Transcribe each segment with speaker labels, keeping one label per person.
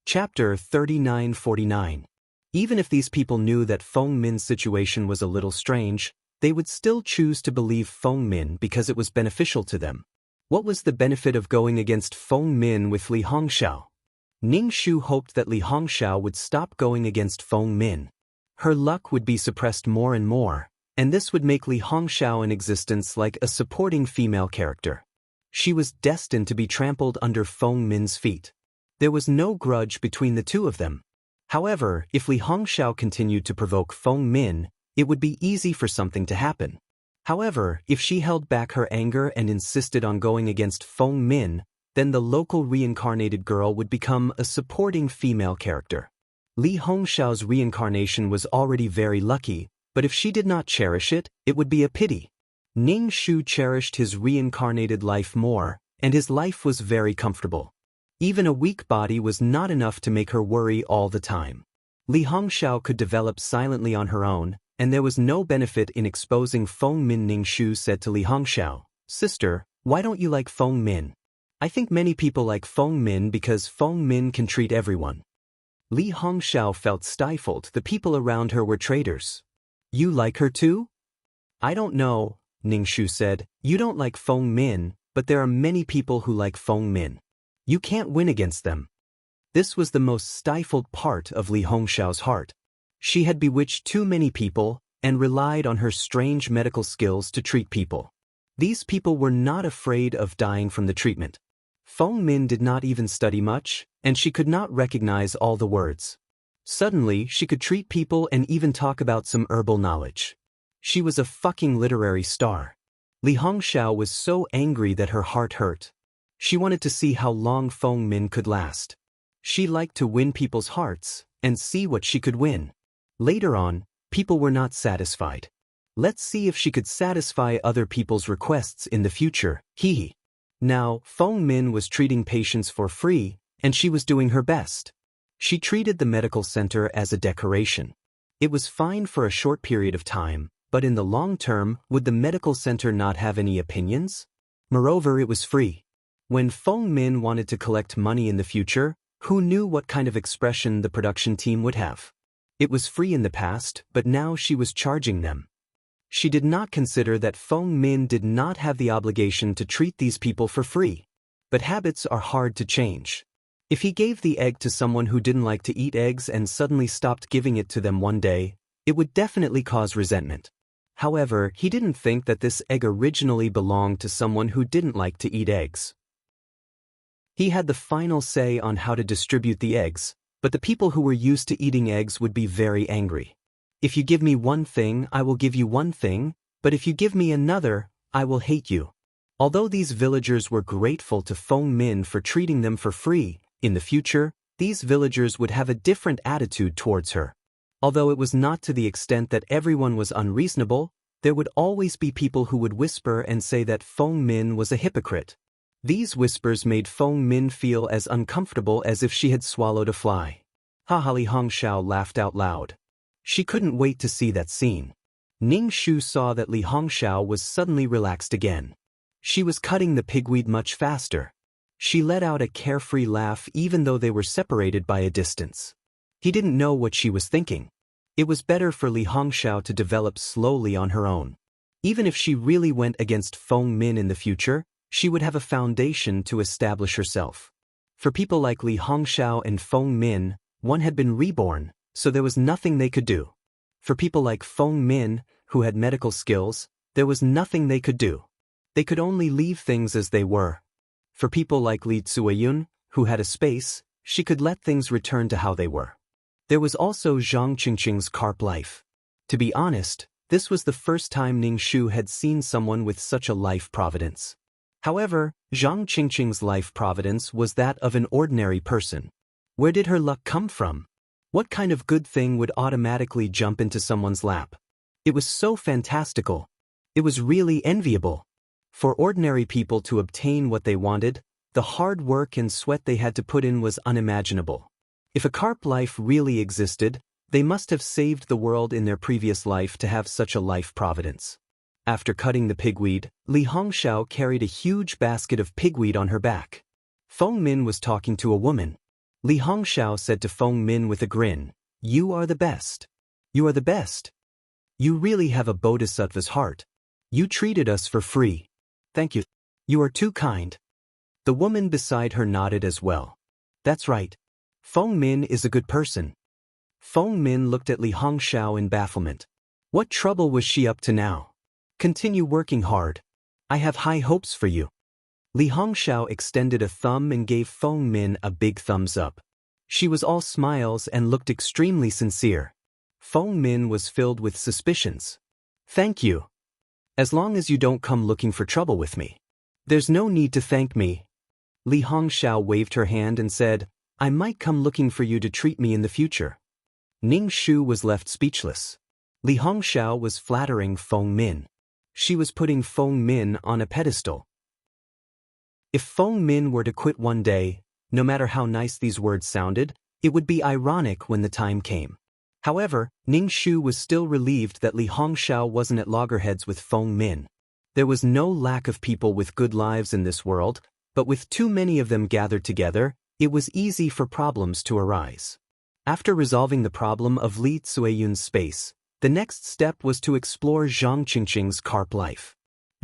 Speaker 1: Chapter 3949. Even if these people knew that Feng Min's situation was a little strange, they would still choose to believe Feng Min because it was beneficial to them. What was the benefit of going against Feng Min with Li Hongxiao? Ning Shu hoped that Li Hongxiao would stop going against Feng Min. Her luck would be suppressed more and more, and this would make Li Hongxiao in existence like a supporting female character. She was destined to be trampled under Feng Min's feet. There was no grudge between the two of them. However, if Li Hongxiao continued to provoke Feng Min, it would be easy for something to happen. However, if she held back her anger and insisted on going against Feng Min, then the local reincarnated girl would become a supporting female character. Li Hongxiao's reincarnation was already very lucky, but if she did not cherish it, it would be a pity. Ning Shu cherished his reincarnated life more, and his life was very comfortable. Even a weak body was not enough to make her worry all the time. Li Hongxiao could develop silently on her own, and there was no benefit in exposing Feng Min. Ning Shu said to Li Hongxiao, "Sister, why don't you like Feng Min? I think many people like Feng Min because Feng Min can treat everyone." Li Hongxiao felt stifled. The people around her were traitors. "You like her too?" "I don't know," Ning Shu said. "You don't like Feng Min, but there are many people who like Feng Min. You can't win against them." This was the most stifled part of Li Hongxiao's heart. She had bewitched too many people and relied on her strange medical skills to treat people. These people were not afraid of dying from the treatment. Feng Min did not even study much, and she could not recognize all the words. Suddenly, she could treat people and even talk about some herbal knowledge. She was a fucking literary star. Li Hongxiao was so angry that her heart hurt. She wanted to see how long Feng Min could last. She liked to win people's hearts and see what she could win. Later on, people were not satisfied. Let's see if she could satisfy other people's requests in the future, hee. Now, Feng Min was treating patients for free, and she was doing her best. She treated the medical center as a decoration. It was fine for a short period of time, but in the long term, would the medical center not have any opinions? Moreover, it was free. When Feng Min wanted to collect money in the future, who knew what kind of expression the production team would have? It was free in the past, but now she was charging them. She did not consider that Feng Min did not have the obligation to treat these people for free. But habits are hard to change. If he gave the egg to someone who didn't like to eat eggs and suddenly stopped giving it to them one day, it would definitely cause resentment. However, he didn't think that this egg originally belonged to someone who didn't like to eat eggs. He had the final say on how to distribute the eggs, but the people who were used to eating eggs would be very angry. "If you give me one thing, I will give you one thing, but if you give me another, I will hate you." Although these villagers were grateful to Feng Min for treating them for free, in the future, these villagers would have a different attitude towards her. Although it was not to the extent that everyone was unreasonable, there would always be people who would whisper and say that Feng Min was a hypocrite. These whispers made Feng Min feel as uncomfortable as if she had swallowed a fly. Haha, Li Hongxiao laughed out loud. She couldn't wait to see that scene. Ning Shu saw that Li Hongxiao was suddenly relaxed again. She was cutting the pigweed much faster. She let out a carefree laugh even though they were separated by a distance. He didn't know what she was thinking. It was better for Li Hongxiao to develop slowly on her own. Even if she really went against Feng Min in the future, she would have a foundation to establish herself. For people like Li Hongxiao and Feng Min, one had been reborn, so there was nothing they could do. For people like Feng Min, who had medical skills, there was nothing they could do. They could only leave things as they were. For people like Li Tsueyun, who had a space, she could let things return to how they were. There was also Zhang Qingqing's carp life. To be honest, this was the first time Ning Shu had seen someone with such a life providence. However, Zhang Qingqing's life providence was that of an ordinary person. Where did her luck come from? What kind of good thing would automatically jump into someone's lap? It was so fantastical. It was really enviable. For ordinary people to obtain what they wanted, the hard work and sweat they had to put in was unimaginable. If a carp life really existed, they must have saved the world in their previous life to have such a life providence. After cutting the pigweed, Li Hongxiao carried a huge basket of pigweed on her back. Feng Min was talking to a woman. Li Hongxiao said to Feng Min with a grin, "You are the best. You are the best. You really have a bodhisattva's heart. You treated us for free. Thank you. You are too kind." The woman beside her nodded as well. "That's right. Feng Min is a good person." Feng Min looked at Li Hongxiao in bafflement. What trouble was she up to now? "Continue working hard. I have high hopes for you." Li Hongxiao extended a thumb and gave Feng Min a big thumbs up. She was all smiles and looked extremely sincere. Feng Min was filled with suspicions. "Thank you. As long as you don't come looking for trouble with me. There's no need to thank me." Li Hongxiao waved her hand and said, "I might come looking for you to treat me in the future." Ning Shu was left speechless. Li Hongxiao was flattering Feng Min. She was putting Feng Min on a pedestal. If Feng Min were to quit one day, no matter how nice these words sounded, it would be ironic when the time came. However, Ning Shu was still relieved that Li Hongxiao wasn't at loggerheads with Feng Min. There was no lack of people with good lives in this world, but with too many of them gathered together, it was easy for problems to arise. After resolving the problem of Li Tsueyun's space, the next step was to explore Zhang Qingqing's carp life.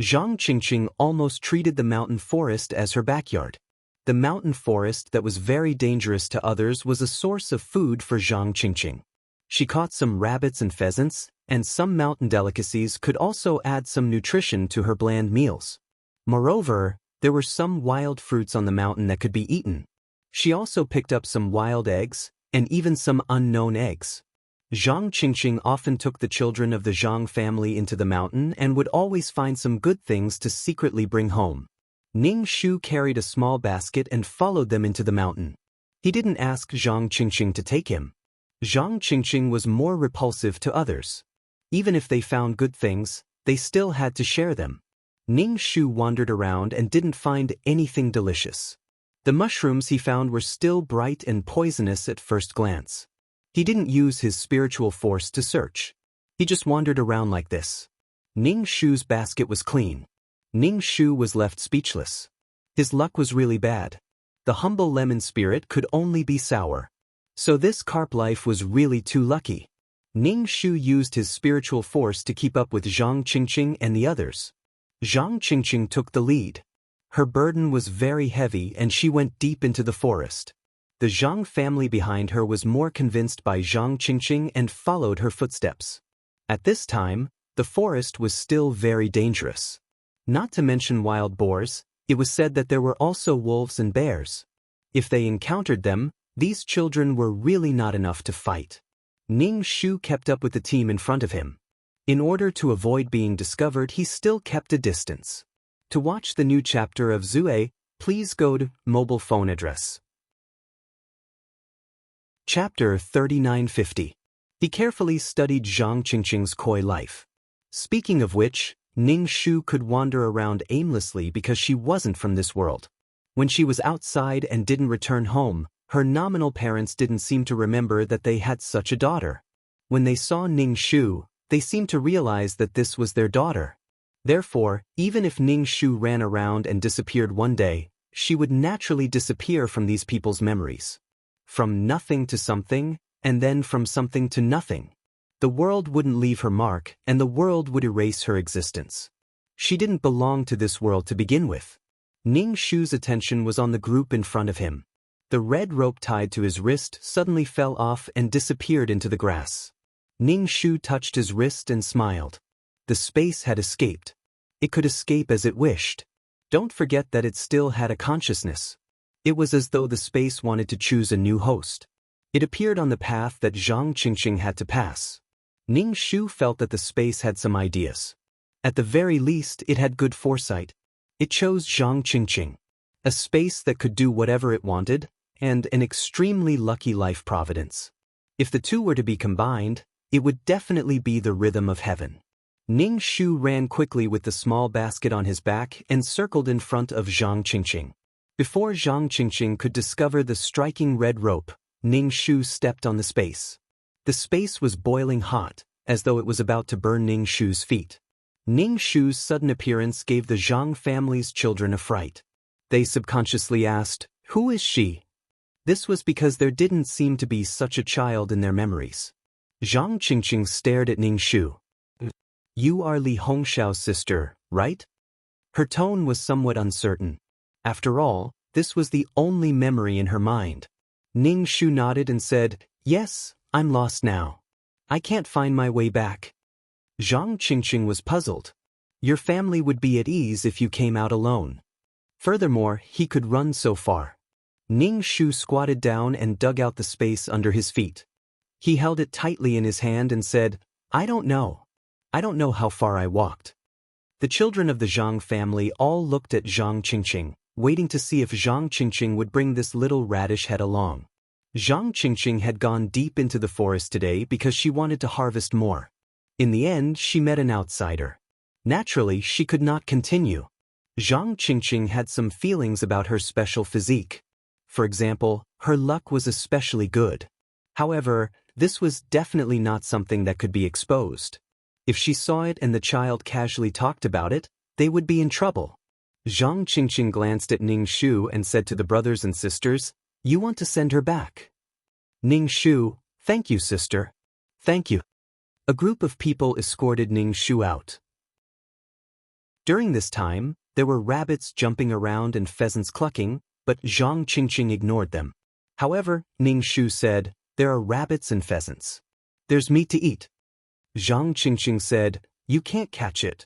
Speaker 1: Zhang Qingqing almost treated the mountain forest as her backyard. The mountain forest that was very dangerous to others was a source of food for Zhang Qingqing. She caught some rabbits and pheasants, and some mountain delicacies could also add some nutrition to her bland meals. Moreover, there were some wild fruits on the mountain that could be eaten. She also picked up some wild eggs, and even some unknown eggs. Zhang Qingqing often took the children of the Zhang family into the mountain and would always find some good things to secretly bring home. Ning Shu carried a small basket and followed them into the mountain. He didn't ask Zhang Qingqing to take him. Zhang Qingqing was more repulsive to others. Even if they found good things, they still had to share them. Ning Shu wandered around and didn't find anything delicious. The mushrooms he found were still bright and poisonous at first glance. He didn't use his spiritual force to search. He just wandered around like this. Ning Shu's basket was clean. Ning Shu was left speechless. His luck was really bad. The humble lemon spirit could only be sour. So this carp life was really too lucky. Ning Shu used his spiritual force to keep up with Zhang Qingqing and the others. Zhang Qingqing took the lead. Her burden was very heavy and she went deep into the forest. The Zhang family behind her was more convinced by Zhang Qingqing and followed her footsteps. At this time, the forest was still very dangerous. Not to mention wild boars, it was said that there were also wolves and bears. If they encountered them, these children were really not enough to fight. Ning Shu kept up with the team in front of him. In order to avoid being discovered, he still kept a distance. To watch the new chapter of Zue, please go to mobile phone address. Chapter 3950. He carefully studied Zhang Qingqing's coy life. Speaking of which, Ning Shu could wander around aimlessly because she wasn't from this world. When she was outside and didn't return home, her nominal parents didn't seem to remember that they had such a daughter. When they saw Ning Shu, they seemed to realize that this was their daughter. Therefore, even if Ning Shu ran around and disappeared one day, she would naturally disappear from these people's memories. From nothing to something, and then from something to nothing. The world wouldn't leave her mark, and the world would erase her existence. She didn't belong to this world to begin with. Ning Shu's attention was on the group in front of him. The red rope tied to his wrist suddenly fell off and disappeared into the grass. Ning Shu touched his wrist and smiled. The space had escaped. It could escape as it wished. Don't forget that it still had a consciousness. It was as though the space wanted to choose a new host. It appeared on the path that Zhang Qingqing had to pass. Ning Shu felt that the space had some ideas. At the very least, it had good foresight. It chose Zhang Qingqing, a space that could do whatever it wanted, and an extremely lucky life providence. If the two were to be combined, it would definitely be the rhythm of heaven. Ning Shu ran quickly with the small basket on his back and circled in front of Zhang Qingqing. Before Zhang Qingqing could discover the striking red rope, Ning Shu stepped on the space. The space was boiling hot, as though it was about to burn Ning Shu's feet. Ning Shu's sudden appearance gave the Zhang family's children a fright. They subconsciously asked, "Who is she?" This was because there didn't seem to be such a child in their memories. Zhang Qingqing stared at Ning Shu. You are Li Hongxiao's sister, right? Her tone was somewhat uncertain. After all, this was the only memory in her mind. Ning Shu nodded and said, Yes, I'm lost now. I can't find my way back. Zhang Qingqing was puzzled. Your family would be at ease if you came out alone. Furthermore, he could run so far. Ning Shu squatted down and dug out the space under his feet. He held it tightly in his hand and said, I don't know. I don't know how far I walked. The children of the Zhang family all looked at Zhang Qingqing, waiting to see if Zhang Qingqing would bring this little radish head along. Zhang Qingqing had gone deep into the forest today because she wanted to harvest more. In the end, she met an outsider. Naturally, she could not continue. Zhang Qingqing had some feelings about her special physique. For example, her luck was especially good. However, this was definitely not something that could be exposed. If she saw it and the child casually talked about it, they would be in trouble. Zhang Qingqing glanced at Ning Shu and said to the brothers and sisters, You want to send her back? Ning Shu, thank you, sister. Thank you. A group of people escorted Ning Shu out. During this time, there were rabbits jumping around and pheasants clucking, but Zhang Qingqing ignored them. However, Ning Shu said, There are rabbits and pheasants. There's meat to eat. Zhang Qingqing said, You can't catch it.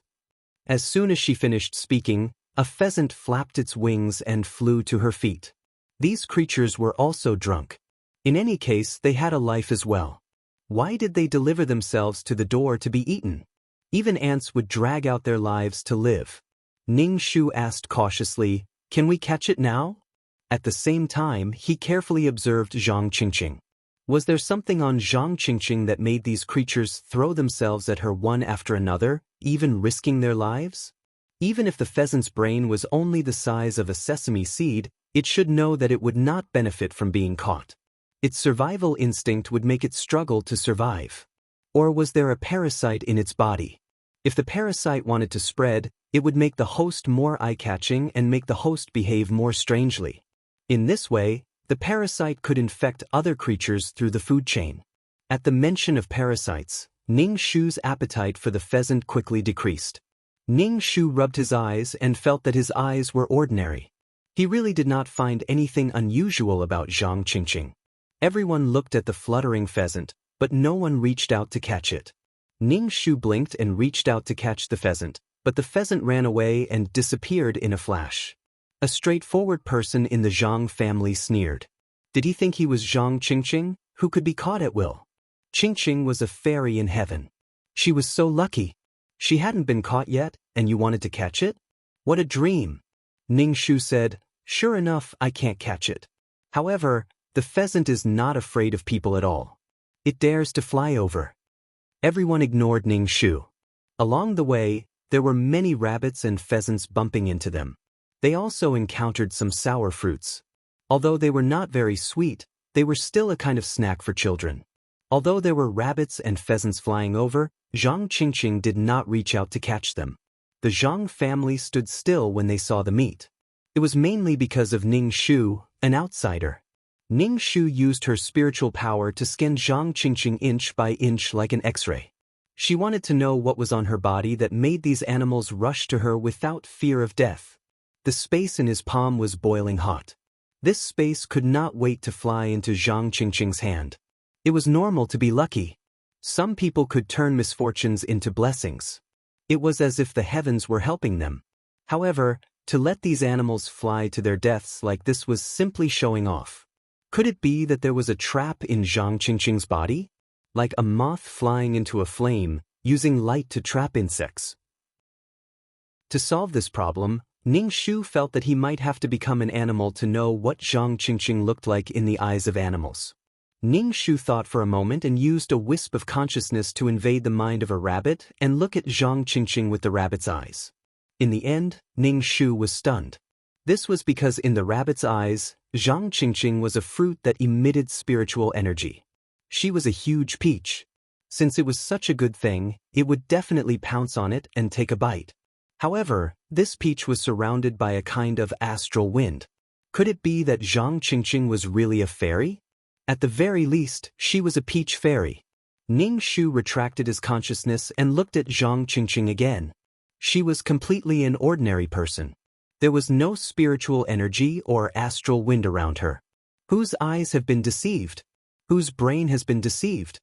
Speaker 1: As soon as she finished speaking, a pheasant flapped its wings and flew to her feet. These creatures were also drunk. In any case, they had a life as well. Why did they deliver themselves to the door to be eaten? Even ants would drag out their lives to live. Ning Shu asked cautiously, Can we catch it now? At the same time, he carefully observed Zhang Qingqing. Was there something on Zhang Qingqing that made these creatures throw themselves at her one after another, even risking their lives? Even if the pheasant's brain was only the size of a sesame seed, it should know that it would not benefit from being caught. Its survival instinct would make it struggle to survive. Or was there a parasite in its body? If the parasite wanted to spread, it would make the host more eye-catching and make the host behave more strangely. In this way, the parasite could infect other creatures through the food chain. At the mention of parasites, Ning Shu's appetite for the pheasant quickly decreased. Ning Shu rubbed his eyes and felt that his eyes were ordinary. He really did not find anything unusual about Zhang Qingqing. Everyone looked at the fluttering pheasant, but no one reached out to catch it. Ning Shu blinked and reached out to catch the pheasant, but the pheasant ran away and disappeared in a flash. A straightforward person in the Zhang family sneered. Did he think he was Zhang Qingqing, who could be caught at will? Qingqing was a fairy in heaven. She was so lucky. She hadn't been caught yet, and you wanted to catch it? What a dream! Ning Shu said, Sure enough, I can't catch it. However, the pheasant is not afraid of people at all. It dares to fly over. Everyone ignored Ning Shu. Along the way, there were many rabbits and pheasants bumping into them. They also encountered some sour fruits. Although they were not very sweet, they were still a kind of snack for children. Although there were rabbits and pheasants flying over, Zhang Qingqing did not reach out to catch them. The Zhang family stood still when they saw the meat. It was mainly because of Ning Shu, an outsider. Ning Shu used her spiritual power to scan Zhang Qingqing inch by inch like an X-ray. She wanted to know what was on her body that made these animals rush to her without fear of death. The space in his palm was boiling hot. This space could not wait to fly into Zhang Qingqing's hand. It was normal to be lucky. Some people could turn misfortunes into blessings. It was as if the heavens were helping them. However, to let these animals fly to their deaths like this was simply showing off. Could it be that there was a trap in Zhang Qingqing's body? Like a moth flying into a flame, using light to trap insects. To solve this problem, Ning Shu felt that he might have to become an animal to know what Zhang Qingqing looked like in the eyes of animals. Ning Shu thought for a moment and used a wisp of consciousness to invade the mind of a rabbit and look at Zhang Qingqing with the rabbit's eyes. In the end, Ning Shu was stunned. This was because in the rabbit's eyes, Zhang Qingqing was a fruit that emitted spiritual energy. She was a huge peach. Since it was such a good thing, it would definitely pounce on it and take a bite. However, this peach was surrounded by a kind of astral wind. Could it be that Zhang Qingqing was really a fairy? At the very least, she was a peach fairy. Ning Shu retracted his consciousness and looked at Zhang Qingqing again. She was completely an ordinary person. There was no spiritual energy or astral wind around her. Whose eyes have been deceived? Whose brain has been deceived?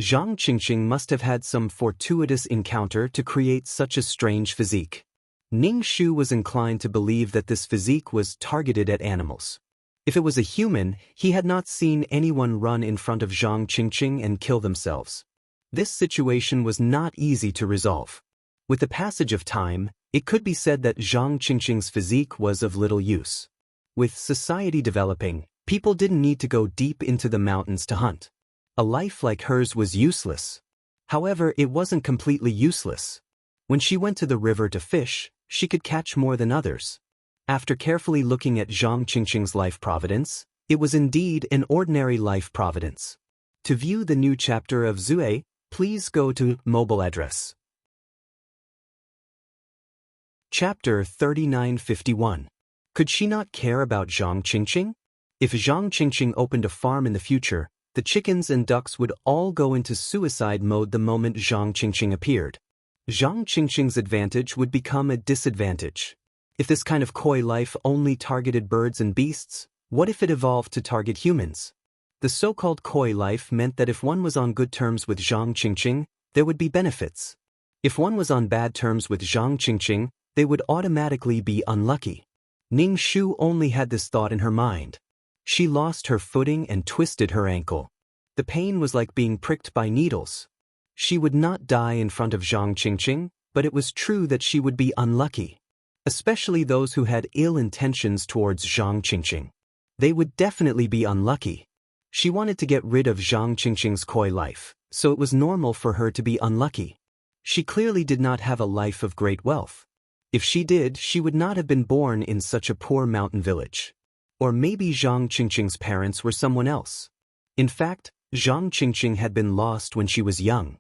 Speaker 1: Zhang Qingqing must have had some fortuitous encounter to create such a strange physique. Ning Shu was inclined to believe that this physique was targeted at animals. If it was a human, he had not seen anyone run in front of Zhang Qingqing and kill themselves. This situation was not easy to resolve. With the passage of time, it could be said that Zhang Qingqing's physique was of little use. With society developing, people didn't need to go deep into the mountains to hunt. A life like hers was useless. However, it wasn't completely useless. When she went to the river to fish, she could catch more than others. After carefully looking at Zhang Qingqing's life providence, it was indeed an ordinary life providence. To view the new chapter of Zue, please go to mobile address. Chapter 3951. Could she not care about Zhang Qingqing? If Zhang Qingqing opened a farm in the future, the chickens and ducks would all go into suicide mode the moment Zhang Qingqing appeared. Zhang Qingqing's advantage would become a disadvantage. If this kind of koi life only targeted birds and beasts, what if it evolved to target humans? The so-called koi life meant that if one was on good terms with Zhang Qingqing, there would be benefits. If one was on bad terms with Zhang Qingqing, they would automatically be unlucky. Ning Shu only had this thought in her mind. She lost her footing and twisted her ankle. The pain was like being pricked by needles. She would not die in front of Zhang Qingqing, but it was true that she would be unlucky. Especially those who had ill intentions towards Zhang Qingqing. They would definitely be unlucky. She wanted to get rid of Zhang Qingqing's koi life, so it was normal for her to be unlucky. She clearly did not have a life of great wealth. If she did, she would not have been born in such a poor mountain village. Or maybe Zhang Qingqing's parents were someone else. In fact, Zhang Qingqing had been lost when she was young.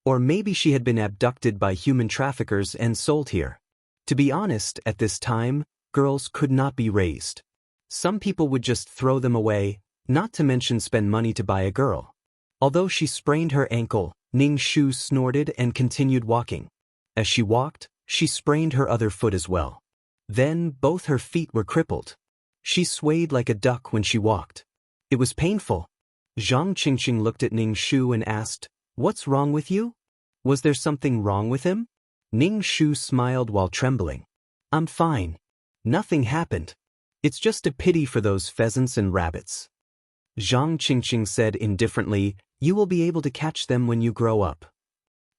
Speaker 1: Or maybe she had been abducted by human traffickers and sold here. To be honest, at this time, girls could not be raised. Some people would just throw them away, not to mention spend money to buy a girl. Although she sprained her ankle, Ning Shu snorted and continued walking. As she walked, she sprained her other foot as well. Then both her feet were crippled. She swayed like a duck when she walked. It was painful. Zhang Qingqing looked at Ning Shu and asked, "What's wrong with you? Was there something wrong with him?" Ning Shu smiled while trembling. "I'm fine. Nothing happened. It's just a pity for those pheasants and rabbits." Zhang Qingqing said indifferently, "You will be able to catch them when you grow up.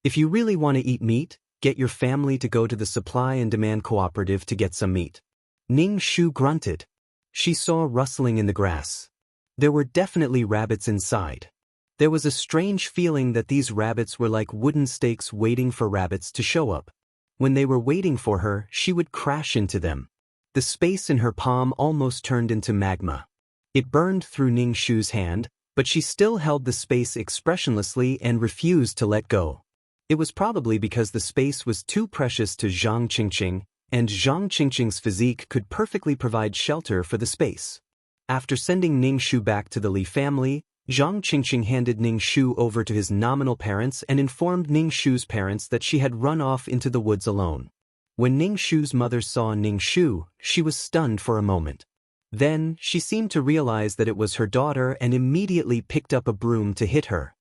Speaker 1: If you really want to eat meat, get your family to go to the supply and demand cooperative to get some meat." Ning Shu grunted. She saw rustling in the grass. There were definitely rabbits inside. There was a strange feeling that these rabbits were like wooden stakes waiting for rabbits to show up. When they were waiting for her, she would crash into them. The space in her palm almost turned into magma. It burned through Ning Shu's hand, but she still held the space expressionlessly and refused to let go. It was probably because the space was too precious to Zhang Qingqing, and Zhang Qingqing's physique could perfectly provide shelter for the space. After sending Ning Shu back to the Li family, Zhang Qingqing handed Ning Shu over to his nominal parents and informed Ning Shu's parents that she had run off into the woods alone. When Ning Shu's mother saw Ning Shu, she was stunned for a moment. Then, she seemed to realize that it was her daughter and immediately picked up a broom to hit her.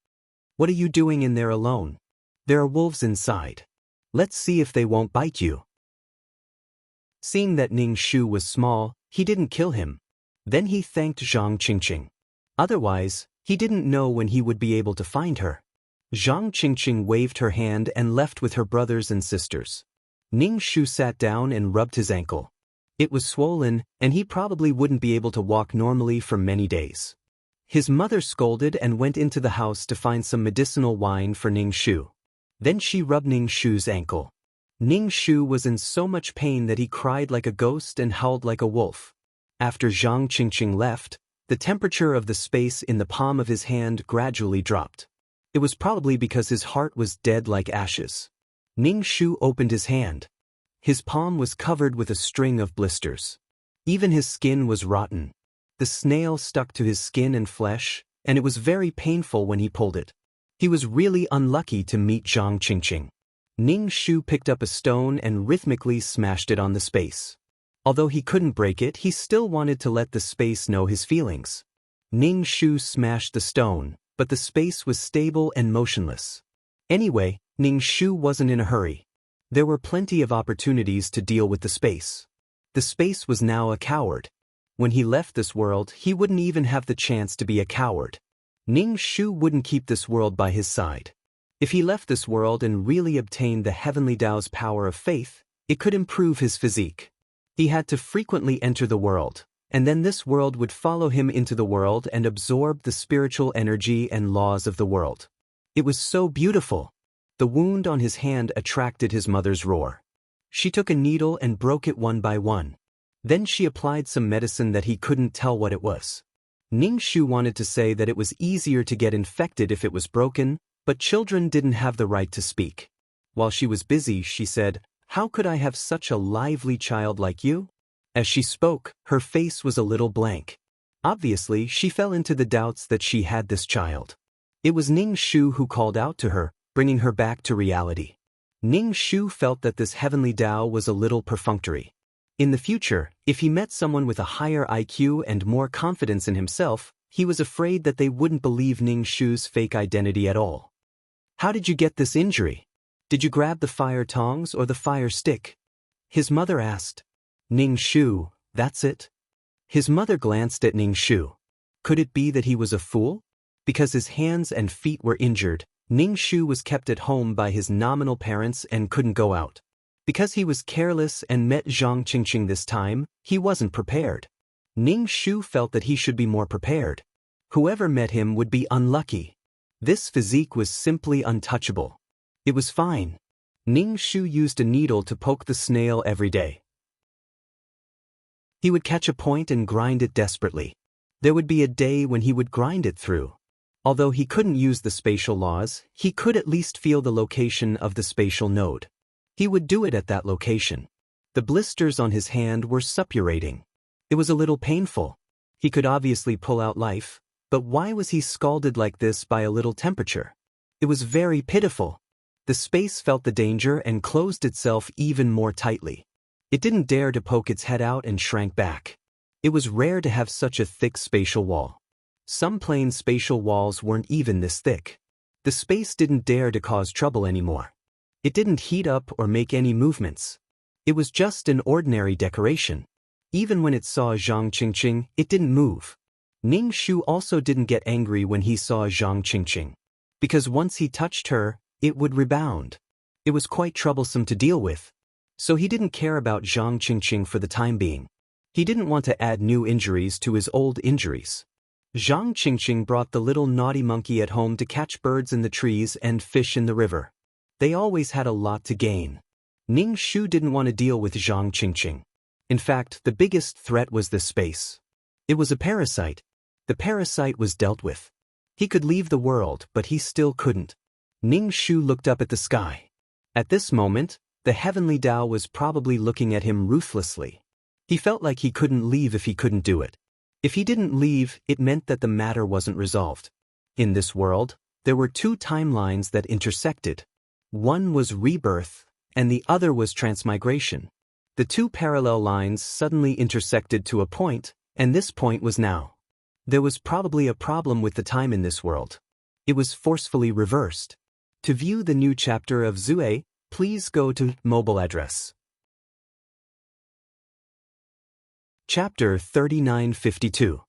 Speaker 1: "What are you doing in there alone? There are wolves inside. Let's see if they won't bite you." Seeing that Ning Shu was small, he didn't kill him. Then he thanked Zhang Qingqing. Otherwise, he didn't know when he would be able to find her. Zhang Qingqing waved her hand and left with her brothers and sisters. Ning Shu sat down and rubbed his ankle. It was swollen, and he probably wouldn't be able to walk normally for many days. His mother scolded and went into the house to find some medicinal wine for Ning Shu. Then she rubbed Ning Shu's ankle. Ning Shu was in so much pain that he cried like a ghost and howled like a wolf. After Zhang Qingqing left, the temperature of the space in the palm of his hand gradually dropped. It was probably because his heart was dead like ashes. Ning Shu opened his hand. His palm was covered with a string of blisters. Even his skin was rotten. The snail stuck to his skin and flesh, and it was very painful when he pulled it. He was really unlucky to meet Zhang Qingqing. Ning Shu picked up a stone and rhythmically smashed it on the space. Although he couldn't break it, he still wanted to let the space know his feelings. Ning Shu smashed the stone, but the space was stable and motionless. Anyway, Ning Shu wasn't in a hurry. There were plenty of opportunities to deal with the space. The space was now a coward. When he left this world, he wouldn't even have the chance to be a coward. Ning Shu wouldn't keep this world by his side. If he left this world and really obtained the heavenly Tao's power of faith, it could improve his physique. He had to frequently enter the world, and then this world would follow him into the world and absorb the spiritual energy and laws of the world. It was so beautiful. The wound on his hand attracted his mother's roar. She took a needle and broke it one by one. Then she applied some medicine that he couldn't tell what it was. Ning Shu wanted to say that it was easier to get infected if it was broken, but children didn't have the right to speak. While she was busy, she said, "How could I have such a lively child like you?" As she spoke, her face was a little blank. Obviously, she fell into the doubts that she had this child. It was Ning Shu who called out to her, bringing her back to reality. Ning Shu felt that this heavenly Tao was a little perfunctory. In the future, if he met someone with a higher IQ and more confidence in himself, he was afraid that they wouldn't believe Ning Shu's fake identity at all. "How did you get this injury? Did you grab the fire tongs or the fire stick?" his mother asked. "Ning Shu, that's it." His mother glanced at Ning Shu. Could it be that he was a fool? Because his hands and feet were injured, Ning Shu was kept at home by his nominal parents and couldn't go out. Because he was careless and met Zhang Qingqing this time, he wasn't prepared. Ning Shu felt that he should be more prepared. Whoever met him would be unlucky. This physique was simply untouchable. It was fine. Ning Shu used a needle to poke the snail every day. He would catch a point and grind it desperately. There would be a day when he would grind it through. Although he couldn't use the spatial laws, he could at least feel the location of the spatial node. He would do it at that location. The blisters on his hand were suppurating. It was a little painful. He could obviously pull out life, but why was he scalded like this by a little temperature? It was very pitiful. The space felt the danger and closed itself even more tightly. It didn't dare to poke its head out and shrank back. It was rare to have such a thick spatial wall. Some plain spatial walls weren't even this thick. The space didn't dare to cause trouble anymore. It didn't heat up or make any movements. It was just an ordinary decoration. Even when it saw Zhang Qingqing, it didn't move. Ning Shu also didn't get angry when he saw Zhang Qingqing. Because once he touched her, it would rebound. It was quite troublesome to deal with. So he didn't care about Zhang Qingqing for the time being. He didn't want to add new injuries to his old injuries. Zhang Qingqing brought the little naughty monkey at home to catch birds in the trees and fish in the river. They always had a lot to gain. Ning Shu didn't want to deal with Zhang Qingqing. In fact, the biggest threat was the space. It was a parasite. The parasite was dealt with. He could leave the world, but he still couldn't. Ning Shu looked up at the sky. At this moment, the heavenly Tao was probably looking at him ruthlessly. He felt like he couldn't leave if he couldn't do it. If he didn't leave, it meant that the matter wasn't resolved. In this world, there were two timelines that intersected. One was rebirth, and the other was transmigration. The two parallel lines suddenly intersected to a point, and this point was now. There was probably a problem with the time in this world. It was forcefully reversed. To view the new chapter of Zue, please go to mobile address. Chapter 3952.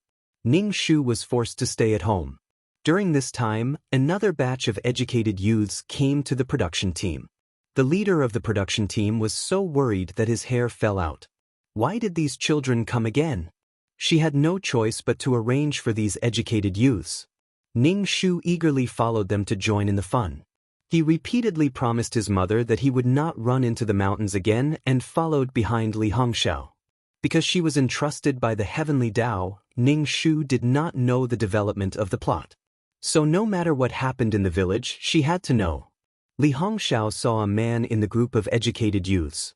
Speaker 1: Ning Shu was forced to stay at home. During this time, another batch of educated youths came to the production team. The leader of the production team was so worried that his hair fell out. Why did these children come again? She had no choice but to arrange for these educated youths. Ning Shu eagerly followed them to join in the fun. He repeatedly promised his mother that he would not run into the mountains again and followed behind Li Hongxiao. Because she was entrusted by the heavenly Tao, Ning Shu did not know the development of the plot. So no matter what happened in the village, she had to know. Li Hongxiao saw a man in the group of educated youths.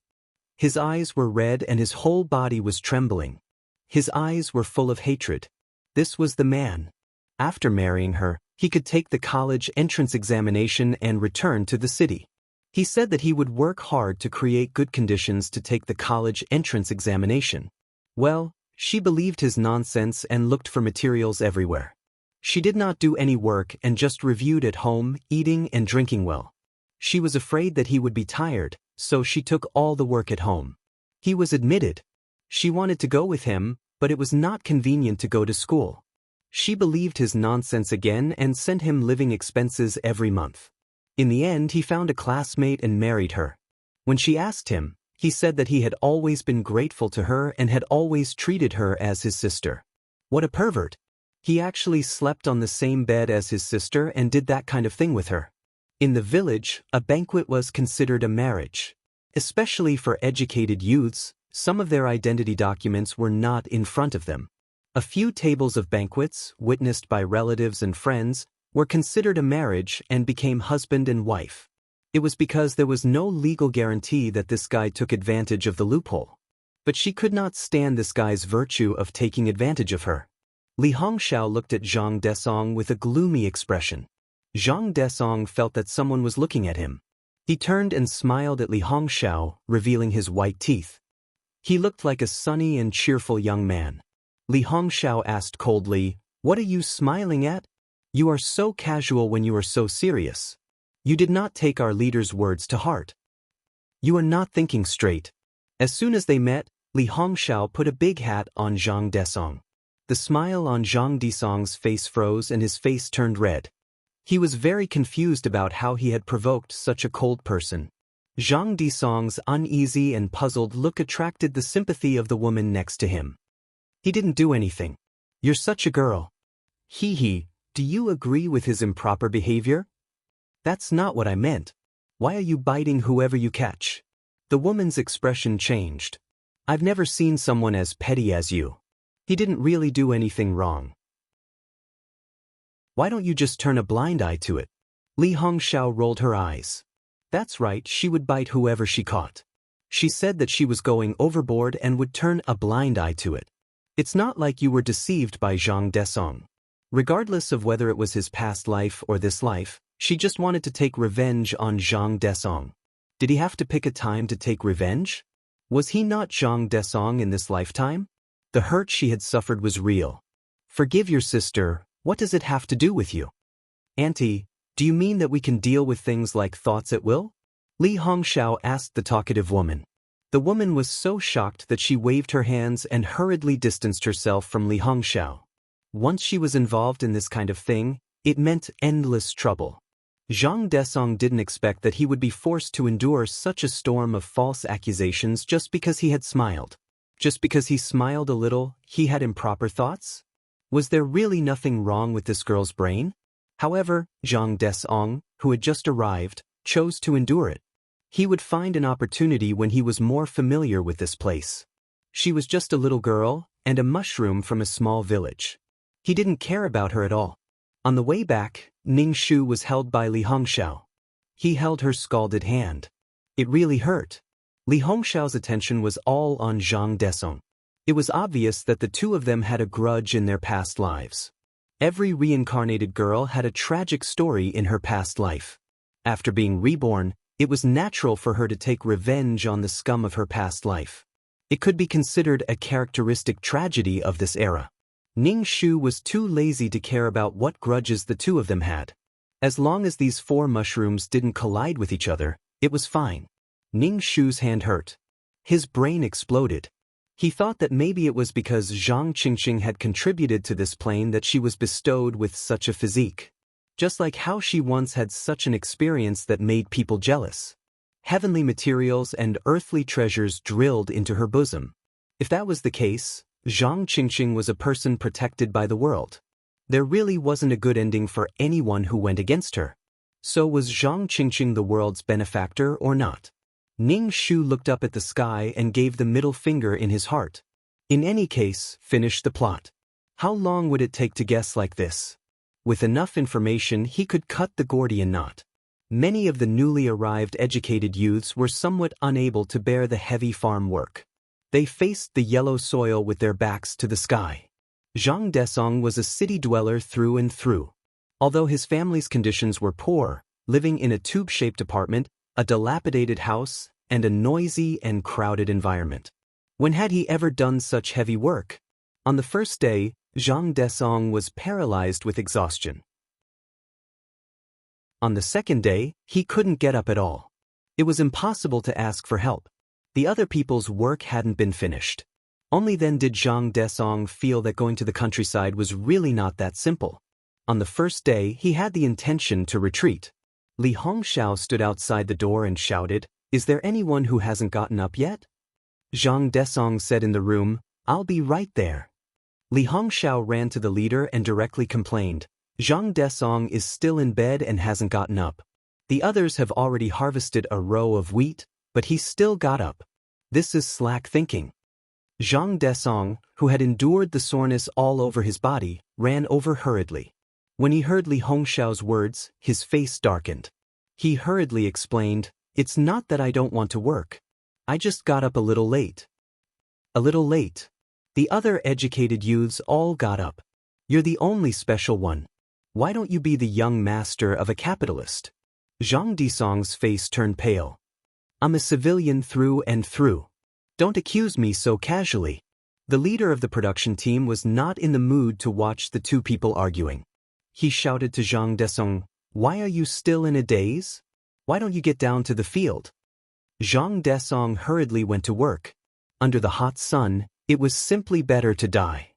Speaker 1: His eyes were red and his whole body was trembling. His eyes were full of hatred. This was the man. After marrying her, he could take the college entrance examination and return to the city. He said that he would work hard to create good conditions to take the college entrance examination. Well, she believed his nonsense and looked for materials everywhere. She did not do any work and just reviewed at home, eating and drinking well. She was afraid that he would be tired, so she took all the work at home. He was admitted. She wanted to go with him, but it was not convenient to go to school. She believed his nonsense again and sent him living expenses every month. In the end, he found a classmate and married her. When she asked him, he said that he had always been grateful to her and had always treated her as his sister. What a pervert! He actually slept on the same bed as his sister and did that kind of thing with her. In the village, a banquet was considered a marriage. Especially for educated youths, some of their identity documents were not in front of them. A few tables of banquets, witnessed by relatives and friends, were considered a marriage and became husband and wife. It was because there was no legal guarantee that this guy took advantage of the loophole. But she could not stand this guy's virtue of taking advantage of her. Li Hongxiao looked at Zhang Desong with a gloomy expression. Zhang Desong felt that someone was looking at him. He turned and smiled at Li Hongxiao, revealing his white teeth. He looked like a sunny and cheerful young man. Li Hongxiao asked coldly, "What are you smiling at? You are so casual when you are so serious. You did not take our leader's words to heart. You are not thinking straight." As soon as they met, Li Hongxiao put a big hat on Zhang Desong. The smile on Zhang Desong's face froze and his face turned red. He was very confused about how he had provoked such a cold person. Zhang Desong's uneasy and puzzled look attracted the sympathy of the woman next to him. He didn't do anything. You're such a girl. Hee, do you agree with his improper behavior? That's not what I meant. Why are you biting whoever you catch? The woman's expression changed. I've never seen someone as petty as you. He didn't really do anything wrong. Why don't you just turn a blind eye to it? Li Hongxiao rolled her eyes. That's right, she would bite whoever she caught. She said that she was going overboard and would turn a blind eye to it. It's not like you were deceived by Zhang Desong. Regardless of whether it was his past life or this life, she just wanted to take revenge on Zhang Desong. Did he have to pick a time to take revenge? Was he not Zhang Desong in this lifetime? The hurt she had suffered was real. Forgive your sister, what does it have to do with you? Auntie, do you mean that we can deal with things like thoughts at will? Li Hongxiao asked the talkative woman. The woman was so shocked that she waved her hands and hurriedly distanced herself from Li Hongxiao. Once she was involved in this kind of thing, it meant endless trouble. Zhang Desong didn't expect that he would be forced to endure such a storm of false accusations just because he had smiled. Just because he smiled a little, he had improper thoughts? Was there really nothing wrong with this girl's brain? However, Zhang Desong, who had just arrived, chose to endure it. He would find an opportunity when he was more familiar with this place. She was just a little girl, and a mushroom from a small village. He didn't care about her at all. On the way back, Ning Shu was held by Li Hongxiao. He held her scalded hand. It really hurt. Li Hongxiao's attention was all on Zhang Desong. It was obvious that the two of them had a grudge in their past lives. Every reincarnated girl had a tragic story in her past life. After being reborn, it was natural for her to take revenge on the scum of her past life. It could be considered a characteristic tragedy of this era. Ning Shu was too lazy to care about what grudges the two of them had. As long as these four mushrooms didn't collide with each other, it was fine. Ning Shu's hand hurt. His brain exploded. He thought that maybe it was because Zhang Qingqing had contributed to this plane that she was bestowed with such a physique. Just like how she once had such an experience that made people jealous. Heavenly materials and earthly treasures drilled into her bosom. If that was the case, Zhang Qingqing was a person protected by the world. There really wasn't a good ending for anyone who went against her. So was Zhang Qingqing the world's benefactor or not? Ning Shu looked up at the sky and gave the middle finger in his heart. In any case, finish the plot. How long would it take to guess like this? With enough information, he could cut the Gordian knot. Many of the newly arrived educated youths were somewhat unable to bear the heavy farm work. They faced the yellow soil with their backs to the sky. Zhang Desong was a city dweller through and through. Although his family's conditions were poor, living in a tube-shaped apartment, a dilapidated house, and a noisy and crowded environment. When had he ever done such heavy work? On the first day, Zhang Desong was paralyzed with exhaustion. On the second day, he couldn't get up at all. It was impossible to ask for help. The other people's work hadn't been finished. Only then did Zhang Desong feel that going to the countryside was really not that simple. On the first day, he had the intention to retreat. Li Hongxiao stood outside the door and shouted, "Is there anyone who hasn't gotten up yet?" Zhang Desong said in the room, "I'll be right there." Li Hongxiao ran to the leader and directly complained, "Zhang Desong is still in bed and hasn't gotten up. The others have already harvested a row of wheat, but he still got up. This is slack thinking." Zhang Desong, who had endured the soreness all over his body, ran over hurriedly. When he heard Li Hongxiao's words, his face darkened. He hurriedly explained, "It's not that I don't want to work. I just got up a little late." "A little late? The other educated youths all got up. You're the only special one. Why don't you be the young master of a capitalist?" Zhang Desong's face turned pale. "I'm a civilian through and through. Don't accuse me so casually." The leader of the production team was not in the mood to watch the two people arguing. He shouted to Zhang Desong, "Why are you still in a daze? Why don't you get down to the field?" Zhang Desong hurriedly went to work. Under the hot sun, it was simply better to die.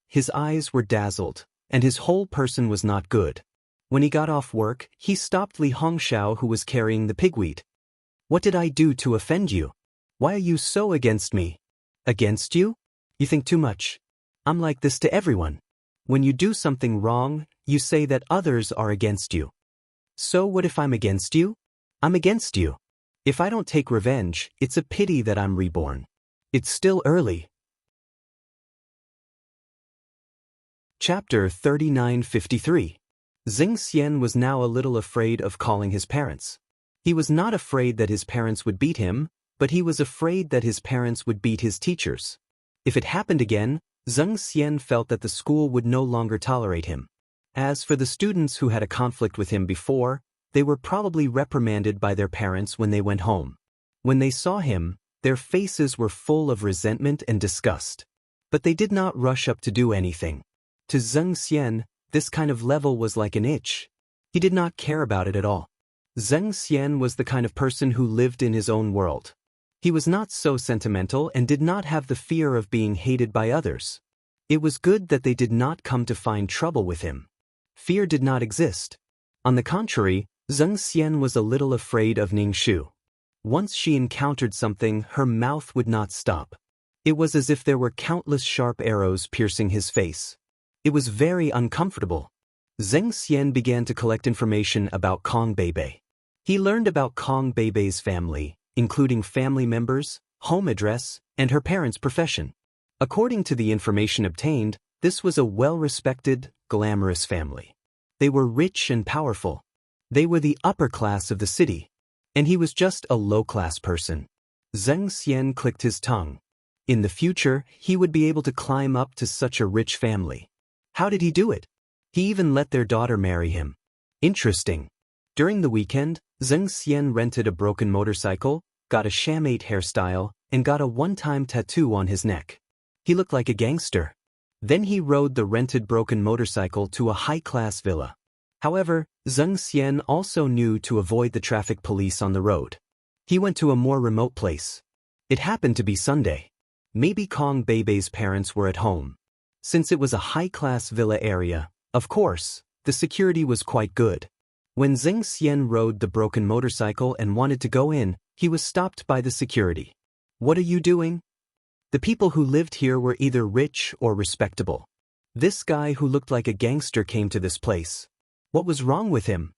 Speaker 1: His eyes were dazzled, and his whole person was not good. When he got off work, he stopped Li Hongxiao, who was carrying the pigweed. "What did I do to offend you? Why are you so against me?" "Against you? You think too much. I'm like this to everyone. When you do something wrong, you say that others are against you. So what if I'm against you? I'm against you. If I don't take revenge, it's a pity that I'm reborn. It's still early." Chapter 3953. Xing Xian was now a little afraid of calling his parents. He was not afraid that his parents would beat him, but he was afraid that his parents would beat his teachers. If it happened again, Xing Xian felt that the school would no longer tolerate him. As for the students who had a conflict with him before, they were probably reprimanded by their parents when they went home. When they saw him, their faces were full of resentment and disgust. But they did not rush up to do anything. To Xing Xian, this kind of level was like an itch. He did not care about it at all. Xing Xian was the kind of person who lived in his own world. He was not so sentimental and did not have the fear of being hated by others. It was good that they did not come to find trouble with him. Fear did not exist. On the contrary, Xing Xian was a little afraid of Ning Shu. Once she encountered something, her mouth would not stop. It was as if there were countless sharp arrows piercing his face. It was very uncomfortable. Xing Xian began to collect information about Kong Beibei. He learned about Kong Beibei's family, including family members, home address, and her parents' profession. According to the information obtained, this was a well-respected, glamorous family. They were rich and powerful. They were the upper class of the city. And he was just a low-class person. Xing Xian clicked his tongue. In the future, he would be able to climb up to such a rich family. How did he do it? He even let their daughter marry him. Interesting. During the weekend, Xing Xian rented a broken motorcycle, got a shamate hairstyle, and got a one-time tattoo on his neck. He looked like a gangster. Then he rode the rented broken motorcycle to a high-class villa. However, Xing Xian also knew to avoid the traffic police on the road. He went to a more remote place. It happened to be Sunday. Maybe Kong Beibei's parents were at home. Since it was a high-class villa area, of course, the security was quite good. When Xing Xian rode the broken motorcycle and wanted to go in, he was stopped by the security. "What are you doing?" The people who lived here were either rich or respectable. This guy who looked like a gangster came to this place. What was wrong with him?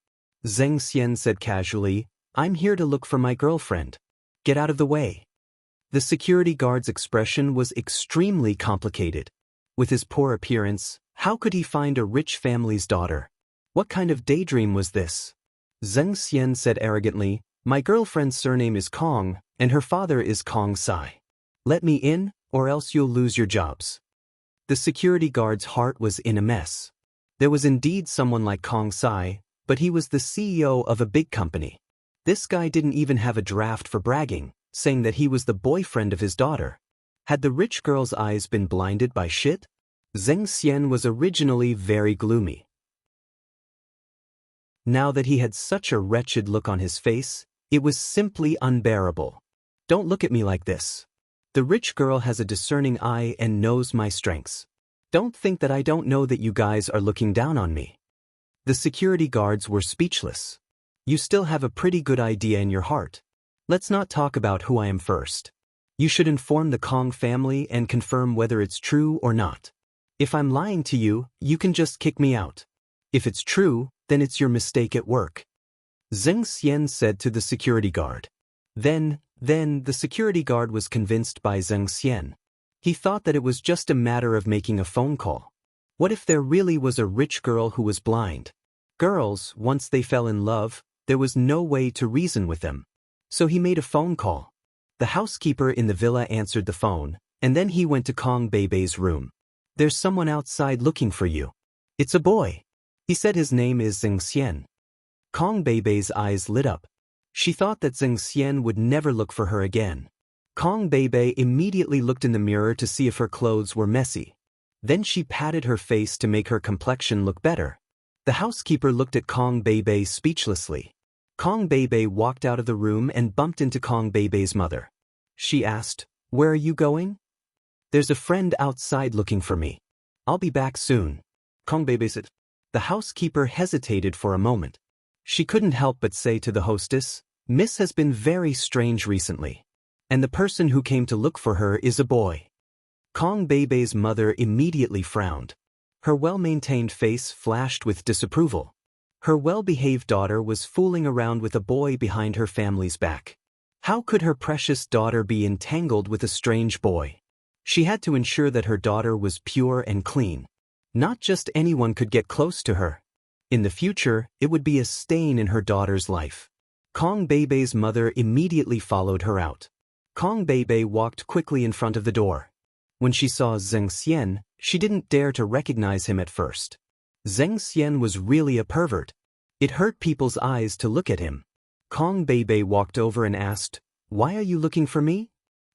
Speaker 1: Xing Xian said casually, "I'm here to look for my girlfriend. Get out of the way." The security guard's expression was extremely complicated. With his poor appearance, how could he find a rich family's daughter? What kind of daydream was this? Xing Xian said arrogantly, "My girlfriend's surname is Kong, and her father is Kong Sai." Let me in, or else you'll lose your jobs. The security guard's heart was in a mess. There was indeed someone like Kong Sai, but he was the CEO of a big company. This guy didn't even have a draft for bragging, saying that he was the boyfriend of his daughter. Had the rich girl's eyes been blinded by shit? Zheng Xian was originally very gloomy. Now that he had such a wretched look on his face, it was simply unbearable. Don't look at me like this. The rich girl has a discerning eye and knows my strengths. Don't think that I don't know that you guys are looking down on me. The security guards were speechless. You still have a pretty good idea in your heart. Let's not talk about who I am first. You should inform the Kong family and confirm whether it's true or not. If I'm lying to you, you can just kick me out. If it's true, then it's your mistake at work. Zheng Xian said to the security guard. Then the security guard was convinced by Zheng Xian. He thought that it was just a matter of making a phone call. What if there really was a rich girl who was blind? Girls, once they fell in love, there was no way to reason with them. So he made a phone call. The housekeeper in the villa answered the phone, and then he went to Kong Beibei's room. There's someone outside looking for you. It's a boy. He said his name is Zheng Xian. Kong Beibei's eyes lit up. She thought that Zheng Xian would never look for her again. Kong Beibei immediately looked in the mirror to see if her clothes were messy. Then she patted her face to make her complexion look better. The housekeeper looked at Kong Beibei speechlessly. Kong Beibei walked out of the room and bumped into Kong Beibei's mother. She asked, "Where are you going?" "There's a friend outside looking for me. I'll be back soon." Kong Beibei said. The housekeeper hesitated for a moment. She couldn't help but say to the hostess, "Miss has been very strange recently. And the person who came to look for her is a boy." Kong Beibei's mother immediately frowned. Her well-maintained face flashed with disapproval. Her well-behaved daughter was fooling around with a boy behind her family's back. How could her precious daughter be entangled with a strange boy? She had to ensure that her daughter was pure and clean. Not just anyone could get close to her. In the future, it would be a stain in her daughter's life. Kong Beibei's mother immediately followed her out. Kong Beibei walked quickly in front of the door. When she saw Zheng Xian, she didn't dare to recognize him at first. Zheng Xian was really a pervert. It hurt people's eyes to look at him. Kong Beibei walked over and asked, "Why are you looking for me?"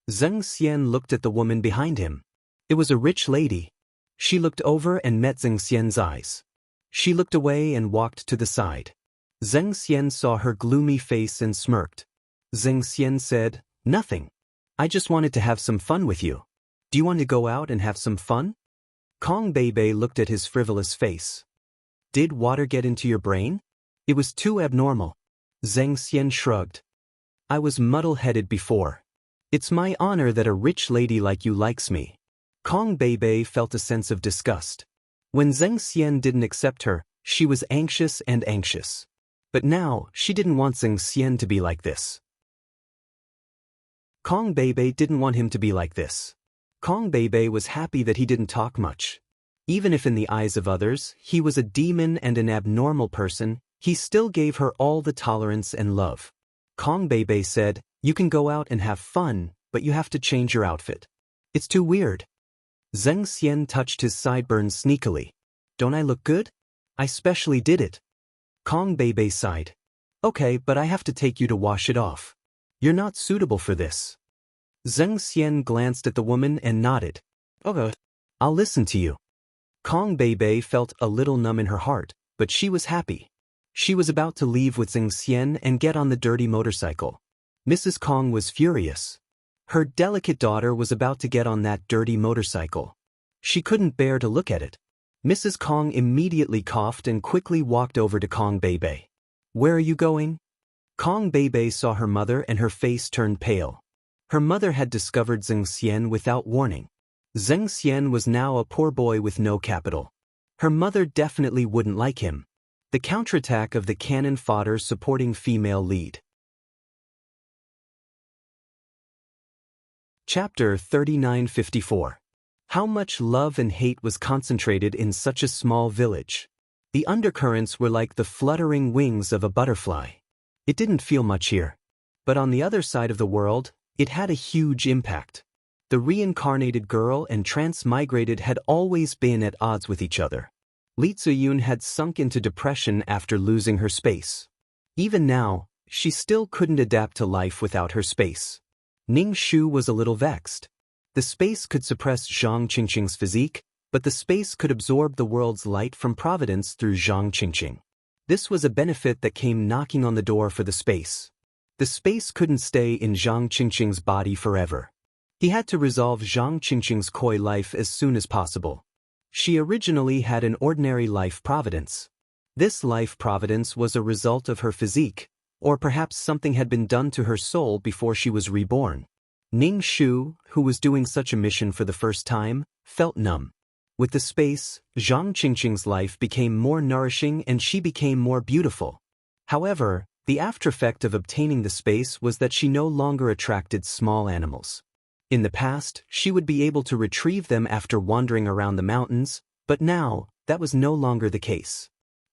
Speaker 1: Zheng Xian looked at the woman behind him. It was a rich lady. She looked over and met Zheng Xian's eyes. She looked away and walked to the side. Zheng Xian saw her gloomy face and smirked. Zheng Xian said, "Nothing. I just wanted to have some fun with you. Do you want to go out and have some fun?" Kong Beibei looked at his frivolous face. "Did water get into your brain?" It was too abnormal. Zheng Xian shrugged. "I was muddle-headed before. It's my honor that a rich lady like you likes me." Kong Beibei felt a sense of disgust. When Zheng Xian didn't accept her, she was anxious and anxious. But now, she didn't want Zheng Xian to be like this. Kong Beibei didn't want him to be like this. Kong Beibei was happy that he didn't talk much. Even if in the eyes of others, he was a demon and an abnormal person, he still gave her all the tolerance and love. Kong Beibei said, "You can go out and have fun, but you have to change your outfit. It's too weird." Zheng Xian touched his sideburns sneakily. "Don't I look good? I specially did it." Kong Beibei sighed. "Okay, but I have to take you to wash it off. You're not suitable for this." Zheng Xian glanced at the woman and nodded. "Okay, I'll listen to you." Kong Beibei felt a little numb in her heart, but she was happy. She was about to leave with Zheng Xian and get on the dirty motorcycle. Mrs. Kong was furious. Her delicate daughter was about to get on that dirty motorcycle. She couldn't bear to look at it. Mrs. Kong immediately coughed and quickly walked over to Kong Beibei. "Where are you going?" Kong Beibei saw her mother and her face turned pale. Her mother had discovered Zheng Xian without warning. Zheng Xian was now a poor boy with no capital. Her mother definitely wouldn't like him. The counterattack of the cannon fodder supporting female lead. Chapter 3954. How much love and hate was concentrated in such a small village. The undercurrents were like the fluttering wings of a butterfly. It didn't feel much here. But on the other side of the world, it had a huge impact. The reincarnated girl and transmigrated had always been at odds with each other. Li Ziyun had sunk into depression after losing her space. Even now, she still couldn't adapt to life without her space. Ning Shu was a little vexed. The space could suppress Zhang Qingqing's physique, but the space could absorb the world's light from providence through Zhang Qingqing. This was a benefit that came knocking on the door for the space. The space couldn't stay in Zhang Qingqing's body forever. He had to resolve Zhang Qingqing's koi life as soon as possible. She originally had an ordinary life providence. This life providence was a result of her physique, or perhaps something had been done to her soul before she was reborn. Ning Shu, who was doing such a mission for the first time, felt numb. With the space, Zhang Qingqing's life became more nourishing and she became more beautiful. However, the aftereffect of obtaining the space was that she no longer attracted small animals. In the past, she would be able to retrieve them after wandering around the mountains, but now, that was no longer the case.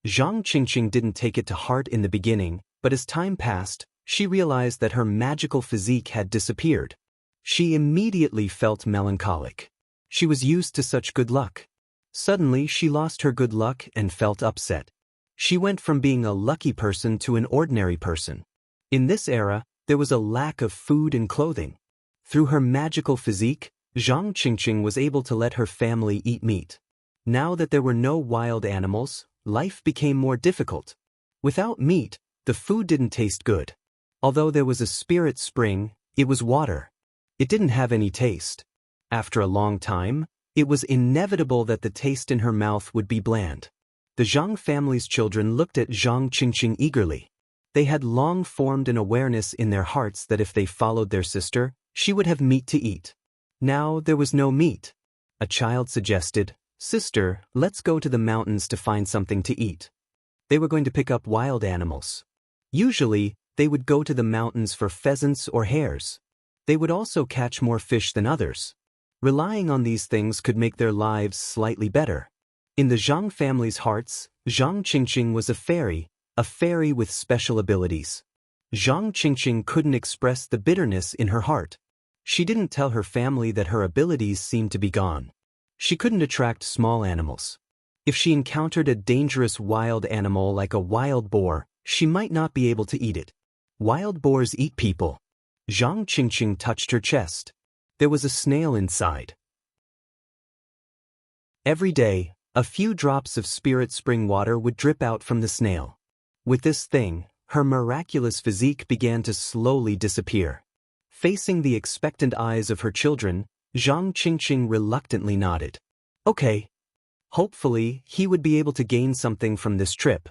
Speaker 1: Zhang Qingqing didn't take it to heart in the beginning, but as time passed, she realized that her magical physique had disappeared. She immediately felt melancholic. She was used to such good luck. Suddenly, she lost her good luck and felt upset. She went from being a lucky person to an ordinary person. In this era, there was a lack of food and clothing. Through her magical physique, Zhang Qingqing was able to let her family eat meat. Now that there were no wild animals, life became more difficult. Without meat, the food didn't taste good. Although there was a spirit spring, it was water. It didn't have any taste. After a long time, it was inevitable that the taste in her mouth would be bland. The Zhang family's children looked at Zhang Qingqing eagerly. They had long formed an awareness in their hearts that if they followed their sister, she would have meat to eat. Now there was no meat. A child suggested, "Sister, let's go to the mountains to find something to eat." They were going to pick up wild animals. Usually, they would go to the mountains for pheasants or hares. They would also catch more fish than others. Relying on these things could make their lives slightly better. In the Zhang family's hearts, Zhang Qingqing was a fairy with special abilities. Zhang Qingqing couldn't express the bitterness in her heart. She didn't tell her family that her abilities seemed to be gone. She couldn't attract small animals. If she encountered a dangerous wild animal like a wild boar, she might not be able to eat it. Wild boars eat people. Zhang Qingqing touched her chest. There was a snail inside. Every day, a few drops of spirit spring water would drip out from the snail. With this thing, her miraculous physique began to slowly disappear. Facing the expectant eyes of her children, Zhang Qingqing reluctantly nodded. Okay. Hopefully, he would be able to gain something from this trip.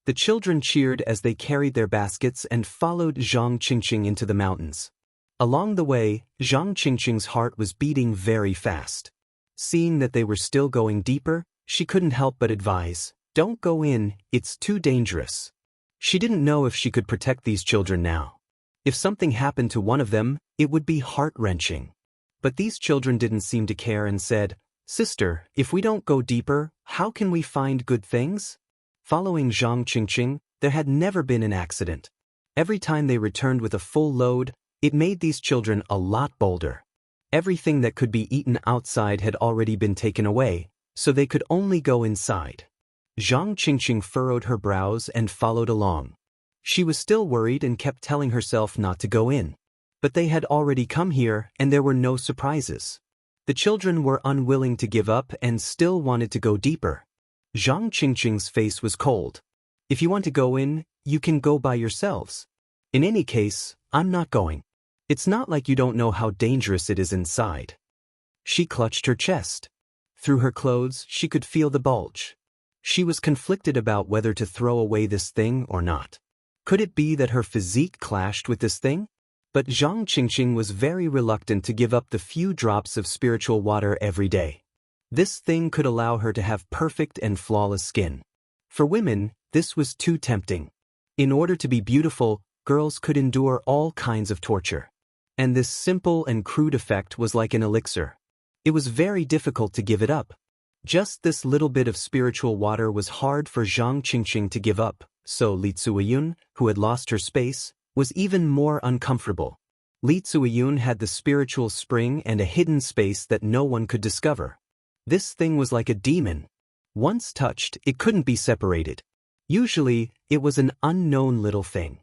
Speaker 1: The children cheered as they carried their baskets and followed Zhang Qingqing into the mountains. Along the way, Zhang Qingqing's heart was beating very fast. Seeing that they were still going deeper, she couldn't help but advise, "Don't go in, it's too dangerous." She didn't know if she could protect these children now. If something happened to one of them, it would be heart-wrenching. But these children didn't seem to care and said, "Sister, if we don't go deeper, how can we find good things?" Following Zhang Qingqing, there had never been an accident. Every time they returned with a full load, it made these children a lot bolder. Everything that could be eaten outside had already been taken away, so they could only go inside. Zhang Qingqing furrowed her brows and followed along. She was still worried and kept telling herself not to go in. But they had already come here and there were no surprises. The children were unwilling to give up and still wanted to go deeper. Zhang Qingqing's face was cold. "If you want to go in, you can go by yourselves. In any case, I'm not going. It's not like you don't know how dangerous it is inside." She clutched her chest. Through her clothes, she could feel the bulge. She was conflicted about whether to throw away this thing or not. Could it be that her physique clashed with this thing? But Zhang Qingqing was very reluctant to give up the few drops of spiritual water every day. This thing could allow her to have perfect and flawless skin. For women, this was too tempting. In order to be beautiful, girls could endure all kinds of torture. And this simple and crude effect was like an elixir. It was very difficult to give it up. Just this little bit of spiritual water was hard for Zhang Qingqing to give up, so Li Ziyun, who had lost her space, was even more uncomfortable. Li Tsuiyun had the spiritual spring and a hidden space that no one could discover. This thing was like a demon. Once touched, it couldn't be separated. Usually, it was an unknown little thing.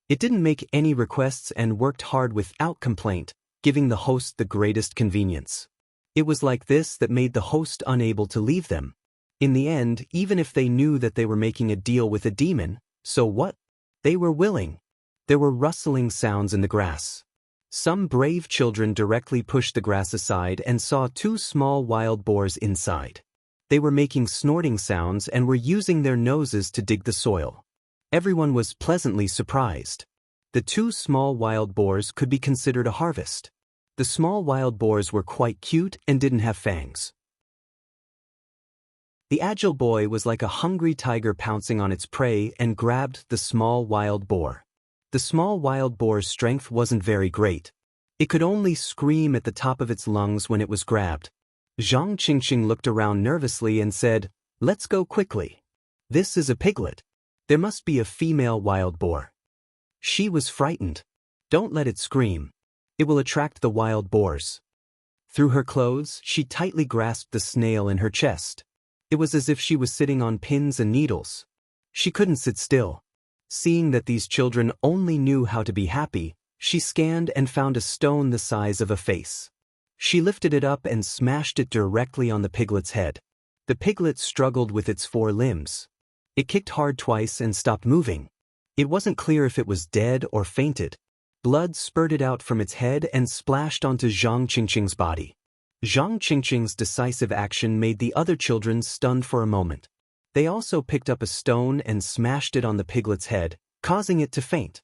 Speaker 1: It didn't make any requests and worked hard without complaint, giving the host the greatest convenience. It was like this that made the host unable to leave them. In the end, even if they knew that they were making a deal with a demon, so what? They were willing. There were rustling sounds in the grass. Some brave children directly pushed the grass aside and saw two small wild boars inside. They were making snorting sounds and were using their noses to dig the soil. Everyone was pleasantly surprised. The two small wild boars could be considered a harvest. The small wild boars were quite cute and didn't have fangs. The agile boy was like a hungry tiger pouncing on its prey and grabbed the small wild boar. The small wild boar's strength wasn't very great. It could only scream at the top of its lungs when it was grabbed. Zhang Qingqing looked around nervously and said, "Let's go quickly. This is a piglet. There must be a female wild boar." She was frightened. "Don't let it scream. It will attract the wild boars." Through her clothes, she tightly grasped the snail in her chest. It was as if she was sitting on pins and needles. She couldn't sit still. Seeing that these children only knew how to be happy, she scanned and found a stone the size of a face. She lifted it up and smashed it directly on the piglet's head. The piglet struggled with its four limbs. It kicked hard twice and stopped moving. It wasn't clear if it was dead or fainted. Blood spurted out from its head and splashed onto Zhang Qingqing's body. Zhang Qingqing's decisive action made the other children stunned for a moment. They also picked up a stone and smashed it on the piglet's head, causing it to faint.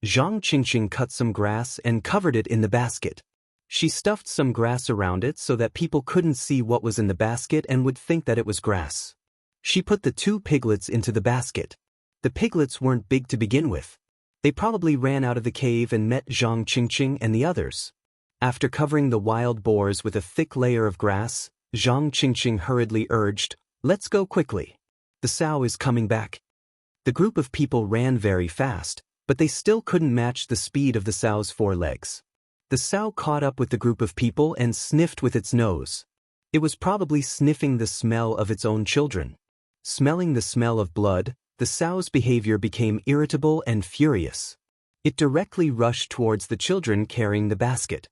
Speaker 1: Zhang Qingqing cut some grass and covered it in the basket. She stuffed some grass around it so that people couldn't see what was in the basket and would think that it was grass. She put the two piglets into the basket. The piglets weren't big to begin with. They probably ran out of the cave and met Zhang Qingqing and the others. After covering the wild boars with a thick layer of grass, Zhang Qingqing hurriedly urged, "Let's go quickly. The sow is coming back." The group of people ran very fast, but they still couldn't match the speed of the sow's four legs. The sow caught up with the group of people and sniffed with its nose. It was probably sniffing the smell of its own children. Smelling the smell of blood, the sow's behavior became irritable and furious. It directly rushed towards the children carrying the basket.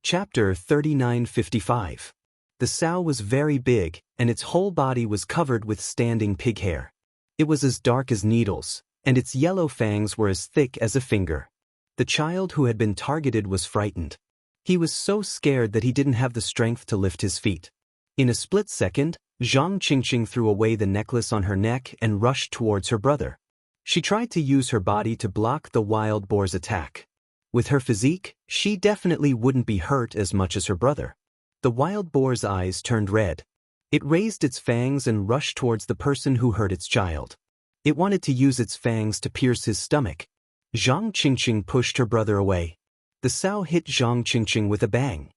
Speaker 1: Chapter 3955. The sow was very big, and its whole body was covered with standing pig hair. It was as dark as needles, and its yellow fangs were as thick as a finger. The child who had been targeted was frightened. He was so scared that he didn't have the strength to lift his feet. In a split second, Zhang Qingqing threw away the necklace on her neck and rushed towards her brother. She tried to use her body to block the wild boar's attack. With her physique, she definitely wouldn't be hurt as much as her brother. The wild boar's eyes turned red. It raised its fangs and rushed towards the person who hurt its child. It wanted to use its fangs to pierce his stomach. Zhang Qingqing pushed her brother away. The sow hit Zhang Qingqing with a bang.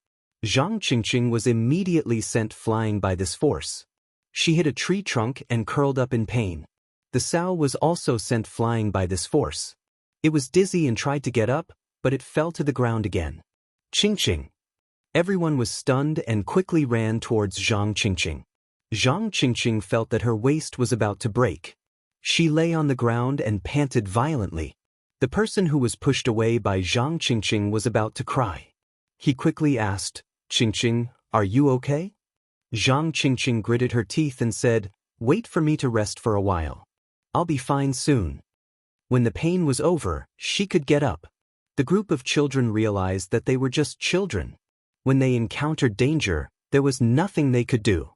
Speaker 1: Zhang Qingqing was immediately sent flying by this force. She hit a tree trunk and curled up in pain. The sow was also sent flying by this force. It was dizzy and tried to get up, but it fell to the ground again. Qingqing. Everyone was stunned and quickly ran towards Zhang Qingqing. Zhang Qingqing felt that her waist was about to break. She lay on the ground and panted violently. The person who was pushed away by Zhang Qingqing was about to cry. He quickly asked, "Qingqing, are you okay?" Zhang Qingqing gritted her teeth and said, "Wait for me to rest for a while. I'll be fine soon." When the pain was over, she could get up. The group of children realized that they were just children. When they encountered danger, there was nothing they could do.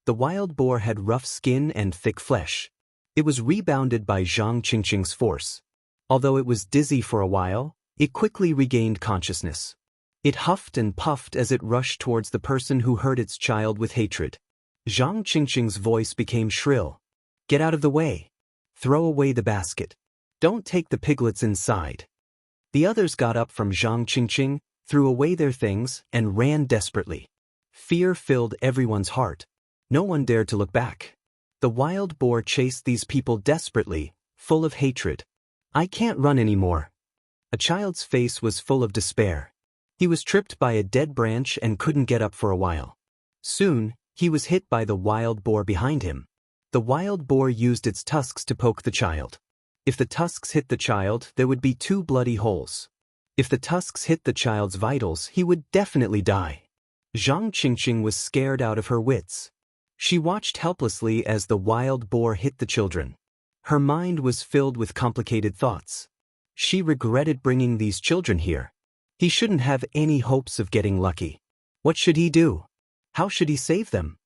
Speaker 1: The wild boar had rough skin and thick flesh. It was rebounded by Zhang Qingqing's force. Although it was dizzy for a while, it quickly regained consciousness. It huffed and puffed as it rushed towards the person who hurt its child with hatred. Zhang Qingqing's voice became shrill. "Get out of the way. Throw away the basket. Don't take the piglets inside." The others got up from Zhang Qingqing, threw away their things, and ran desperately. Fear filled everyone's heart. No one dared to look back. The wild boar chased these people desperately, full of hatred. I can't run anymore. A child's face was full of despair. He was tripped by a dead branch and couldn't get up for a while. Soon, he was hit by the wild boar behind him. The wild boar used its tusks to poke the child. If the tusks hit the child, there would be 2 bloody holes. If the tusks hit the child's vitals, he would definitely die. Zhang Qingqing was scared out of her wits. She watched helplessly as the wild boar hit the children. Her mind was filled with complicated thoughts. She regretted bringing these children here. He shouldn't have any hopes of getting lucky. What should he do? How should he save them?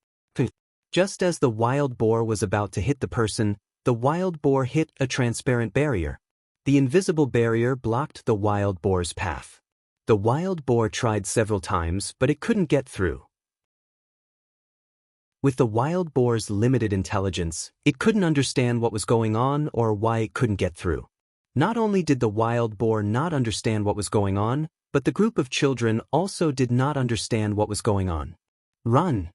Speaker 1: Just as the wild boar was about to hit the person, the wild boar hit a transparent barrier. The invisible barrier blocked the wild boar's path. The wild boar tried several times, but it couldn't get through. With the wild boar's limited intelligence, it couldn't understand what was going on or why it couldn't get through. Not only did the wild boar not understand what was going on, but the group of children also did not understand what was going on. Run!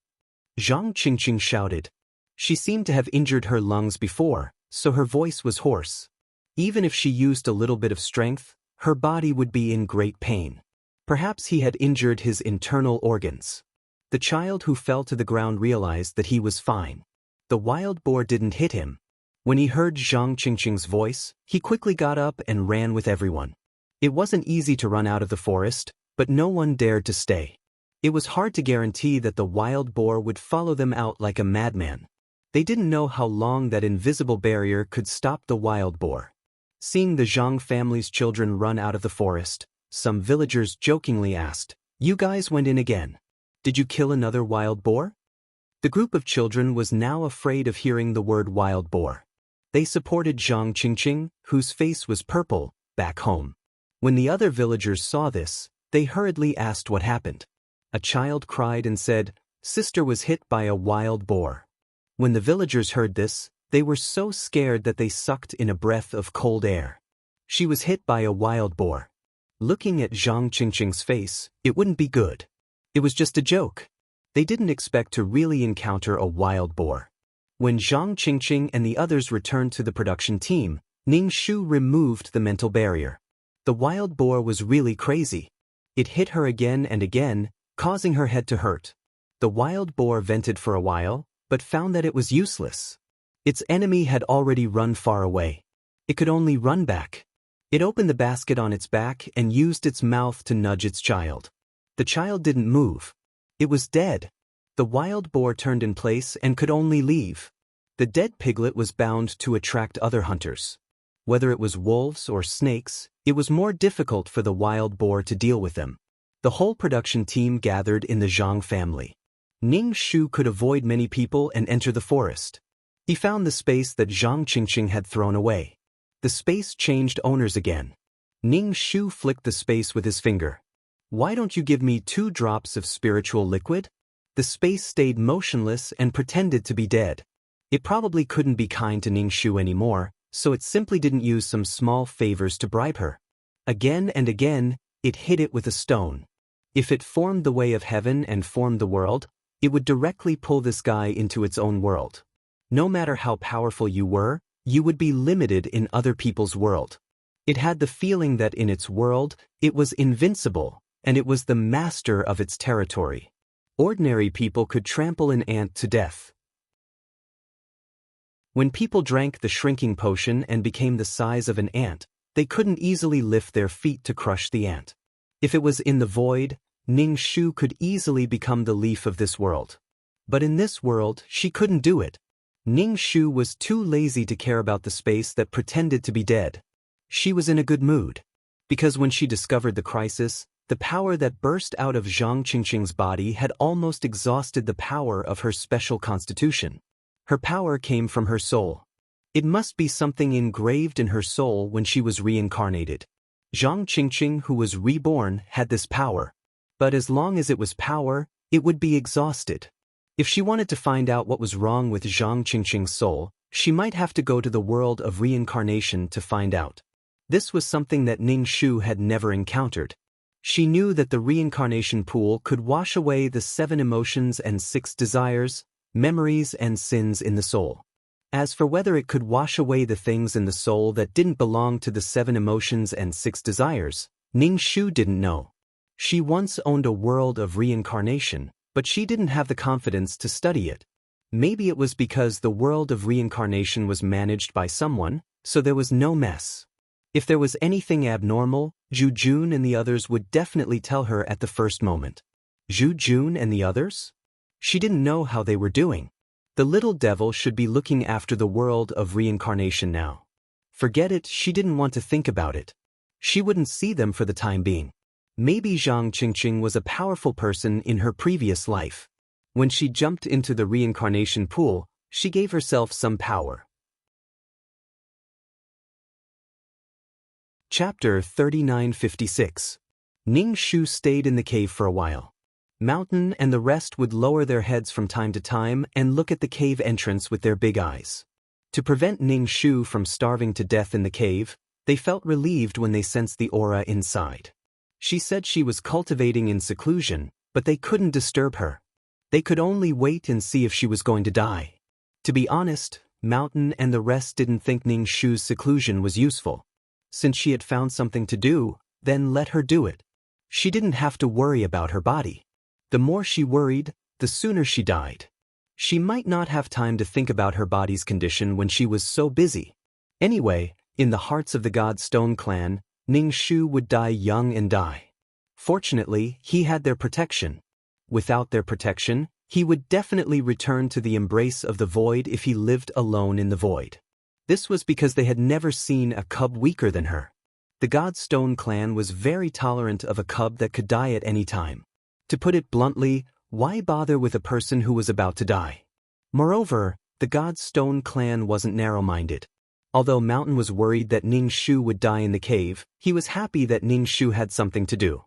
Speaker 1: Zhang Qingqing shouted. She seemed to have injured her lungs before, so her voice was hoarse. Even if she used a little bit of strength, her body would be in great pain. Perhaps he had injured his internal organs. The child who fell to the ground realized that he was fine. The wild boar didn't hit him. When he heard Zhang Qingqing's voice, he quickly got up and ran with everyone. It wasn't easy to run out of the forest, but no one dared to stay. It was hard to guarantee that the wild boar would follow them out like a madman. They didn't know how long that invisible barrier could stop the wild boar. Seeing the Zhang family's children run out of the forest, some villagers jokingly asked, "You guys went in again. Did you kill another wild boar?" The group of children was now afraid of hearing the word wild boar. They supported Zhang Qingqing, whose face was purple, back home. When the other villagers saw this, they hurriedly asked what happened. A child cried and said, "Sister was hit by a wild boar." When the villagers heard this, they were so scared that they sucked in a breath of cold air. She was hit by a wild boar. Looking at Zhang Qingqing's face, it wouldn't be good. It was just a joke. They didn't expect to really encounter a wild boar. When Zhang Qingqing and the others returned to the production team, Ning Shu removed the mental barrier. The wild boar was really crazy. It hit her again and again, causing her head to hurt. The wild boar vented for a while, but found that it was useless. Its enemy had already run far away. It could only run back. It opened the basket on its back and used its mouth to nudge its child. The child didn't move. It was dead. The wild boar turned in place and could only leave. The dead piglet was bound to attract other hunters. Whether it was wolves or snakes, it was more difficult for the wild boar to deal with them. The whole production team gathered in the Zhang family. Ning Shu could avoid many people and enter the forest. He found the space that Zhang Qingqing had thrown away. The space changed owners again. Ning Shu flicked the space with his finger. "Why don't you give me 2 drops of spiritual liquid?" The space stayed motionless and pretended to be dead. It probably couldn't be kind to Ning Shu anymore, so it simply didn't use some small favors to bribe her. Again and again, it hit it with a stone. If it formed the way of heaven and formed the world, it would directly pull this guy into its own world. No matter how powerful you were, you would be limited in other people's world. It had the feeling that in its world, it was invincible, and it was the master of its territory. Ordinary people could trample an ant to death. When people drank the shrinking potion and became the size of an ant, they couldn't easily lift their feet to crush the ant. If it was in the void, Ning Shu could easily become the leaf of this world. But in this world, she couldn't do it. Ning Shu was too lazy to care about the space that pretended to be dead. She was in a good mood. Because when she discovered the crisis, the power that burst out of Zhang Qingqing's body had almost exhausted the power of her special constitution. Her power came from her soul. It must be something engraved in her soul when she was reincarnated. Zhang Qingqing, who was reborn, had this power. But as long as it was power, it would be exhausted. If she wanted to find out what was wrong with Zhang Qingqing's soul, she might have to go to the world of reincarnation to find out. This was something that Ning Shu had never encountered. She knew that the reincarnation pool could wash away the 7 emotions and 6 desires, memories and sins in the soul. As for whether it could wash away the things in the soul that didn't belong to the 7 emotions and 6 desires, Ning Shu didn't know. She once owned a world of reincarnation, but she didn't have the confidence to study it. Maybe it was because the world of reincarnation was managed by someone, so there was no mess. If there was anything abnormal, Zhu Jun and the others would definitely tell her at the first moment. Zhu Jun and the others? She didn't know how they were doing. The little devil should be looking after the world of reincarnation now. Forget it, she didn't want to think about it. She wouldn't see them for the time being. Maybe Zhang Qingqing was a powerful person in her previous life. When she jumped into the reincarnation pool, she gave herself some power. Chapter 3956. Ning Shu stayed in the cave for a while. Mountain and the rest would lower their heads from time to time and look at the cave entrance with their big eyes. To prevent Ning Shu from starving to death in the cave, they felt relieved when they sensed the aura inside. She said she was cultivating in seclusion, but they couldn't disturb her. They could only wait and see if she was going to die. To be honest, Mountain and the rest didn't think Ning Shu's seclusion was useful. Since she had found something to do, then let her do it. She didn't have to worry about her body. The more she worried, the sooner she died. She might not have time to think about her body's condition when she was so busy. Anyway, in the hearts of the God Stone clan, Ning Shu would die young and die. Fortunately, he had their protection. Without their protection, he would definitely return to the embrace of the void if he lived alone in the void. This was because they had never seen a cub weaker than her. The God Stone clan was very tolerant of a cub that could die at any time. To put it bluntly, why bother with a person who was about to die? Moreover, the God Stone clan wasn't narrow-minded. Although Mountain was worried that Ning Shu would die in the cave, he was happy that Ning Shu had something to do.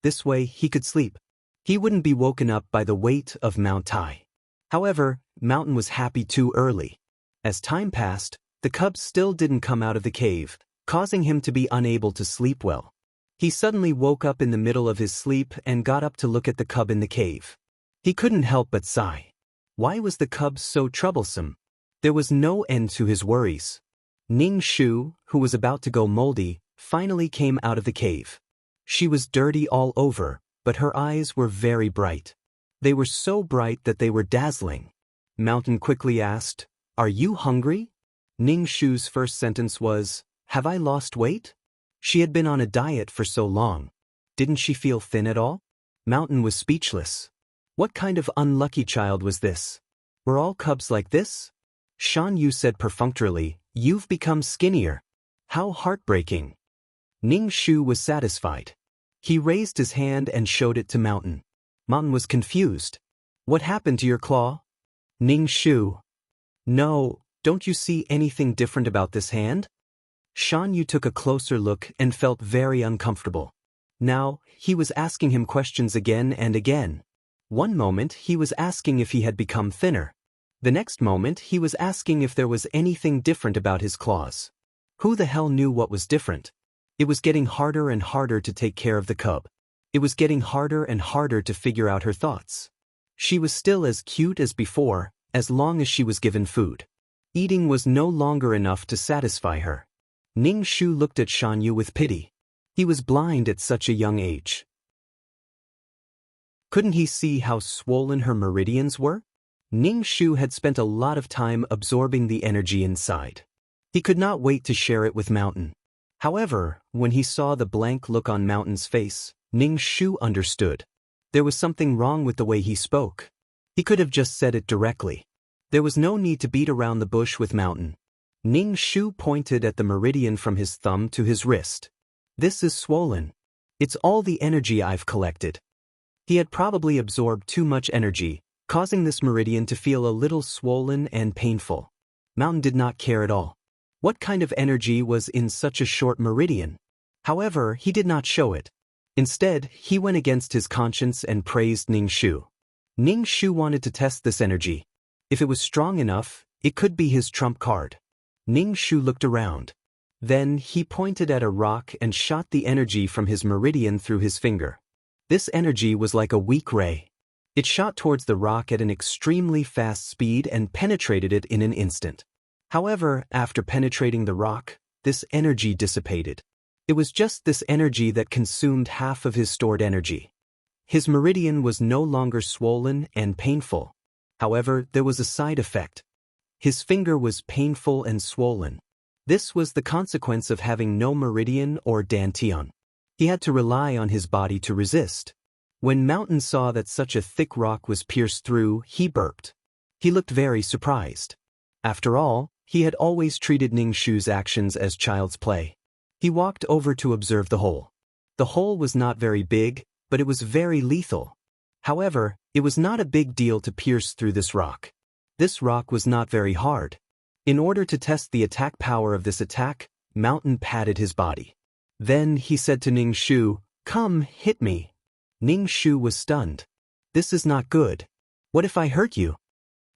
Speaker 1: This way, he could sleep. He wouldn't be woken up by the weight of Mount Tai. However, Mountain was happy too early. As time passed, the cub still didn't come out of the cave, causing him to be unable to sleep well. He suddenly woke up in the middle of his sleep and got up to look at the cub in the cave. He couldn't help but sigh. Why was the cub so troublesome? There was no end to his worries. Ning Shu, who was about to go moldy, finally came out of the cave. She was dirty all over, but her eyes were very bright. They were so bright that they were dazzling. Mountain quickly asked, "Are you hungry?" Ning Shu's first sentence was, "Have I lost weight?" She had been on a diet for so long. Didn't she feel thin at all? Mountain was speechless. What kind of unlucky child was this? Were all cubs like this? Shan Yu said perfunctorily, "You've become skinnier. How heartbreaking." Ning Shu was satisfied. He raised his hand and showed it to Mountain. Mountain was confused. "What happened to your claw?" Ning Shu. "No, don't you see anything different about this hand?" Shan Yu took a closer look and felt very uncomfortable. Now, he was asking him questions again and again. One moment he was asking if he had become thinner. The next moment he was asking if there was anything different about his claws. Who the hell knew what was different? It was getting harder and harder to take care of the cub. It was getting harder and harder to figure out her thoughts. She was still as cute as before, as long as she was given food. Eating was no longer enough to satisfy her. Ning Shu looked at Shan Yu with pity. He was blind at such a young age. Couldn't he see how swollen her meridians were? Ning Shu had spent a lot of time absorbing the energy inside. He could not wait to share it with Mountain. However, when he saw the blank look on Mountain's face, Ning Shu understood. There was something wrong with the way he spoke. He could have just said it directly. There was no need to beat around the bush with Mountain. Ning Shu pointed at the meridian from his thumb to his wrist. "This is swollen. It's all the energy I've collected." He had probably absorbed too much energy, causing this meridian to feel a little swollen and painful. Mountain did not care at all. What kind of energy was in such a short meridian? However, he did not show it. Instead, he went against his conscience and praised Ning Shu. Ning Shu wanted to test this energy. If it was strong enough, it could be his trump card. Ning Shu looked around. Then he pointed at a rock and shot the energy from his meridian through his finger. This energy was like a weak ray. It shot towards the rock at an extremely fast speed and penetrated it in an instant. However, after penetrating the rock, this energy dissipated. It was just this energy that consumed half of his stored energy. His meridian was no longer swollen and painful. However, there was a side effect. His finger was painful and swollen. This was the consequence of having no meridian or dantian. He had to rely on his body to resist. When Mountain saw that such a thick rock was pierced through, he burped. He looked very surprised. After all, he had always treated Ning Shu's actions as child's play. He walked over to observe the hole. The hole was not very big, but it was very lethal. However, it was not a big deal to pierce through this rock. This rock was not very hard. In order to test the attack power of this attack, Mountain patted his body. Then he said to Ning Shu, "Come, hit me." Ning Shu was stunned. "This is not good. What if I hurt you?"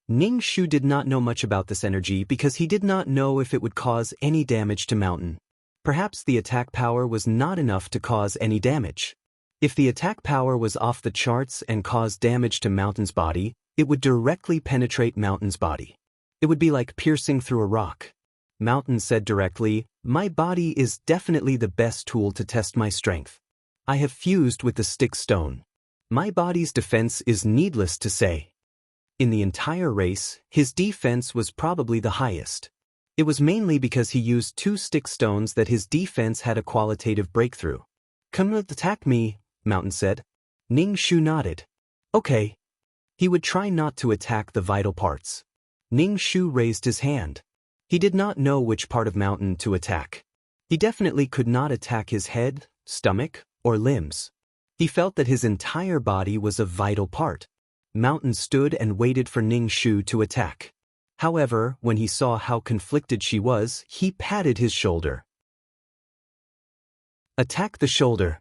Speaker 1: Ning Shu did not know much about this energy because he did not know if it would cause any damage to Mountain. Perhaps the attack power was not enough to cause any damage. If the attack power was off the charts and caused damage to Mountain's body, it would directly penetrate Mountain's body. It would be like piercing through a rock. Mountain said directly, "My body is definitely the best tool to test my strength. I have fused with the stick stone. My body's defense is needless to say." In the entire race, his defense was probably the highest. It was mainly because he used 2 stick stones that his defense had a qualitative breakthrough. "Come attack me," Mountain said. Ning Shu nodded. "Okay." He would try not to attack the vital parts. Ning Shu raised his hand. He did not know which part of Mountain to attack. He definitely could not attack his head, stomach, or limbs. He felt that his entire body was a vital part. Mountain stood and waited for Ning Shu to attack. However, when he saw how conflicted she was, he patted his shoulder. "Attack the shoulder."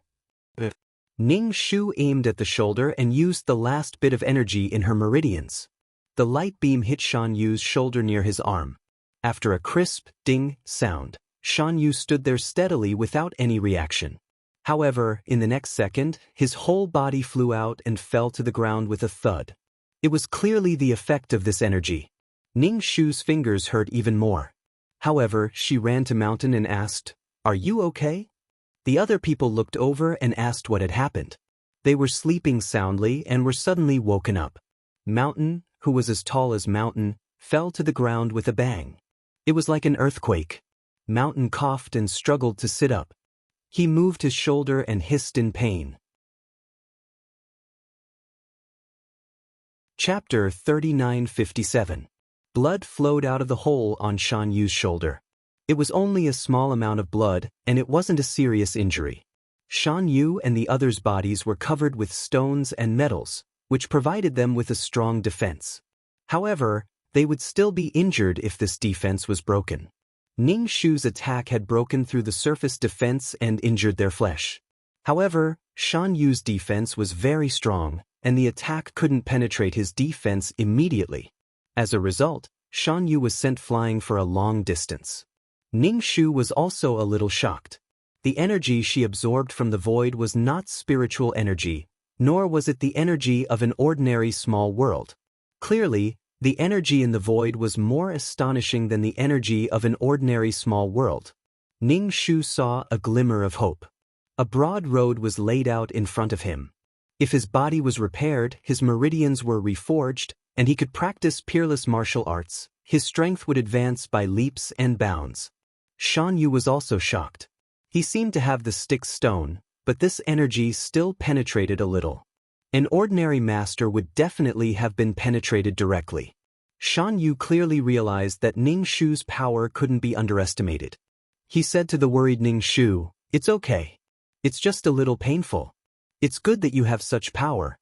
Speaker 1: Ning Shu aimed at the shoulder and used the last bit of energy in her meridians. The light beam hit Shan Yu's shoulder near his arm. After a crisp, ding sound, Shan Yu stood there steadily without any reaction. However, in the next second, his whole body flew out and fell to the ground with a thud. It was clearly the effect of this energy. Ning Shu's fingers hurt even more. However, she ran to Mountain and asked, "Are you okay?" The other people looked over and asked what had happened. They were sleeping soundly and were suddenly woken up. Mountain, who was as tall as Mountain, fell to the ground with a bang. It was like an earthquake. Mountain coughed and struggled to sit up. He moved his shoulder and hissed in pain. Chapter 3957. Blood flowed out of the hole on Shan Yu's shoulder. It was only a small amount of blood, and it wasn't a serious injury. Shan Yu and the others' bodies were covered with stones and metals, which provided them with a strong defense. However, they would still be injured if this defense was broken. Ning Shu's attack had broken through the surface defense and injured their flesh. However, Shan Yu's defense was very strong, and the attack couldn't penetrate his defense immediately. As a result, Shan Yu was sent flying for a long distance. Ning Shu was also a little shocked. The energy she absorbed from the void was not spiritual energy, nor was it the energy of an ordinary small world. Clearly, the energy in the void was more astonishing than the energy of an ordinary small world. Ning Shu saw a glimmer of hope. A broad road was laid out in front of him. If his body was repaired, his meridians were reforged, and he could practice peerless martial arts, his strength would advance by leaps and bounds. Shan Yu was also shocked. He seemed to have the stick stone, but this energy still penetrated a little. An ordinary master would definitely have been penetrated directly. Shan Yu clearly realized that Ning Shu's power couldn't be underestimated. He said to the worried Ning Shu, "It's okay. It's just a little painful. It's good that you have such power."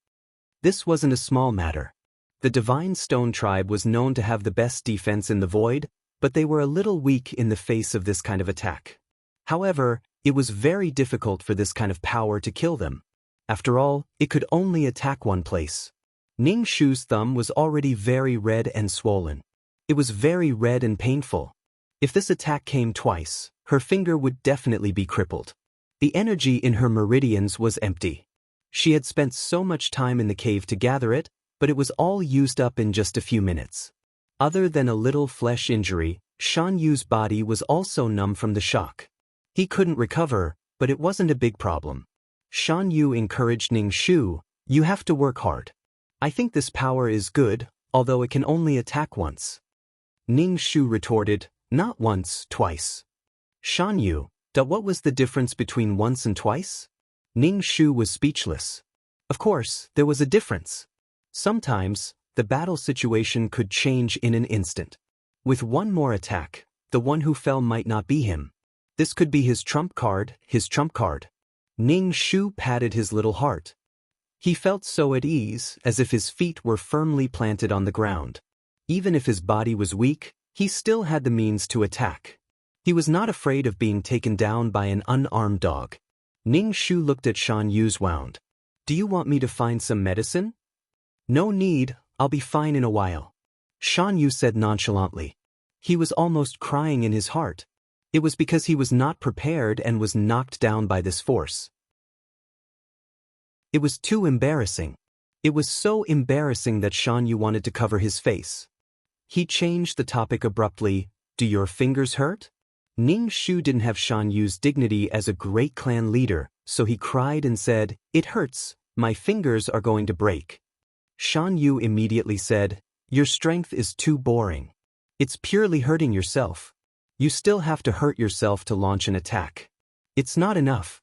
Speaker 1: This wasn't a small matter. The Divine Stone Tribe was known to have the best defense in the void, but they were a little weak in the face of this kind of attack. However, it was very difficult for this kind of power to kill them. After all, it could only attack one place. Ning Shu's thumb was already very red and swollen. It was very red and painful. If this attack came twice, her finger would definitely be crippled. The energy in her meridians was empty. She had spent so much time in the cave to gather it, but it was all used up in just a few minutes. Other than a little flesh injury, Shan Yu's body was also numb from the shock. He couldn't recover, but it wasn't a big problem. Shan Yu encouraged Ning Shu, "You have to work hard. I think this power is good, although it can only attack once." Ning Shu retorted, "Not once, twice." Shan Yu, what was the difference between once and twice? Ning Shu was speechless. Of course, there was a difference. Sometimes, the battle situation could change in an instant. With one more attack, the one who fell might not be him. This could be his trump card, Ning Shu patted his little heart. He felt so at ease, as if his feet were firmly planted on the ground. Even if his body was weak, he still had the means to attack. He was not afraid of being taken down by an unarmed dog. Ning Shu looked at Shan Yu's wound. "Do you want me to find some medicine?" "No need, I'll be fine in a while," Shan Yu said nonchalantly. He was almost crying in his heart. It was because he was not prepared and was knocked down by this force. It was too embarrassing. It was so embarrassing that Shan Yu wanted to cover his face. He changed the topic abruptly. "Do your fingers hurt?" Ning Shu didn't have Shan Yu's dignity as a great clan leader, so he cried and said, "It hurts, my fingers are going to break." Shan Yu immediately said, "Your strength is too boring. It's purely hurting yourself. You still have to hurt yourself to launch an attack. It's not enough."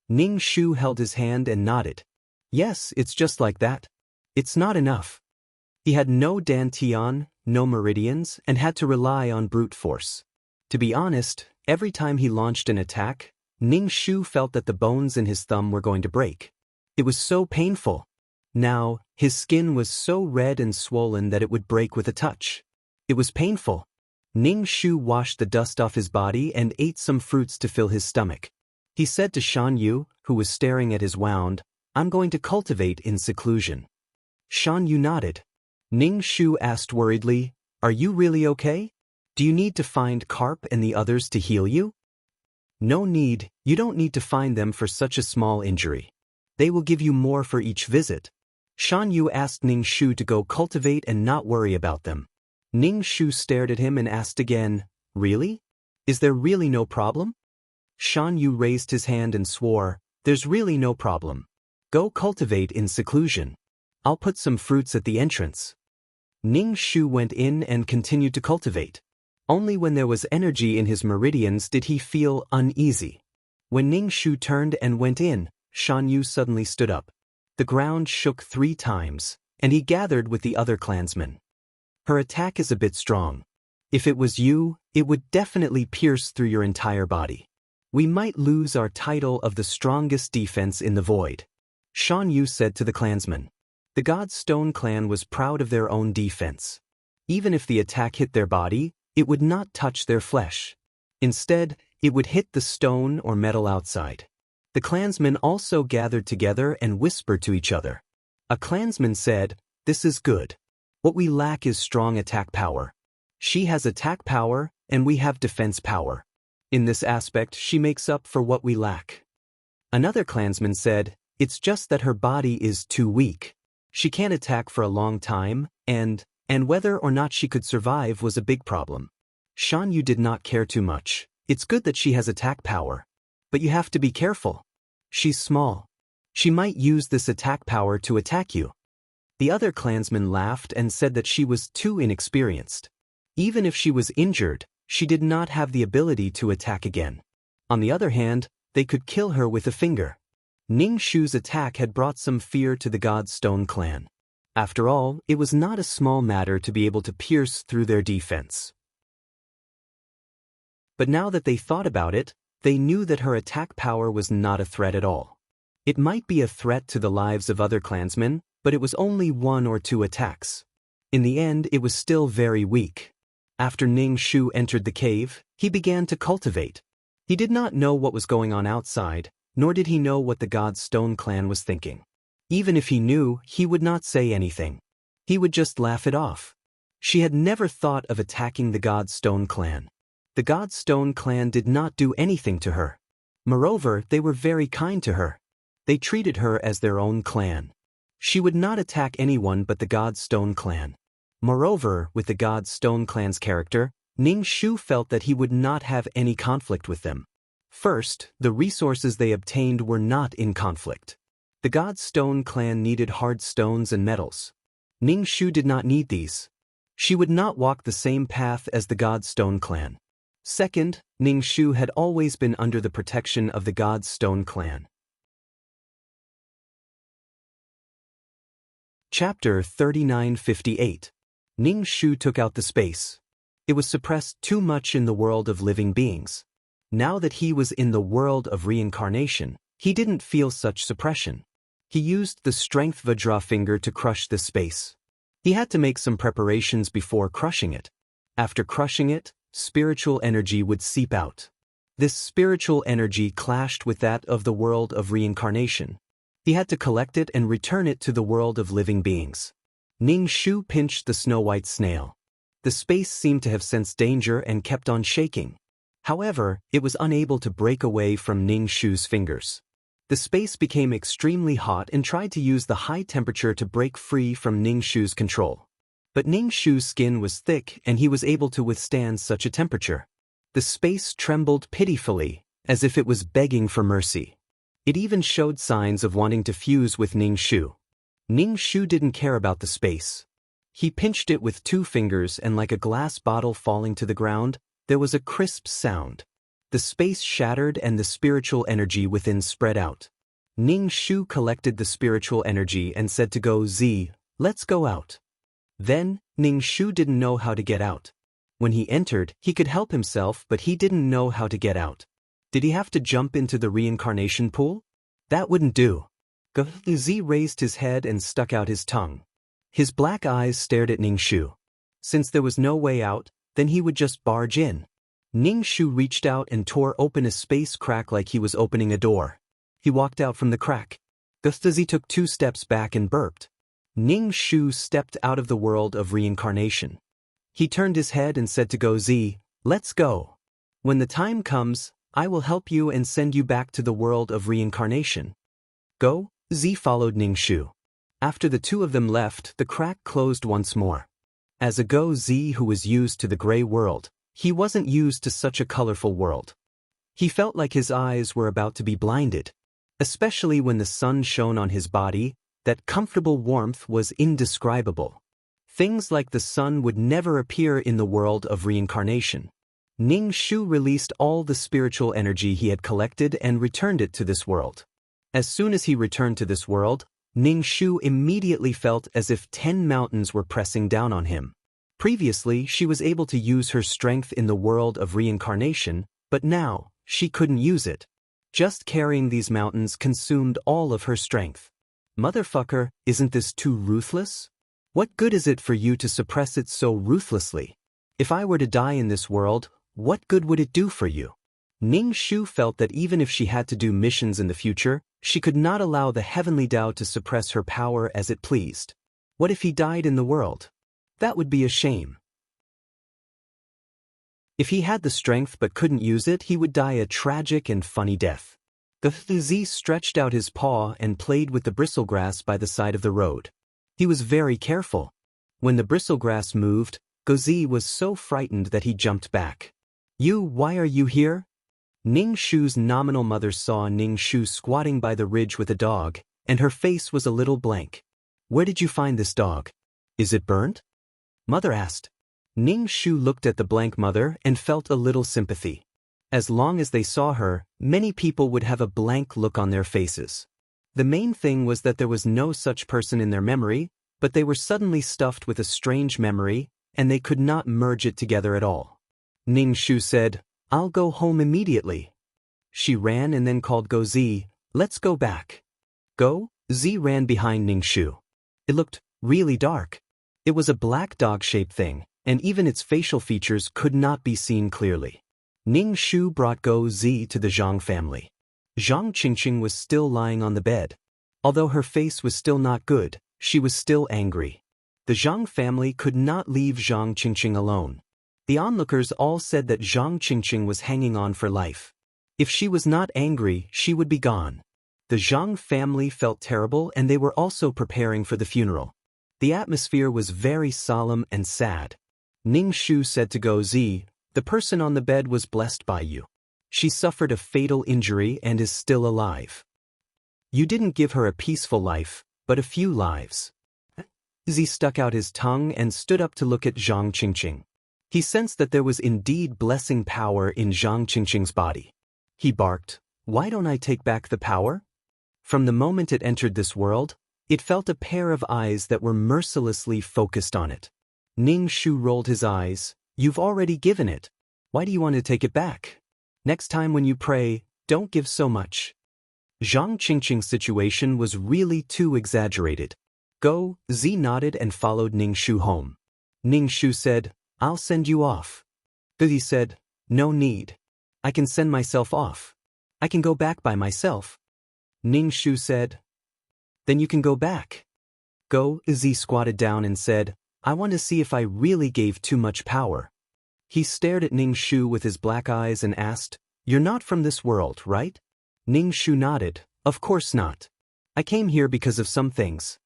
Speaker 1: Ning Shu held his hand and nodded. "Yes, it's just like that. It's not enough." He had no dantian, no meridians, and had to rely on brute force. To be honest, every time he launched an attack, Ning Shu felt that the bones in his thumb were going to break. It was so painful. Now, his skin was so red and swollen that it would break with a touch. It was painful. Ning Shu washed the dust off his body and ate some fruits to fill his stomach. He said to Shan Yu, who was staring at his wound, "I'm going to cultivate in seclusion." Shan Yu nodded. Ning Shu asked worriedly, "Are you really okay? Do you need to find Carp and the others to heal you?" "No need, you don't need to find them for such a small injury. They will give you more for each visit." Shan Yu asked Ning Shu to go cultivate and not worry about them. Ning Shu stared at him and asked again, "Really? Is there really no problem?" Shan Yu raised his hand and swore, "There's really no problem. Go cultivate in seclusion. I'll put some fruits at the entrance." Ning Shu went in and continued to cultivate. Only when there was energy in his meridians did he feel uneasy. When Ning Shu turned and went in, Shan Yu suddenly stood up. The ground shook 3 times, and he gathered with the other clansmen. "Her attack is a bit strong. If it was you, it would definitely pierce through your entire body. We might lose our title of the strongest defense in the void," Shan Yu said to the clansmen. The Godstone clan was proud of their own defense. Even if the attack hit their body, it would not touch their flesh. Instead, it would hit the stone or metal outside. The clansmen also gathered together and whispered to each other. A clansman said, "This is good. What we lack is strong attack power. She has attack power, and we have defense power. In this aspect, she makes up for what we lack." Another clansman said, "It's just that her body is too weak. She can't attack for a long time, and whether or not she could survive was a big problem." Shan Yu did not care too much. "It's good that she has attack power. But you have to be careful. She's small. She might use this attack power to attack you." The other clansmen laughed and said that she was too inexperienced. Even if she was injured, she did not have the ability to attack again. On the other hand, they could kill her with a finger. Ning Shu's attack had brought some fear to the Godstone clan. After all, it was not a small matter to be able to pierce through their defense. But now that they thought about it, they knew that her attack power was not a threat at all. It might be a threat to the lives of other clansmen, but it was only 1 or 2 attacks. In the end, it was still very weak. After Ning Shu entered the cave, he began to cultivate. He did not know what was going on outside, nor did he know what the Godstone clan was thinking. Even if he knew, he would not say anything. He would just laugh it off. She had never thought of attacking the Godstone clan. The Godstone clan did not do anything to her. Moreover, they were very kind to her. They treated her as their own clan. She would not attack anyone but the Godstone clan. Moreover, with the Godstone clan's character, Ning Shu felt that he would not have any conflict with them. First, the resources they obtained were not in conflict. The God Stone clan needed hard stones and metals. Ning Shu did not need these. She would not walk the same path as the God Stone clan. Second, Ning Shu had always been under the protection of the God Stone clan. Chapter 3958. Ning Shu took out the space. It was suppressed too much in the world of living beings. Now that he was in the world of reincarnation, he didn't feel such suppression. He used the strength Vajra finger to crush this space. He had to make some preparations before crushing it. After crushing it, spiritual energy would seep out. This spiritual energy clashed with that of the world of reincarnation. He had to collect it and return it to the world of living beings. Ning Shu pinched the snow-white snail. The space seemed to have sensed danger and kept on shaking. However, it was unable to break away from Ning Shu's fingers. The space became extremely hot and tried to use the high temperature to break free from Ning Shu's control. But Ning Shu's skin was thick and he was able to withstand such a temperature. The space trembled pitifully, as if it was begging for mercy. It even showed signs of wanting to fuse with Ning Shu. Ning Shu didn't care about the space. He pinched it with 2 fingers and like a glass bottle falling to the ground, there was a crisp sound. The space shattered and the spiritual energy within spread out. Ning Shu collected the spiritual energy and said to Go Z, "Let's go out." Then, Ning Shu didn't know how to get out. When he entered, he could help himself, but he didn't know how to get out. Did he have to jump into the reincarnation pool? That wouldn't do. Go Z raised his head and stuck out his tongue. His black eyes stared at Ning Shu. Since there was no way out, then he would just barge in. Ning Shu reached out and tore open a space crack like he was opening a door. He walked out from the crack. Gustazi took 2 steps back and burped. Ning Shu stepped out of the world of reincarnation. He turned his head and said to Go Z, "Let's go. When the time comes, I will help you and send you back to the world of reincarnation." Go Z followed Ning Shu. After the 2 of them left, the crack closed once more. As a Go Z who was used to the gray world, he wasn't used to such a colorful world. He felt like his eyes were about to be blinded. Especially when the sun shone on his body, that comfortable warmth was indescribable. Things like the sun would never appear in the world of reincarnation. Ning Shu released all the spiritual energy he had collected and returned it to this world. As soon as he returned to this world, Ning Shu immediately felt as if 10 mountains were pressing down on him. Previously, she was able to use her strength in the world of reincarnation, but now, she couldn't use it. Just carrying these mountains consumed all of her strength. Motherfucker, isn't this too ruthless? What good is it for you to suppress it so ruthlessly? If I were to die in this world, what good would it do for you? Ning Shu felt that even if she had to do missions in the future, she could not allow the heavenly Tao to suppress her power as it pleased. What if he died in the world? That would be a shame. If he had the strength but couldn't use it, he would die a tragic and funny death. The Z stretched out his paw and played with the bristlegrass by the side of the road. He was very careful. When the bristlegrass moved, Gozi was so frightened that he jumped back. Why are you here? Ning Shu's nominal mother saw Ning Shu squatting by the ridge with a dog, and her face was a little blank. Where did you find this dog? Is it burnt? Mother asked. Ning Shu looked at the blank mother and felt a little sympathy. As long as they saw her, many people would have a blank look on their faces. The main thing was that there was no such person in their memory, but they were suddenly stuffed with a strange memory, and they could not merge it together at all. Ning Shu said, "I'll go home immediately." She ran and then called Go Z, "Let's go back." Go Z ran behind Ning Shu. It looked really dark. It was a black dog-shaped thing, and even its facial features could not be seen clearly. Ning Shu brought Go Z to the Zhang family. Zhang Qingqing was still lying on the bed. Although her face was still not good, she was still angry. The Zhang family could not leave Zhang Qingqing alone. The onlookers all said that Zhang Qingqing was hanging on for life. If she was not angry, she would be gone. The Zhang family felt terrible and they were also preparing for the funeral. The atmosphere was very solemn and sad. Ning Shu said to Go Zi, "The person on the bed was blessed by you. She suffered a fatal injury and is still alive. You didn't give her a peaceful life, but a few lives." Zi stuck out his tongue and stood up to look at Zhang Qingqing. He sensed that there was indeed blessing power in Zhang Qingqing's body. He barked, "Why don't I take back the power?" From the moment it entered this world, it felt a pair of eyes that were mercilessly focused on it. Ning Shu rolled his eyes. "You've already given it. Why do you want to take it back? Next time when you pray, don't give so much." Zhang Qingqing's situation was really too exaggerated. Go Zi nodded and followed Ning Shu home. Ning Shu said, "I'll send you off." Zi said, "No need. I can send myself off. I can go back by myself." Ning Shu said, "Then you can go back." Go Zi squatted down and said, "I want to see if I really gave too much power." He stared at Ning Shu with his black eyes and asked, "You're not from this world, right?" Ning Shu nodded, "Of course not. I came here because of some things."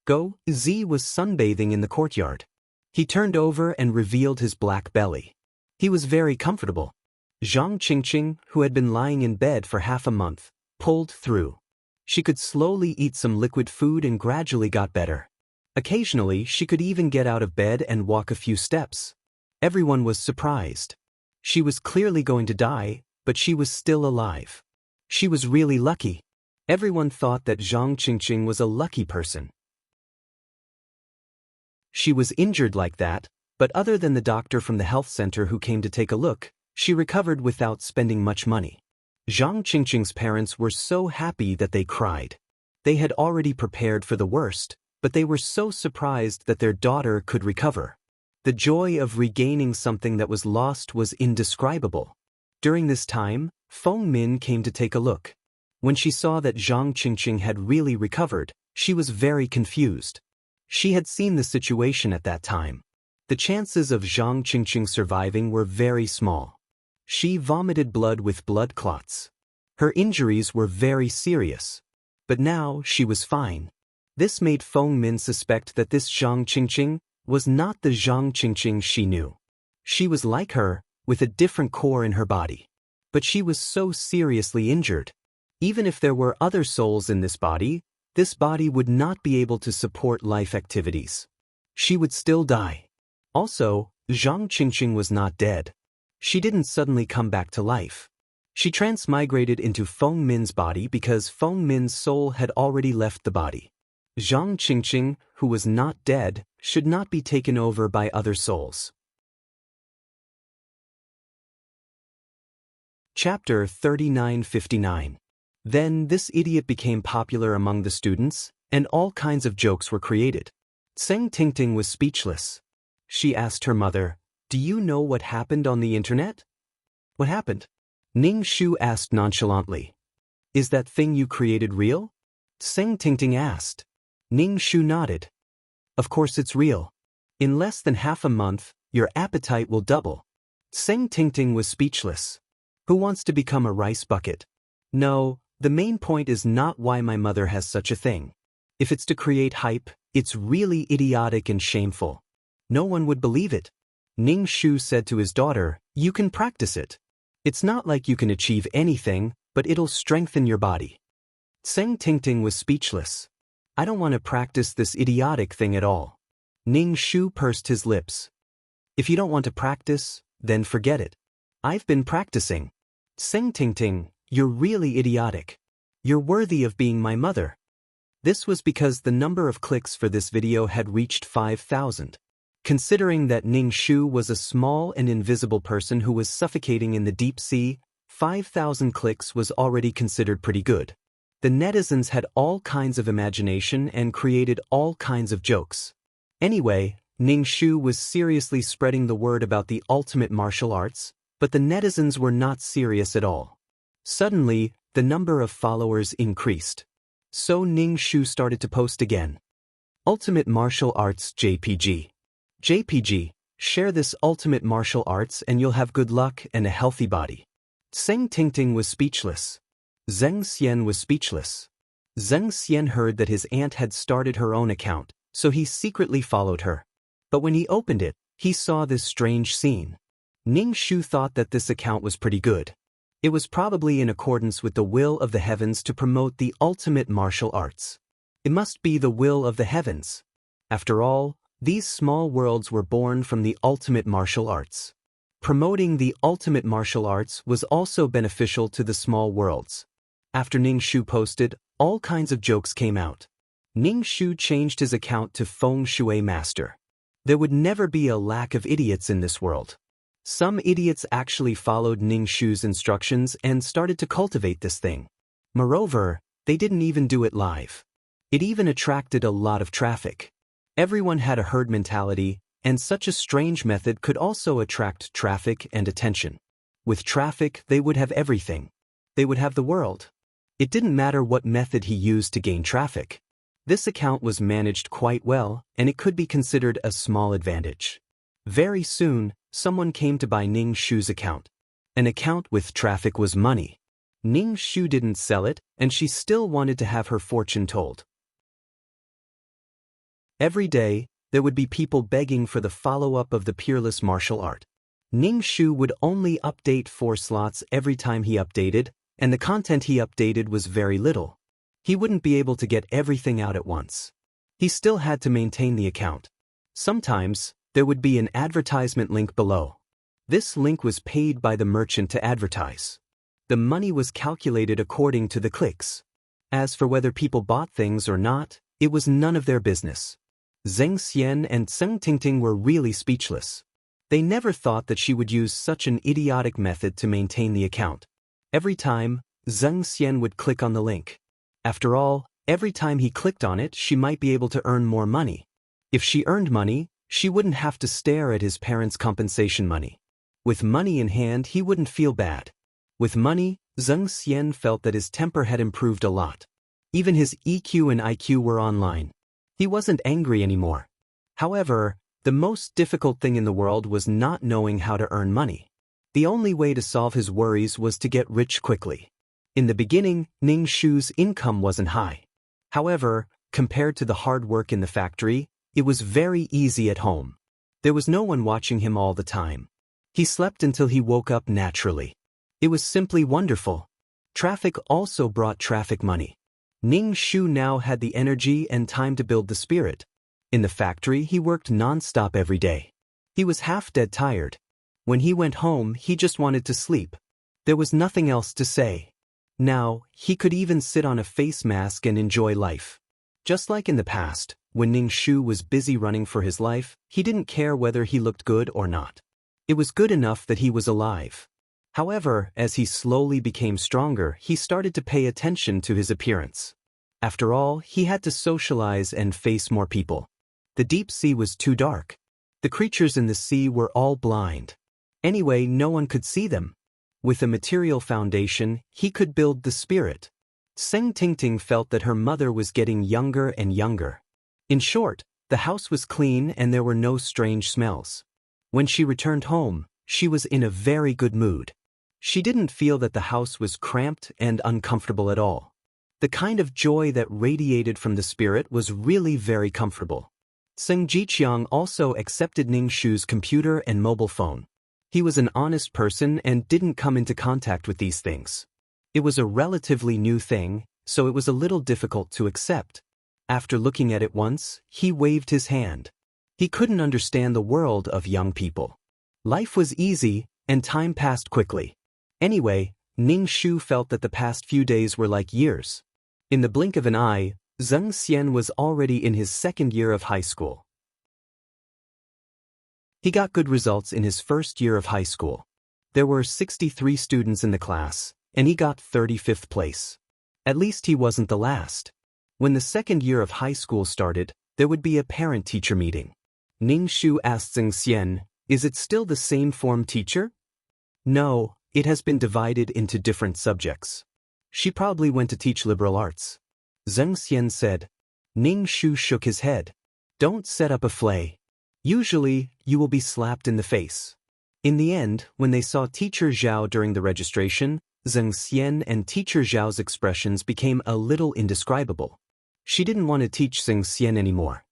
Speaker 1: Go Zi was sunbathing in the courtyard. He turned over and revealed his black belly. He was very comfortable. Zhang Qingqing, who had been lying in bed for half a month, pulled through. She could slowly eat some liquid food and gradually got better. Occasionally, she could even get out of bed and walk a few steps. Everyone was surprised. She was clearly going to die, but she was still alive. She was really lucky. Everyone thought that Zhang Qingqing was a lucky person. She was injured like that, but other than the doctor from the health center who came to take a look, she recovered without spending much money. Zhang Qingqing's parents were so happy that they cried. They had already prepared for the worst, but they were so surprised that their daughter could recover. The joy of regaining something that was lost was indescribable. During this time, Feng Min came to take a look. When she saw that Zhang Qingqing had really recovered, she was very confused. She had seen the situation at that time. The chances of Zhang Qingqing surviving were very small. She vomited blood with blood clots. Her injuries were very serious. But now she was fine. This made Feng Min suspect that this Zhang Qingqing was not the Zhang Qingqing she knew. She was like her, with a different core in her body. But she was so seriously injured. Even if there were other souls in this body would not be able to support life activities. She would still die. Also, Zhang Qingqing was not dead. She didn't suddenly come back to life. She transmigrated into Feng Min's body because Feng Min's soul had already left the body. Zhang Qingqing, who was not dead, should not be taken over by other souls. Chapter 3959. Then this idiot became popular among the students, and all kinds of jokes were created. Tseng Tingting was speechless. She asked her mother, "Do you know what happened on the internet?" "What happened?" Ning Shu asked nonchalantly. "Is that thing you created real?" Tseng Tingting asked. Ning Shu nodded. "Of course it's real. In less than half a month, your appetite will double." Tseng Tingting was speechless. Who wants to become a rice bucket? No, the main point is not why my mother has such a thing. If it's to create hype, it's really idiotic and shameful. No one would believe it. Ning Shu said to his daughter, "You can practice it. It's not like you can achieve anything, but it'll strengthen your body." Tseng Tingting was speechless. "I don't want to practice this idiotic thing at all." Ning Shu pursed his lips. "If you don't want to practice, then forget it. I've been practicing." Tseng Tingting, you're really idiotic. You're worthy of being my mother. This was because the number of clicks for this video had reached 5,000. Considering that Ning Shu was a small and invisible person who was suffocating in the deep sea, 5,000 clicks was already considered pretty good. The netizens had all kinds of imagination and created all kinds of jokes. Anyway, Ning Shu was seriously spreading the word about the ultimate martial arts, but the netizens were not serious at all. Suddenly, the number of followers increased. So Ning Shu started to post again. Ultimate Martial Arts JPG. JPG, share this ultimate martial arts and you'll have good luck and a healthy body. Tseng Tingting was speechless. Zheng Xian was speechless. Zheng Xian heard that his aunt had started her own account, so he secretly followed her. But when he opened it, He saw this strange scene. Ning Shu thought that this account was pretty good. It was probably in accordance with the will of the heavens to promote the ultimate martial arts. It must be the will of the heavens. After all, these small worlds were born from the ultimate martial arts. Promoting the ultimate martial arts was also beneficial to the small worlds. After Ning Shu posted, all kinds of jokes came out. Ning Shu changed his account to Feng Shui Master. There would never be a lack of idiots in this world. Some idiots actually followed Ning Shu's instructions and started to cultivate this thing. Moreover, they didn't even do it live. It even attracted a lot of traffic. Everyone had a herd mentality, and such a strange method could also attract traffic and attention. With traffic, they would have everything. They would have the world. It didn't matter what method he used to gain traffic. This account was managed quite well, and it could be considered a small advantage. Very soon, someone came to buy Ning Shu's account. An account with traffic was money. Ning Shu didn't sell it, and she still wanted to have her fortune told. Every day, there would be people begging for the follow-up of the peerless martial art. Ning Shu would only update 4 slots every time he updated, and the content he updated was very little. He wouldn't be able to get everything out at once. He still had to maintain the account. Sometimes, there would be an advertisement link below. This link was paid by the merchant to advertise. The money was calculated according to the clicks. As for whether people bought things or not, it was none of their business. Zheng Xian and Zheng Tingting were really speechless. They never thought that she would use such an idiotic method to maintain the account. Every time, Zheng Xian would click on the link. After all, every time he clicked on it, she might be able to earn more money. If she earned money, she wouldn't have to stare at his parents' compensation money. With money in hand, he wouldn't feel bad. With money, Zheng Xian felt that his temper had improved a lot. Even his EQ and IQ were online. He wasn't angry anymore. However, the most difficult thing in the world was not knowing how to earn money. The only way to solve his worries was to get rich quickly. In the beginning, Ning Shu's income wasn't high. However, compared to the hard work in the factory, it was very easy at home. There was no one watching him all the time. He slept until he woke up naturally. It was simply wonderful. Traffic also brought traffic money. Ning Shu now had the energy and time to build the spirit. In the factory, he worked non-stop every day. He was half-dead tired. When he went home, he just wanted to sleep. There was nothing else to say. Now, he could even sit on a face mask and enjoy life. Just like in the past, when Ning Shu was busy running for his life, he didn't care whether he looked good or not. It was good enough that he was alive. However, as he slowly became stronger, he started to pay attention to his appearance. After all, he had to socialize and face more people. The deep sea was too dark. The creatures in the sea were all blind. Anyway, no one could see them. With a material foundation, he could build the spirit. Zheng Tingting felt that her mother was getting younger and younger. In short, the house was clean and there were no strange smells. When she returned home, she was in a very good mood. She didn't feel that the house was cramped and uncomfortable at all. The kind of joy that radiated from the spirit was really very comfortable. Zheng Jiqiang also accepted Ning Shu's computer and mobile phone. He was an honest person and didn't come into contact with these things. It was a relatively new thing, so it was a little difficult to accept. After looking at it once, he waved his hand. He couldn't understand the world of young people. Life was easy, and time passed quickly. Anyway, Ning Shu felt that the past few days were like years. In the blink of an eye, Zheng Xian was already in his 2nd year of high school. He got good results in his 1st year of high school. There were 63 students in the class, and he got 35th place. At least he wasn't the last. When the 2nd year of high school started, there would be a parent-teacher meeting. Ning Shu asked Zheng Xian, "Is it still the same form teacher?" "No, it has been divided into different subjects. She probably went to teach liberal arts." Zheng Xian said. Ning Shu shook his head. "Don't set up a flay. Usually, you will be slapped in the face." In the end, when they saw Teacher Zhao during the registration, Zheng Xian and Teacher Zhao's expressions became a little indescribable. She didn't want to teach Zheng Xian anymore.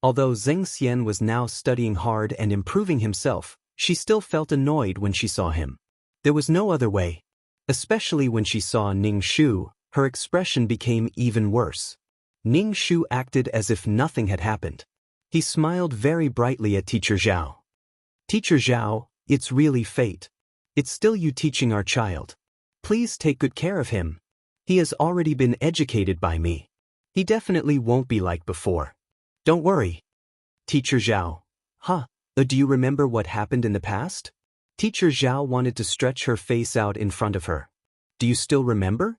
Speaker 1: Although Zheng Xian was now studying hard and improving himself, she still felt annoyed when she saw him. There was no other way. Especially when she saw Ning Shu, her expression became even worse. Ning Shu acted as if nothing had happened. He smiled very brightly at Teacher Zhao. "Teacher Zhao, it's really fate. It's still you teaching our child. Please take good care of him. He has already been educated by me. He definitely won't be like before. Don't worry." Teacher Zhao. Do you remember what happened in the past? Teacher Zhao wanted to stretch her face out in front of her. Do you still remember?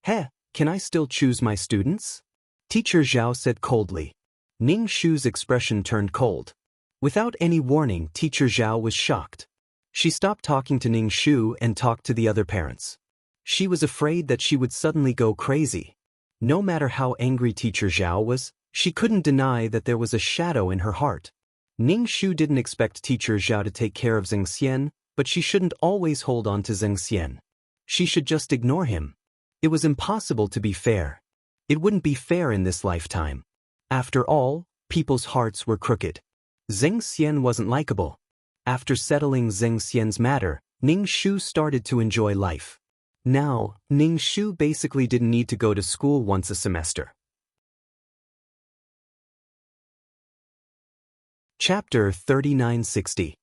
Speaker 1: Can I still choose my students? Teacher Zhao said coldly. Ning Shu's expression turned cold. Without any warning, Teacher Zhao was shocked. She stopped talking to Ning Shu and talked to the other parents. She was afraid that she would suddenly go crazy. No matter how angry Teacher Zhao was, she couldn't deny that there was a shadow in her heart. Ning Shu didn't expect Teacher Zhao to take care of Zheng Xian, but she shouldn't always hold on to Zheng Xian. She should just ignore him. It was impossible to be fair. It wouldn't be fair in this lifetime. After all, people's hearts were crooked. Zheng Xian wasn't likable. After settling Zheng Xian's matter, Ning Shu started to enjoy life. Now, Ning Shu basically didn't need to go to school once a semester. Chapter 3960.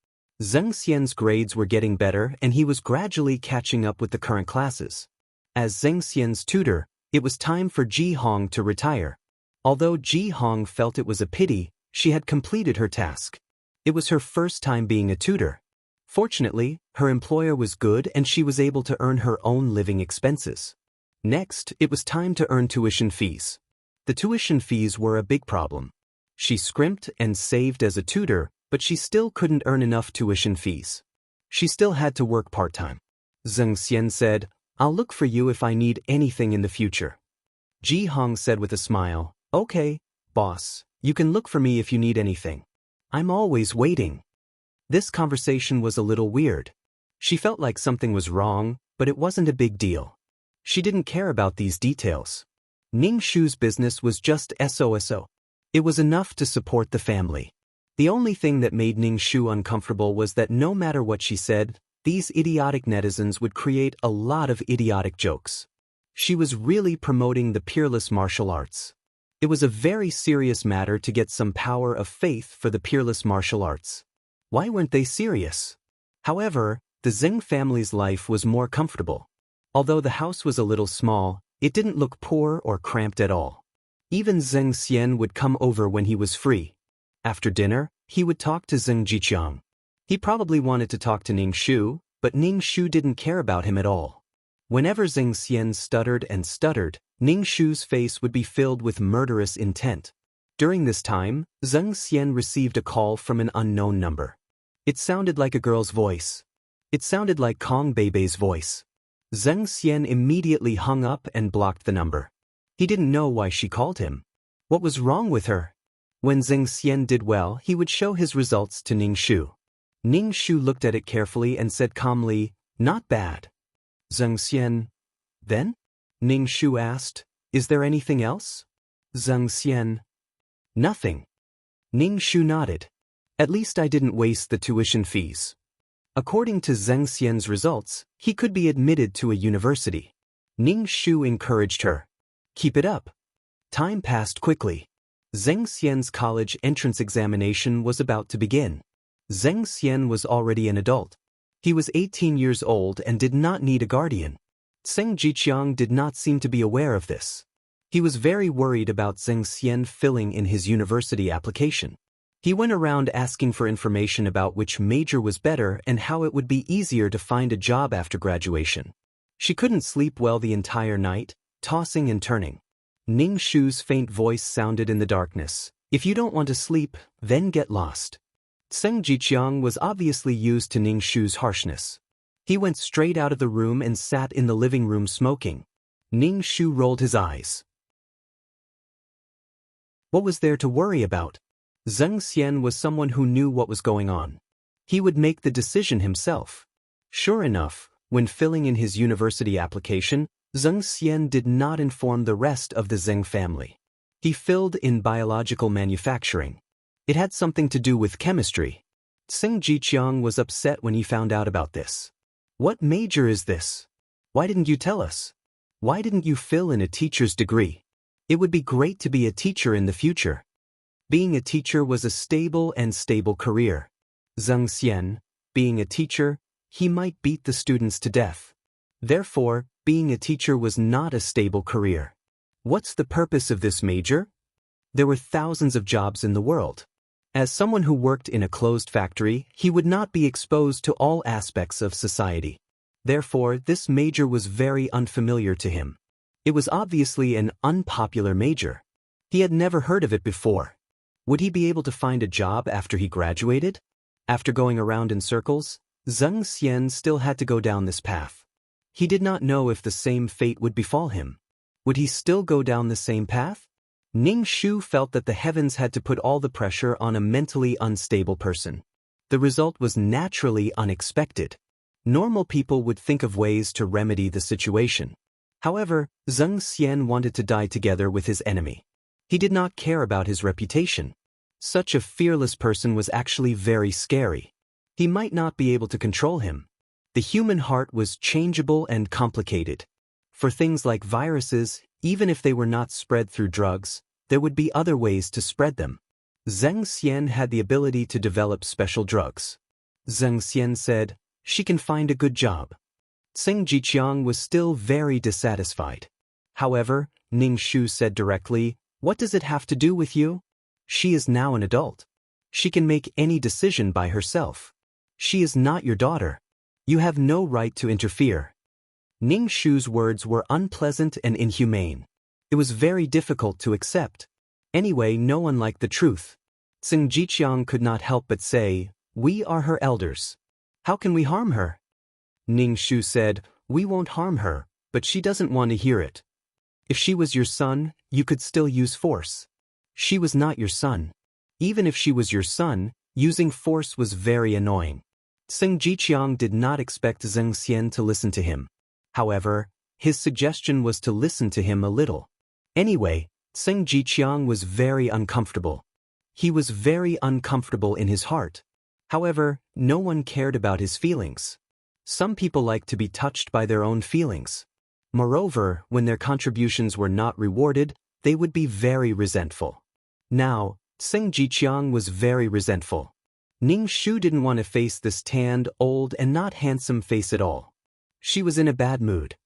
Speaker 1: Zheng Xian's grades were getting better and he was gradually catching up with the current classes. As Zheng Xian's tutor, it was time for Ji Hong to retire. Although Ji Hong felt it was a pity, she had completed her task. It was her first time being a tutor. Fortunately, her employer was good and she was able to earn her own living expenses. Next, it was time to earn tuition fees. The tuition fees were a big problem. She scrimped and saved as a tutor, but she still couldn't earn enough tuition fees. She still had to work part-time. Zheng Xian said, "I'll look for you if I need anything in the future." Ji Hong said with a smile, "Okay, boss, you can look for me if you need anything. I'm always waiting." This conversation was a little weird. She felt like something was wrong, but it wasn't a big deal. She didn't care about these details. Ning Shu's business was just SOSO. It was enough to support the family. The only thing that made Ning Shu uncomfortable was that no matter what she said, these idiotic netizens would create a lot of idiotic jokes. She was really promoting the peerless martial arts. It was a very serious matter to get some power of faith for the peerless martial arts. Why weren't they serious? However, the Zheng family's life was more comfortable. Although the house was a little small, it didn't look poor or cramped at all. Even Zheng Xian would come over when he was free. After dinner, he would talk to Zheng Jiqiang. He probably wanted to talk to Ning Shu, but Ning Shu didn't care about him at all. Whenever Zheng Xian stuttered and stuttered, Ning Shu's face would be filled with murderous intent. During this time, Zheng Xian received a call from an unknown number. It sounded like a girl's voice. It sounded like Kong Beibei's voice. Zheng Xian immediately hung up and blocked the number. He didn't know why she called him. What was wrong with her? When Zheng Xian did well, he would show his results to Ning Shu. Ning Shu looked at it carefully and said calmly, "Not bad." Zheng Xian. "Then?" Ning Shu asked, "Is there anything else?" Zheng Xian. "Nothing." Ning Shu nodded. "At least I didn't waste the tuition fees." According to Zheng Xian's results, he could be admitted to a university. Ning Shu encouraged her. "Keep it up." Time passed quickly. Zheng Xian's college entrance examination was about to begin. Zheng Xian was already an adult. He was 18 years old and did not need a guardian. Zheng Jiqiang did not seem to be aware of this. He was very worried about Zheng Xian filling in his university application. He went around asking for information about which major was better and how it would be easier to find a job after graduation. She couldn't sleep well the entire night, tossing and turning. Ning Shu's faint voice sounded in the darkness. "If you don't want to sleep, then get lost." Zheng Jiqiang was obviously used to Ning Shu's harshness. He went straight out of the room and sat in the living room smoking. Ning Shu rolled his eyes. What was there to worry about? Zheng Xian was someone who knew what was going on. He would make the decision himself. Sure enough, when filling in his university application, Zheng Xian did not inform the rest of the Zheng family. He filled in biological manufacturing. It had something to do with chemistry. Sing Jiqiang was upset when he found out about this. What major is this? Why didn't you tell us? Why didn't you fill in a teacher's degree? It would be great to be a teacher in the future. Being a teacher was a stable career. Zheng Xian, being a teacher, he might beat the students to death. Therefore, being a teacher was not a stable career. What's the purpose of this major? There were thousands of jobs in the world. As someone who worked in a closed factory, he would not be exposed to all aspects of society. Therefore, this major was very unfamiliar to him. It was obviously an unpopular major. He had never heard of it before. Would he be able to find a job after he graduated? After going around in circles, Zheng Xian still had to go down this path. He did not know if the same fate would befall him. Would he still go down the same path? Ning Shu felt that the heavens had to put all the pressure on a mentally unstable person. The result was naturally unexpected. Normal people would think of ways to remedy the situation. However, Zheng Xian wanted to die together with his enemy. He did not care about his reputation. Such a fearless person was actually very scary. He might not be able to control him. The human heart was changeable and complicated. For things like viruses, even if they were not spread through drugs, there would be other ways to spread them. Zheng Xian had the ability to develop special drugs. Zheng Xian said, "She can find a good job." Sing Jiqiang was still very dissatisfied. However, Ning Shu said directly, "What does it have to do with you? She is now an adult. She can make any decision by herself. She is not your daughter. You have no right to interfere." Ning Shu's words were unpleasant and inhumane. It was very difficult to accept. Anyway, no one liked the truth. Sing Jiqiang could not help but say, "We are her elders. How can we harm her?" Ning Shu said, "We won't harm her, but she doesn't want to hear it. If she was your son, you could still use force. She was not your son. Even if she was your son, using force was very annoying." Sing Jiqiang did not expect Zheng Xian to listen to him. However, his suggestion was to listen to him a little. Anyway, Sing Jiqiang was very uncomfortable. He was very uncomfortable in his heart. However, no one cared about his feelings. Some people like to be touched by their own feelings. Moreover, when their contributions were not rewarded, they would be very resentful. Now, Sing Jiqiang was very resentful. Ning Shu didn't want to face this tanned, old, and not handsome face at all. She was in a bad mood.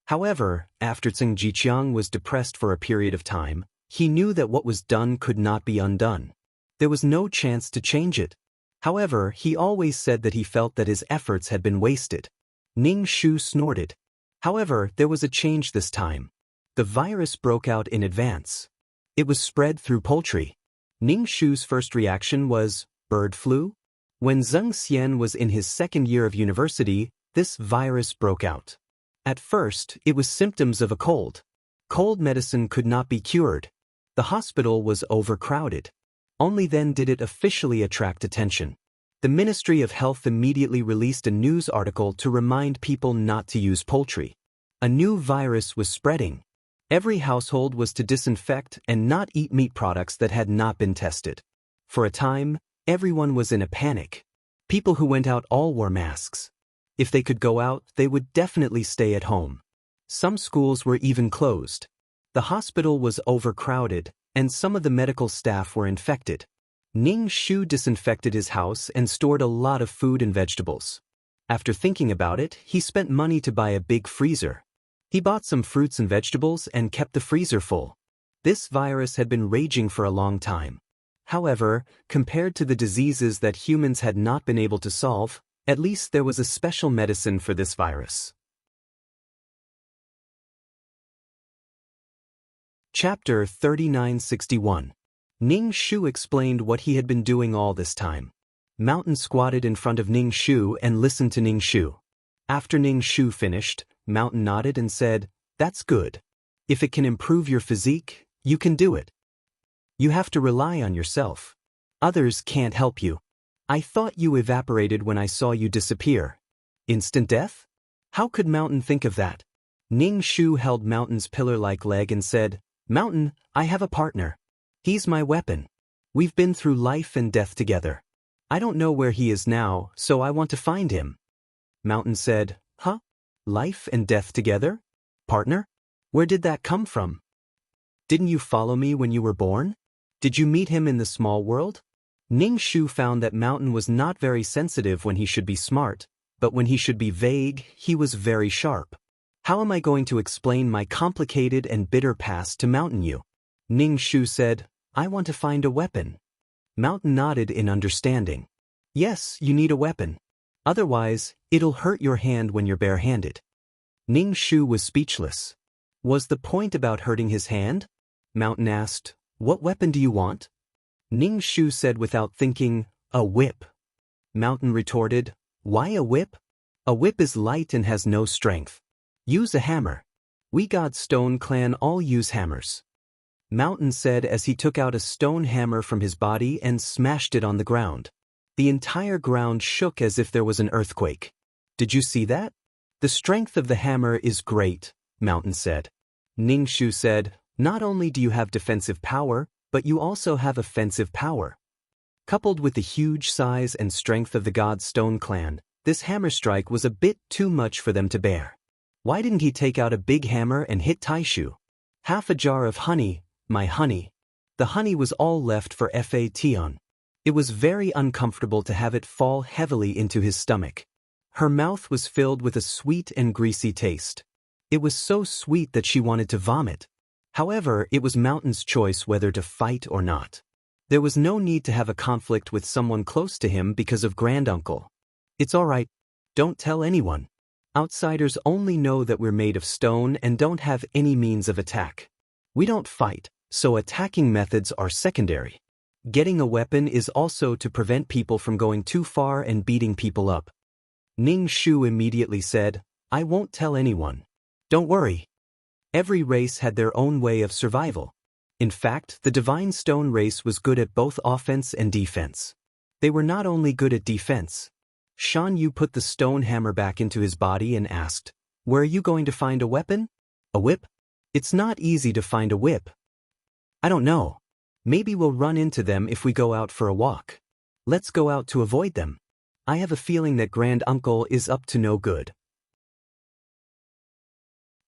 Speaker 1: However, after Sing Jiqiang was depressed for a period of time, he knew that what was done could not be undone. There was no chance to change it. However, he always said that he felt that his efforts had been wasted. Ning Shu snorted. However, there was a change this time. The virus broke out in advance. It was spread through poultry. Ning Shu's first reaction was, bird flu? When Zheng Xian was in his second year of university, this virus broke out. At first, it was symptoms of a cold. Cold medicine could not be cured. The hospital was overcrowded. Only then did it officially attract attention. The Ministry of Health immediately released a news article to remind people not to use poultry. A new virus was spreading. Every household was to disinfect and not eat meat products that had not been tested. For a time, everyone was in a panic. People who went out all wore masks. If they could go out, they would definitely stay at home. Some schools were even closed. The hospital was overcrowded, and some of the medical staff were infected. Ning Shu disinfected his house and stored a lot of food and vegetables. After thinking about it, he spent money to buy a big freezer. He bought some fruits and vegetables and kept the freezer full. This virus had been raging for a long time. However, compared to the diseases that humans had not been able to solve, at least there was a special medicine for this virus. Chapter 3961. Ning Shu explained what he had been doing all this time. Mountain squatted in front of Ning Shu and listened to Ning Shu. After Ning Shu finished, Mountain nodded and said, "That's good. If it can improve your physique, you can do it. You have to rely on yourself. Others can't help you. I thought you evaporated when I saw you disappear. Instant death? How could Mountain think of that?" Ning Shu held Mountain's pillar-like leg and said, "Mountain, I have a partner. He's my weapon. We've been through life and death together. I don't know where he is now, so I want to find him. Mountain said, Huh? Life and death together? Partner? Where did that come from? Didn't you follow me when you were born? Did you meet him in the small world? Ning Shu found that Mountain was not very sensitive when he should be smart, but when he should be vague, he was very sharp. How am I going to explain my complicated and bitter past to Mountain you? Ning Shu said, I want to find a weapon. Mountain nodded in understanding. Yes, you need a weapon. Otherwise, it'll hurt your hand when you're barehanded. Ning Shu was speechless. Was the point about hurting his hand? Mountain asked, What weapon do you want? Ning Shu said without thinking, A whip. Mountain retorted, Why a whip? A whip is light and has no strength. Use a hammer. We God Stone Clan all use hammers. Mountain said as he took out a stone hammer from his body and smashed it on the ground. The entire ground shook as if there was an earthquake. Did you see that? The strength of the hammer is great, Mountain said. Ning Shu said, Not only do you have defensive power, but you also have offensive power. Coupled with the huge size and strength of the God Stone Clan, this hammer strike was a bit too much for them to bear. Why didn't he take out a big hammer and hit Taishu? Half a jar of honey, my honey. The honey was all left for Fation. It was very uncomfortable to have it fall heavily into his stomach. Her mouth was filled with a sweet and greasy taste. It was so sweet that she wanted to vomit. However, it was Mountain's choice whether to fight or not. There was no need to have a conflict with someone close to him because of granduncle. It's all right. Don't tell anyone. Outsiders only know that we're made of stone and don't have any means of attack. We don't fight, so attacking methods are secondary. Getting a weapon is also to prevent people from going too far and beating people up. Ning Shu immediately said, I won't tell anyone. Don't worry. Every race had their own way of survival. In fact, the Divine Stone race was good at both offense and defense. They were not only good at defense. Shan Yu put the stone hammer back into his body and asked, Where are you going to find a weapon? A whip? It's not easy to find a whip. I don't know. Maybe we'll run into them if we go out for a walk. Let's go out to avoid them. I have a feeling that Grand Uncle is up to no good.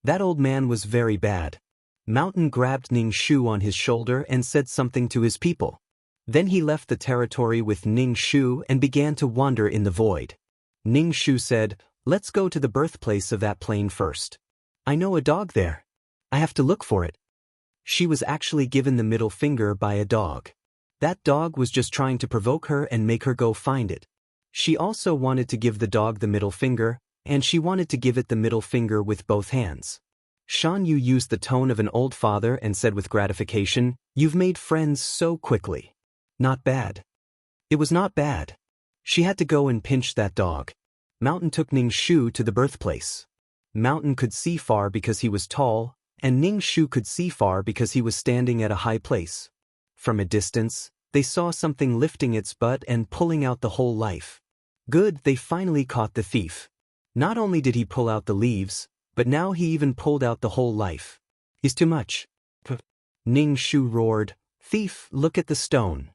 Speaker 1: That old man was very bad. Mountain grabbed Ning Shu on his shoulder and said something to his people. Then he left the territory with Ning Shu and began to wander in the void. Ning Shu said, Let's go to the birthplace of that plane first. I know a dog there. I have to look for it. She was actually given the middle finger by a dog. That dog was just trying to provoke her and make her go find it. She also wanted to give the dog the middle finger, and she wanted to give it the middle finger with both hands. Shan Yu used the tone of an old father and said with gratification, You've made friends so quickly. Not bad. It was not bad. She had to go and pinch that dog. Mountain took Ning Shu to the birthplace. Mountain could see far because he was tall, and Ning Shu could see far because he was standing at a high place. From a distance, they saw something lifting its butt and pulling out the whole life. Good, they finally caught the thief. Not only did he pull out the leaves, but now he even pulled out the whole life. Is too much. Ning Shu roared, Thief, look at the stone.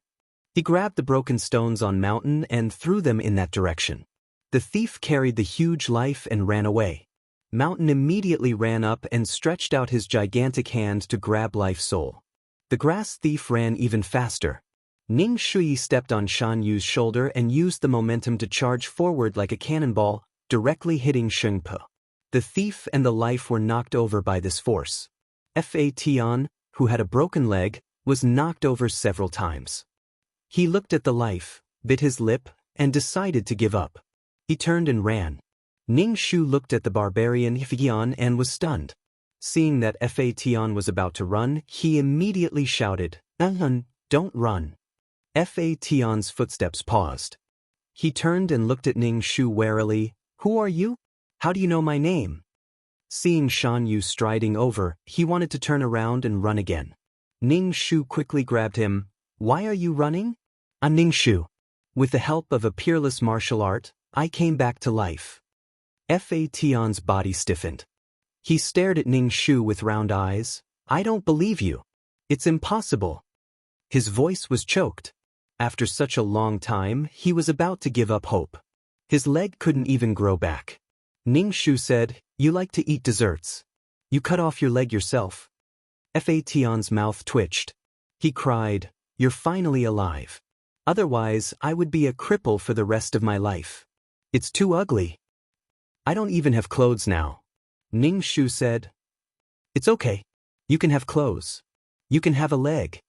Speaker 1: He grabbed the broken stones on Mountain and threw them in that direction. The thief carried the huge life and ran away. Mountain immediately ran up and stretched out his gigantic hand to grab Life Soul. The grass thief ran even faster. Ning Shui stepped on Shan Yu's shoulder and used the momentum to charge forward like a cannonball, directly hitting Sheng Pe. The thief and the life were knocked over by this force. Fation, who had a broken leg, was knocked over several times. He looked at the life, bit his lip, and decided to give up. He turned and ran. Ning Shu looked at the barbarian Fyan and was stunned. Seeing that Fation was about to run, he immediately shouted, Don't run. Fation's footsteps paused. He turned and looked at Ning Shu warily. Who are you? How do you know my name? Seeing Shan Yu striding over, he wanted to turn around and run again. Ning Shu quickly grabbed him. Why are you running? I'm Ning Shu. With the help of a peerless martial art, I came back to life. Fation's body stiffened. He stared at Ning Shu with round eyes. I don't believe you. It's impossible. His voice was choked. After such a long time, he was about to give up hope. His leg couldn't even grow back. Ning Shu said, "You like to eat desserts. You cut off your leg yourself." Fa Tian's mouth twitched. He cried, "You're finally alive. Otherwise, I would be a cripple for the rest of my life. It's too ugly. I don't even have clothes now." Ning Shu said, "It's okay. You can have clothes. You can have a leg.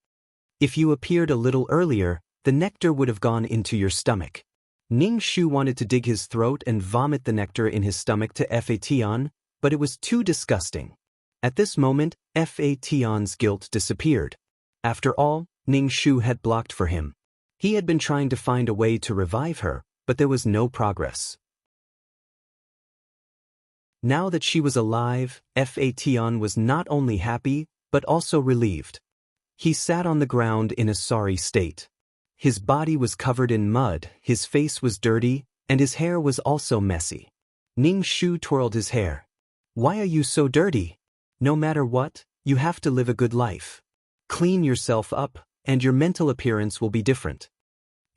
Speaker 1: If you appeared a little earlier, the nectar would have gone into your stomach." Ning Shu wanted to dig his throat and vomit the nectar in his stomach to Fa Tian, but it was too disgusting. At this moment, Fa Tian's guilt disappeared. After all, Ning Shu had blocked for him. He had been trying to find a way to revive her, but there was no progress. Now that she was alive, Fa Tian was not only happy, but also relieved. He sat on the ground in a sorry state. His body was covered in mud, his face was dirty, and his hair was also messy. Ning Shu twirled his hair. "Why are you so dirty? No matter what, you have to live a good life. Clean yourself up, and your mental appearance will be different."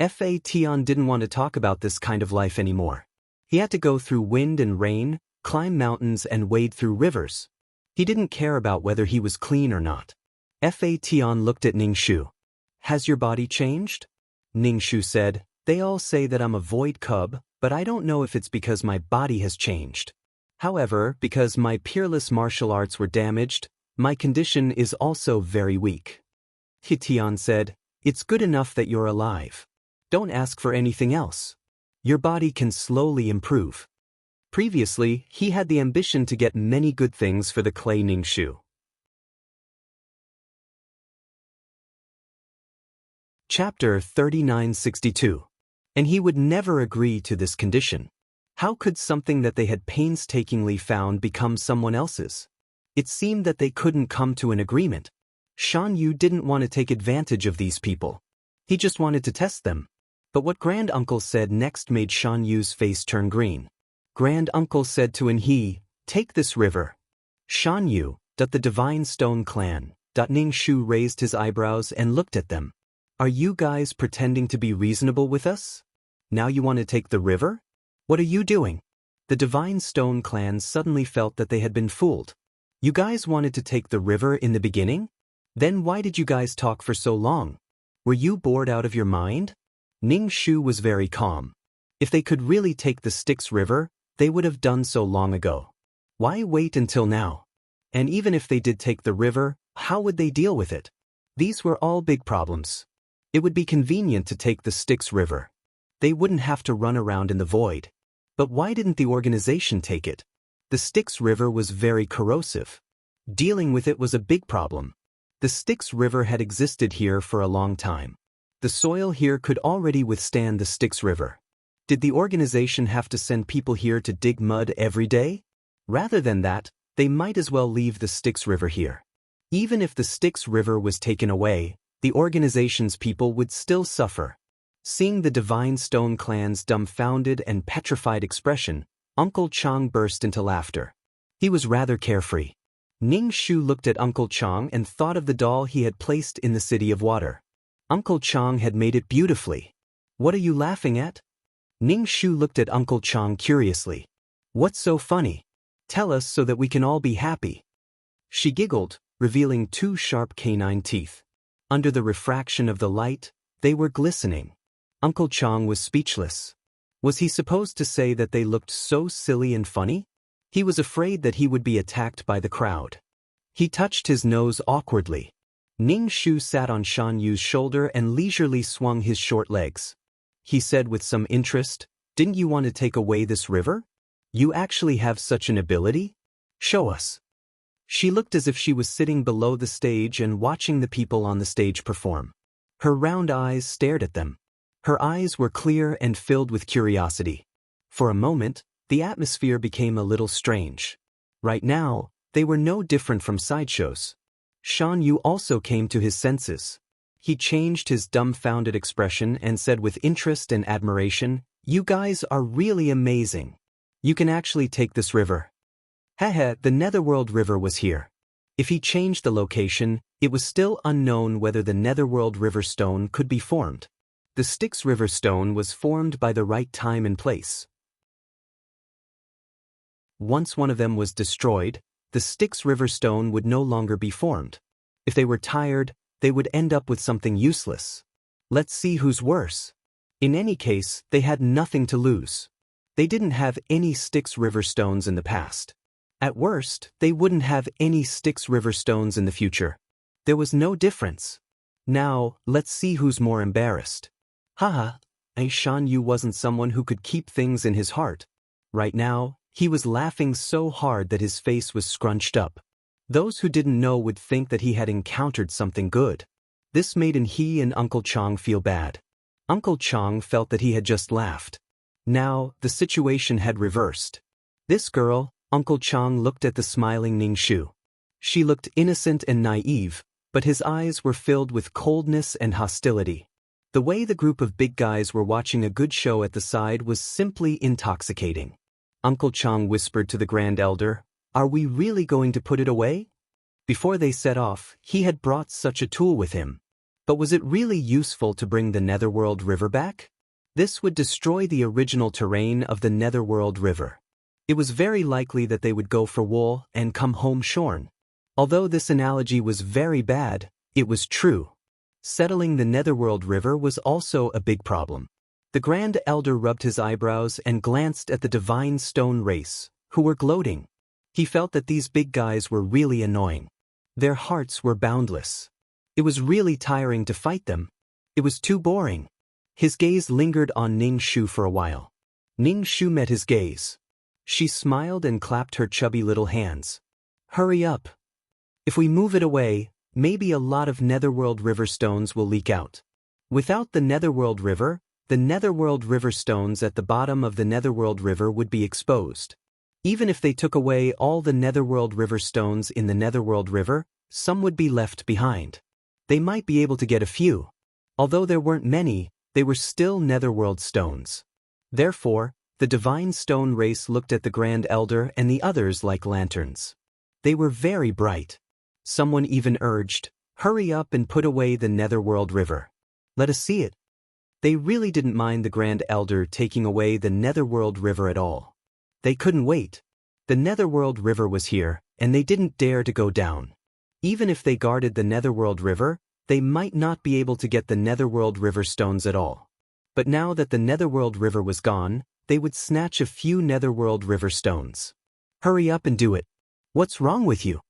Speaker 1: Fa Tian didn't want to talk about this kind of life anymore. He had to go through wind and rain, climb mountains and wade through rivers. He didn't care about whether he was clean or not. Fa Tian looked at Ning Shu. "Has your body changed?" Ning Shu said, "They all say that I'm a void cub, but I don't know if it's because my body has changed. However, because my peerless martial arts were damaged, my condition is also very weak." Tian said, "It's good enough that you're alive. Don't ask for anything else. Your body can slowly improve." Previously, he had the ambition to get many good things for the clay Ning Shu. Chapter 3962. And he would never agree to this condition. How could something that they had painstakingly found become someone else's? It seemed that they couldn't come to an agreement. Shan Yu didn't want to take advantage of these people. He just wanted to test them. But what Grand Uncle said next made Shan Yu's face turn green. Grand Uncle said to He, "Take this river." "Shan Yu, the Divine Stone Clan." Ning Shu raised his eyebrows and looked at them. "Are you guys pretending to be reasonable with us? Now you want to take the river? What are you doing?" The Divine Stone Clan suddenly felt that they had been fooled. "You guys wanted to take the river in the beginning? Then why did you guys talk for so long? Were you bored out of your mind?" Ning Shu was very calm. If they could really take the Styx River, they would have done so long ago. Why wait until now? And even if they did take the river, how would they deal with it? These were all big problems. It would be convenient to take the Styx River. They wouldn't have to run around in the void. But why didn't the organization take it? The Styx River was very corrosive. Dealing with it was a big problem. The Styx River had existed here for a long time. The soil here could already withstand the Styx River. Did the organization have to send people here to dig mud every day? Rather than that, they might as well leave the Styx River here. Even if the Styx River was taken away, the organization's people would still suffer. Seeing the Divine Stone Clan's dumbfounded and petrified expression, Uncle Chang burst into laughter. He was rather carefree. Ning Shu looked at Uncle Chang and thought of the doll he had placed in the City of Water. Uncle Chang had made it beautifully. "What are you laughing at?" Ning Shu looked at Uncle Chang curiously. "What's so funny? Tell us so that we can all be happy." She giggled, revealing 2 sharp canine teeth. Under the refraction of the light, they were glistening. Uncle Chang was speechless. Was he supposed to say that they looked so silly and funny? He was afraid that he would be attacked by the crowd. He touched his nose awkwardly. Ning Shu sat on Shan Yu's shoulder and leisurely swung his short legs. He said with some interest, "Didn't you want to take away this river? You actually have such an ability? Show us." She looked as if she was sitting below the stage and watching the people on the stage perform. Her round eyes stared at them. Her eyes were clear and filled with curiosity. For a moment, the atmosphere became a little strange. Right now, they were no different from sideshows. Shan Yu also came to his senses. He changed his dumbfounded expression and said with interest and admiration, "You guys are really amazing. You can actually take this river." The Netherworld River was here. If he changed the location, It was still unknown whether the Netherworld River Stone could be formed. The Styx River Stone was formed by the right time and place. Once one of them was destroyed, the Styx River Stone would no longer be formed. If they were tired, they would end up with something useless. Let's see who's worse. In any case, they had nothing to lose. They didn't have any Styx River Stones in the past. At worst, they wouldn't have any Styx River Stones in the future. There was no difference. Now, let's see who's more embarrassed. Haha, Shan Yu wasn't someone who could keep things in his heart. Right now, he was laughing so hard that his face was scrunched up. Those who didn't know would think that he had encountered something good. This made he and Uncle Chong feel bad. Uncle Chong felt that he had just laughed. Now, the situation had reversed. This girl, Uncle Chong, looked at the smiling Ning Shu. She looked innocent and naive, but his eyes were filled with coldness and hostility. The way the group of big guys were watching a good show at the side was simply intoxicating. Uncle Chong whispered to the Grand Elder, "Are we really going to put it away?" Before they set off, he had brought such a tool with him. But was it really useful to bring the Netherworld River back? This would destroy the original terrain of the Netherworld River. It was very likely that they would go for wool and come home shorn. Although this analogy was very bad, it was true. Settling the Netherworld River was also a big problem. The Grand Elder rubbed his eyebrows and glanced at the Divine Stone race, who were gloating. He felt that these big guys were really annoying. Their hearts were boundless. It was really tiring to fight them. It was too boring. His gaze lingered on Ning Shu for a while. Ning Shu met his gaze. She smiled and clapped her chubby little hands. "Hurry up. If we move it away, maybe a lot of Netherworld River Stones will leak out." Without the Netherworld River, the Netherworld River Stones at the bottom of the Netherworld River would be exposed. Even if they took away all the Netherworld River Stones in the Netherworld River, some would be left behind. They might be able to get a few. Although there weren't many, they were still Netherworld Stones. Therefore, the Divine Stone race looked at the Grand Elder and the others like lanterns. They were very bright. Someone even urged, "Hurry up and put away the Netherworld River. Let us see it." They really didn't mind the Grand Elder taking away the Netherworld River at all. They couldn't wait. The Netherworld River was here, and they didn't dare to go down. Even if they guarded the Netherworld River, they might not be able to get the Netherworld River Stones at all. But now that the Netherworld River was gone, they would snatch a few Netherworld River Stones. "Hurry up and do it. What's wrong with you?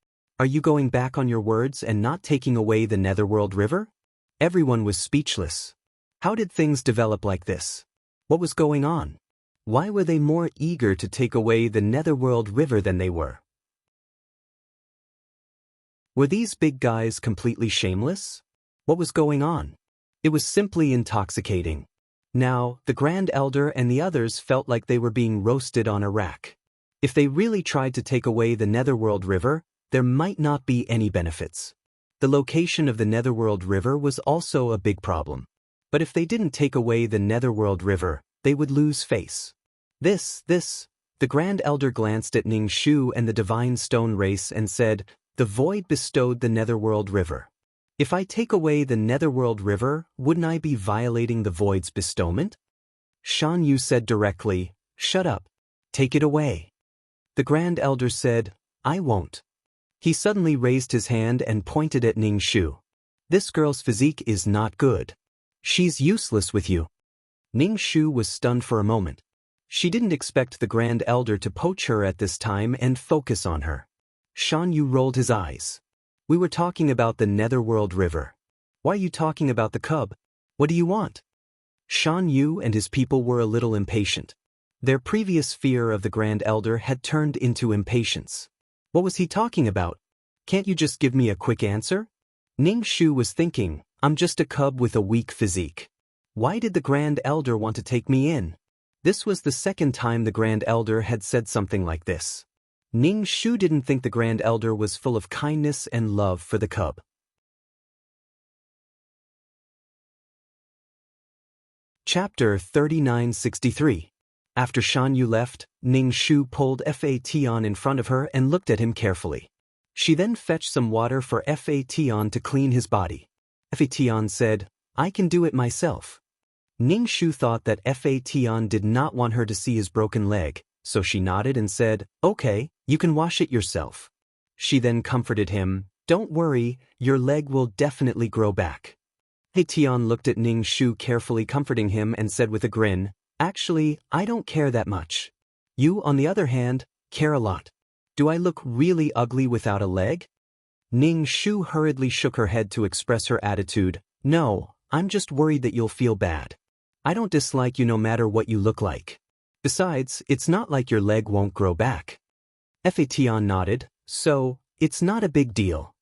Speaker 1: Are you going back on your words and not taking away the Netherworld River?" Everyone was speechless. How did things develop like this? What was going on? Why were they more eager to take away the Netherworld River than they were? Were these big guys completely shameless? What was going on? It was simply intoxicating. Now, the Grand Elder and the others felt like they were being roasted on a rack. If they really tried to take away the Netherworld River, there might not be any benefits. The location of the Netherworld River was also a big problem. But if they didn't take away the Netherworld River, they would lose face. The Grand Elder glanced at Ning Shu and the Divine Stone race and said, "The void bestowed the Netherworld River. If I take away the Netherworld River, wouldn't I be violating the void's bestowment?" Shan Yu said directly, "Shut up. Take it away." The Grand Elder said, "I won't." He suddenly raised his hand and pointed at Ning Shu. "This girl's physique is not good. She's useless with you." Ning Shu was stunned for a moment. She didn't expect the Grand Elder to poach her at this time and focus on her. Shan Yu rolled his eyes. "We were talking about the Netherworld River. Why are you talking about the cub? What do you want?" Shan Yu and his people were a little impatient. Their previous fear of the Grand Elder had turned into impatience. What was he talking about? Can't you just give me a quick answer? Ning Shu was thinking, I'm just a cub with a weak physique. Why did the Grand Elder want to take me in? This was the second time the Grand Elder had said something like this. Ning Shu didn't think the Grand Elder was full of kindness and love for the cub. Chapter 3963. After Shan Yu left, Ning Shu pulled Fat on in front of her and looked at him carefully. She then fetched some water for Fation to clean his body. Fation said, "I can do it myself." Ning Shu thought that Fation did not want her to see his broken leg, so she nodded and said, "Okay, you can wash it yourself." She then comforted him, "Don't worry, your leg will definitely grow back." Fation looked at Ning Shu carefully comforting him and said with a grin, "Actually, I don't care that much. You, on the other hand, care a lot. Do I look really ugly without a leg?" Ning Shu hurriedly shook her head to express her attitude, "No, I'm just worried that you'll feel bad. I don't dislike you no matter what you look like. Besides, it's not like your leg won't grow back." Fation nodded, "So, it's not a big deal."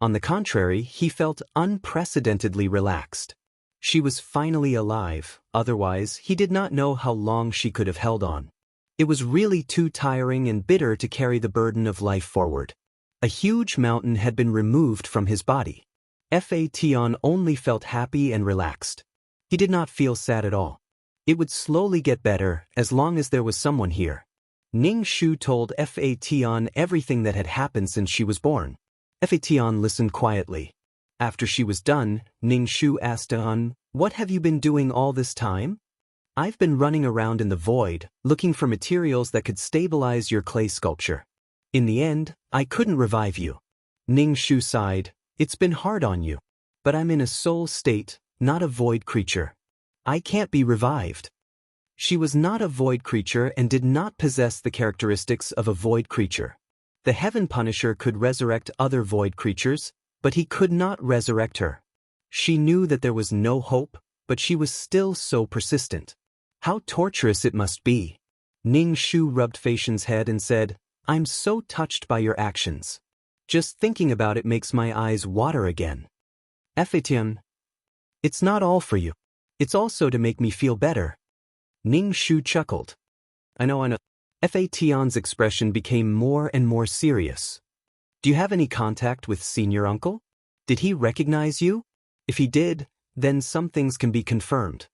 Speaker 1: On the contrary, he felt unprecedentedly relaxed. She was finally alive, otherwise he did not know how long she could have held on. It was really too tiring and bitter to carry the burden of life forward. A huge mountain had been removed from his body. Fation only felt happy and relaxed. He did not feel sad at all. It would slowly get better as long as there was someone here. Ning Shu told Fation everything that had happened since she was born. Fation listened quietly. After she was done, Ning Shu asked "What have you been doing all this time?" "I've been running around in the void, looking for materials that could stabilize your clay sculpture. In the end, I couldn't revive you." Ning Shu sighed, "It's been hard on you. But I'm in a soul state, not a void creature. I can't be revived." She was not a void creature and did not possess the characteristics of a void creature. The Heaven Punisher could resurrect other void creatures, but he could not resurrect her. She knew that there was no hope, but she was still so persistent. How torturous it must be. Ning Shu rubbed Fation's head and said, "I'm so touched by your actions. Just thinking about it makes my eyes water again." Fation, "It's not all for you. It's also to make me feel better." Ning Shu chuckled. I know. Fation's expression became more and more serious. "Do you have any contact with Senior Uncle? Did he recognize you? If he did, then some things can be confirmed.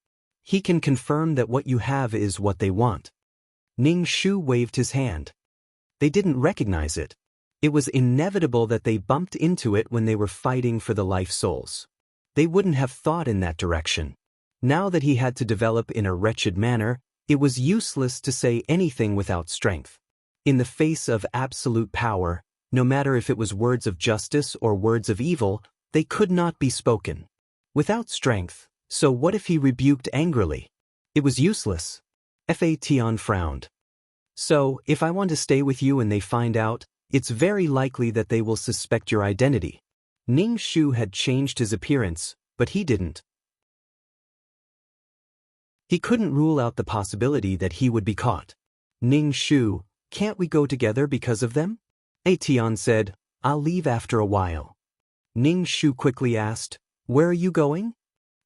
Speaker 1: He can confirm that what you have is what they want." Ning Shu waved his hand. They didn't recognize it. It was inevitable that they bumped into it when they were fighting for the life souls. They wouldn't have thought in that direction. Now that he had to develop in a wretched manner, it was useless to say anything without strength. In the face of absolute power, no matter if it was words of justice or words of evil, they could not be spoken. Without strength, so what if he rebuked angrily? It was useless. Fation frowned. "So, if I want to stay with you and they find out, it's very likely that they will suspect your identity." Ning Shu had changed his appearance, but he didn't. He couldn't rule out the possibility that he would be caught. "Ning Shu, can't we go together because of them?" Fation said, "I'll leave after a while." Ning Shu quickly asked, "Where are you going?"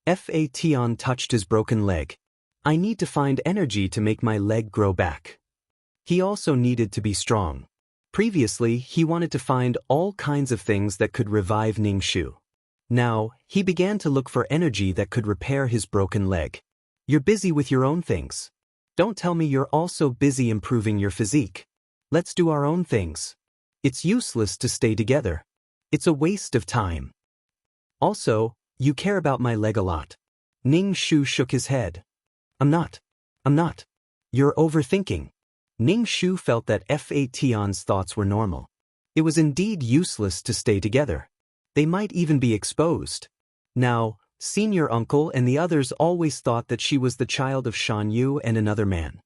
Speaker 1: Fation touched his broken leg. "I need to find energy to make my leg grow back." He also needed to be strong. Previously, he wanted to find all kinds of things that could revive Ning Shu. Now, he began to look for energy that could repair his broken leg. "You're busy with your own things. Don't tell me you're also busy improving your physique. Let's do our own things. It's useless to stay together. It's a waste of time. Also, you care about my leg a lot." Ning Shu shook his head. I'm not. You're overthinking." Ning Shu felt that Fation's thoughts were normal. It was indeed useless to stay together. They might even be exposed. Now, Senior Uncle and the others always thought that she was the child of Shan Yu and another man.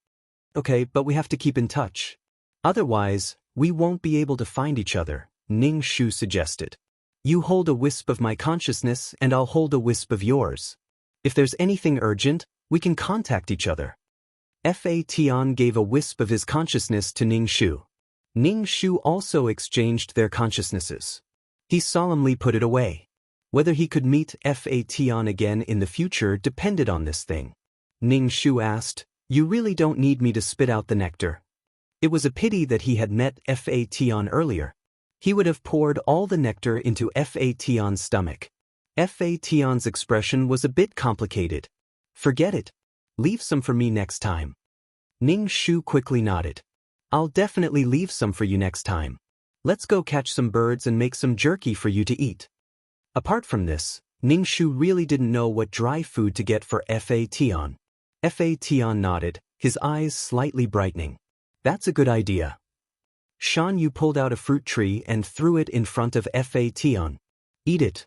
Speaker 1: "Okay, but we have to keep in touch. Otherwise, we won't be able to find each other," Ning Shu suggested. "You hold a wisp of my consciousness and I'll hold a wisp of yours. If there's anything urgent, we can contact each other." Fation gave a wisp of his consciousness to Ning Shu. Ning Shu also exchanged their consciousnesses. He solemnly put it away. Whether he could meet Fation again in the future depended on this thing. Ning Shu asked, "You really don't need me to spit out the nectar?" It was a pity that he had met Fation earlier. He would have poured all the nectar into Fation's stomach. Fation's expression was a bit complicated. "Forget it. Leave some for me next time." Ning Shu quickly nodded. "I'll definitely leave some for you next time. Let's go catch some birds and make some jerky for you to eat. Apart from this, Ningshu really didn't know what dry food to get for Fa Tian. Fa Tian nodded, his eyes slightly brightening. That's a good idea. Shan Yu pulled out a fruit tree and threw it in front of Fa Tian. Eat it.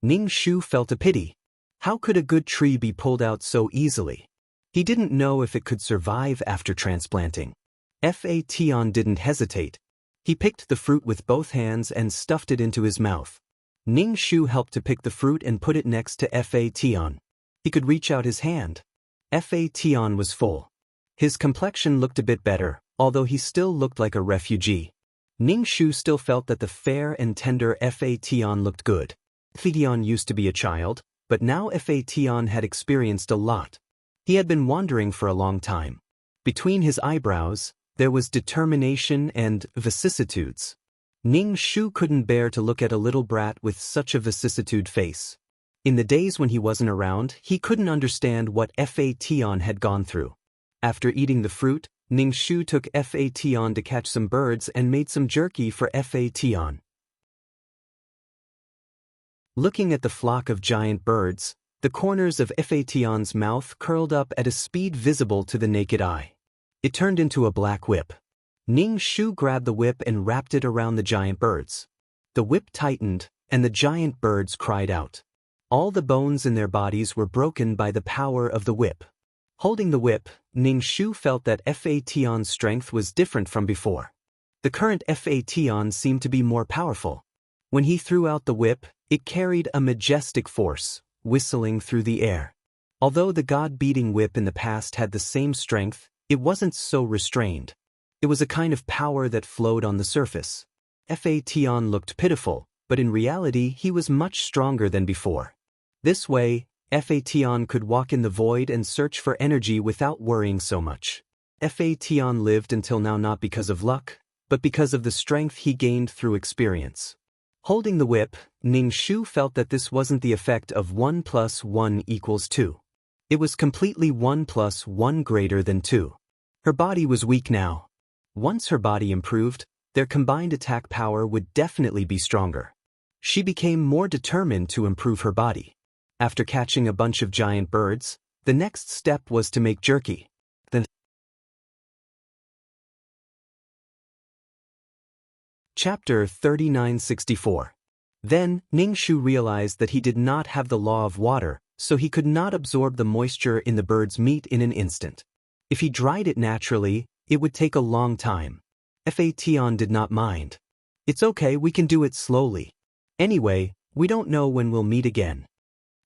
Speaker 1: Ningshu felt a pity. How could a good tree be pulled out so easily? He didn't know if it could survive after transplanting. Fa Tian didn't hesitate. He picked the fruit with both hands and stuffed it into his mouth. Ningshu helped to pick the fruit and put it next to Fa Tian. He could reach out his hand. Fa Tian was full. His complexion looked a bit better, although he still looked like a refugee. Ningshu still felt that the fair and tender Fa Tian looked good. Fa Tian used to be a child, but now Fa Tian had experienced a lot. He had been wandering for a long time. Between his eyebrows, there was determination and vicissitudes. Ningshu couldn't bear to look at a little brat with such a vicissitude face. In the days when he wasn't around, he couldn't understand what Fa Tian had gone through. After eating the fruit, Ningshu took Fa Tian to catch some birds and made some jerky for Fa Tian. Looking at the flock of giant birds, the corners of Fa Tian's mouth curled up at a speed visible to the naked eye. It turned into a black whip. Ningshu grabbed the whip and wrapped it around the giant birds. The whip tightened, and the giant birds cried out. All the bones in their bodies were broken by the power of the whip. Holding the whip, Ningshu felt that Fa Tian's strength was different from before. The current Fa Tian seemed to be more powerful. When he threw out the whip, it carried a majestic force, whistling through the air. Although the god-beating whip in the past had the same strength, it wasn't so restrained. It was a kind of power that flowed on the surface. Fa Tian looked pitiful, but in reality he was much stronger than before. This way, Fa Tian could walk in the void and search for energy without worrying so much. Fa Tian lived until now not because of luck, but because of the strength he gained through experience. Holding the whip, Ningshu felt that this wasn't the effect of 1 + 1 = 2. It was completely 1 + 1 greater than 2. Her body was weak now. Once her body improved, their combined attack power would definitely be stronger. She became more determined to improve her body. After catching a bunch of giant birds, the next step was to make jerky. Chapter 3964. Then, Ningshu realized that he did not have the law of water, so he could not absorb the moisture in the bird's meat in an instant. If he dried it naturally, it would take a long time. Fa Tian did not mind. It's okay, we can do it slowly. Anyway, we don't know when we'll meet again.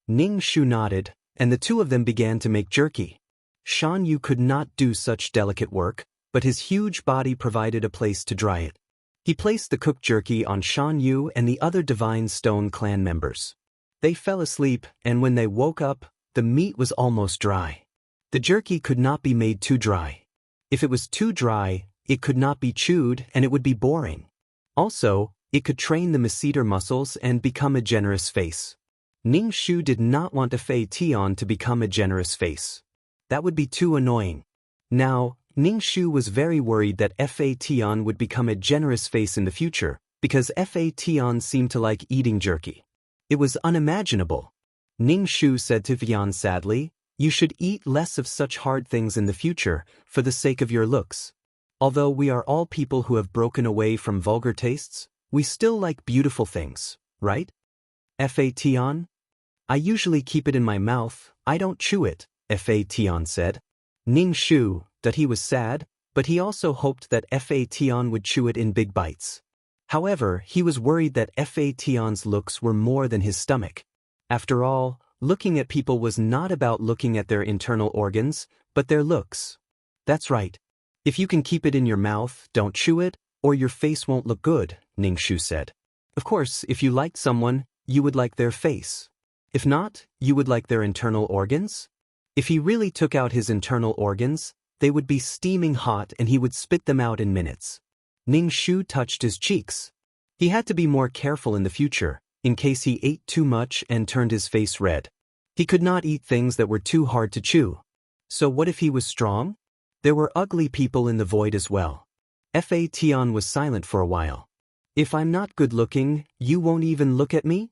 Speaker 1: Ningshu nodded, and the two of them began to make jerky. Shan Yu could not do such delicate work, but his huge body provided a place to dry it. He placed the cooked jerky on Shan Yu and the other Divine Stone clan members. They fell asleep, and when they woke up, the meat was almost dry. The jerky could not be made too dry. If it was too dry, it could not be chewed and it would be boring. Also, it could train the masseter muscles and become a generous face. Ningshu did not want Fa Tian to become a generous face. That would be too annoying. Now, Ningshu was very worried that Fa Tian would become a generous face in the future, because Fa Tian seemed to like eating jerky. It was unimaginable. Ningshu said to Vian sadly, "You should eat less of such hard things in the future, for the sake of your looks. Although we are all people who have broken away from vulgar tastes, we still like beautiful things, right? Fa Tian? I usually keep it in my mouth, I don't chew it," Fa Tian said. Ningshu, that he was sad, but he also hoped that Fa Tian would chew it in big bites. However, he was worried that Fa Tian's looks were more than his stomach. After all, looking at people was not about looking at their internal organs, but their looks. That's right. If you can keep it in your mouth, don't chew it, or your face won't look good, Ningshu said. Of course, if you liked someone, you would like their face. If not, you would like their internal organs? If he really took out his internal organs, they would be steaming hot and he would spit them out in minutes. Ningshu touched his cheeks. He had to be more careful in the future, in case he ate too much and turned his face red. He could not eat things that were too hard to chew. So what if he was strong? There were ugly people in the void as well. Fa Tian was silent for a while. If I'm not good looking, you won't even look at me?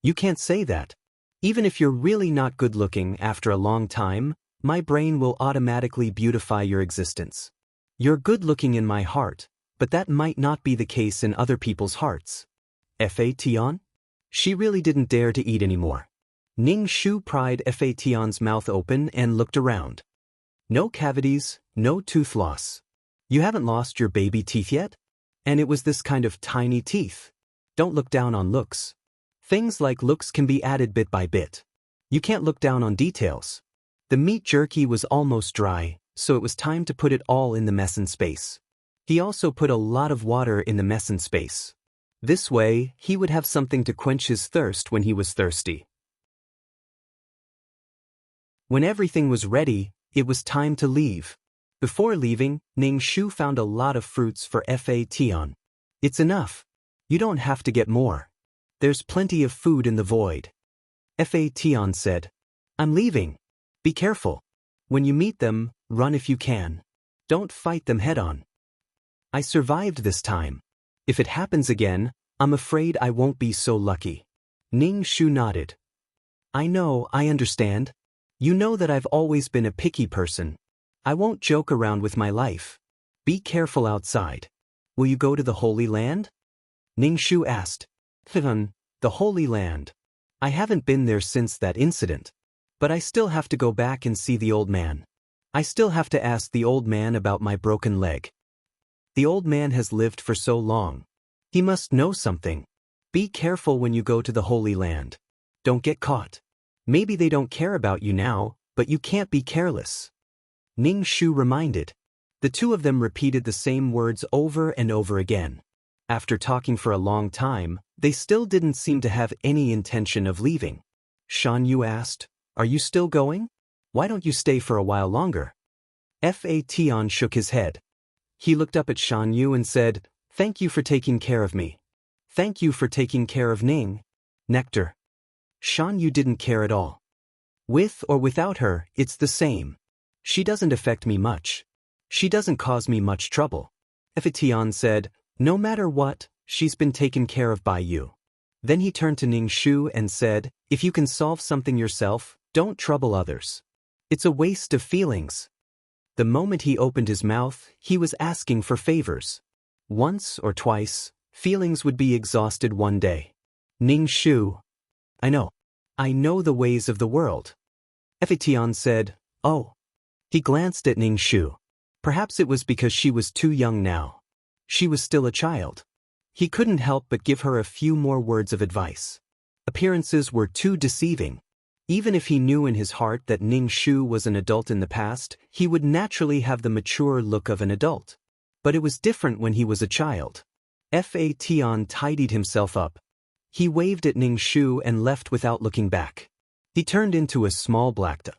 Speaker 1: You can't say that. Even if you're really not good looking after a long time, my brain will automatically beautify your existence. You're good looking in my heart, but that might not be the case in other people's hearts. Fa Tian? She really didn't dare to eat anymore. Ning Shu pried Fa Tian's mouth open and looked around. No cavities, no tooth loss. You haven't lost your baby teeth yet? And it was this kind of tiny teeth. Don't look down on looks. Things like looks can be added bit by bit. You can't look down on details. The meat jerky was almost dry, so it was time to put it all in the mesen space. He also put a lot of water in the mesen space. This way, he would have something to quench his thirst when he was thirsty. When everything was ready, it was time to leave. Before leaving, Ning Shu found a lot of fruits for Fa Tian. It's enough. You don't have to get more. There's plenty of food in the void. Fa Tian said, I'm leaving. Be careful. When you meet them, run if you can. Don't fight them head-on. I survived this time. If it happens again, I'm afraid I won't be so lucky. Ning Shu nodded. I know, I understand. You know that I've always been a picky person. I won't joke around with my life. Be careful outside. Will you go to the Holy Land? Ning Shu asked. The Holy Land. I haven't been there since that incident. But I still have to go back and see the old man. I still have to ask the old man about my broken leg. The old man has lived for so long. He must know something. Be careful when you go to the Holy Land. Don't get caught. Maybe they don't care about you now, but you can't be careless. Ning Shu reminded. The two of them repeated the same words over and over again. After talking for a long time, they still didn't seem to have any intention of leaving. Shan Yu asked, Are you still going? Why don't you stay for a while longer? Fa Tian shook his head. He looked up at Shan Yu and said, Thank you for taking care of me. Thank you for taking care of Ning. Nectar. Shan Yu didn't care at all. With or without her, it's the same. She doesn't affect me much. She doesn't cause me much trouble. Fa Tian said, No matter what, she's been taken care of by you. Then he turned to Ning Shu and said, If you can solve something yourself, don't trouble others. It's a waste of feelings. The moment he opened his mouth, he was asking for favors. Once or twice, feelings would be exhausted one day. Ning Shu. I know the ways of the world. Fa Tian said, Oh. He glanced at Ning Shu. Perhaps it was because she was too young now. She was still a child. He couldn't help but give her a few more words of advice. Appearances were too deceiving. Even if he knew in his heart that Ning Shu was an adult in the past, he would naturally have the mature look of an adult. But it was different when he was a child. Fa Tian tidied himself up. He waved at Ning Shu and left without looking back. He turned into a small black dog.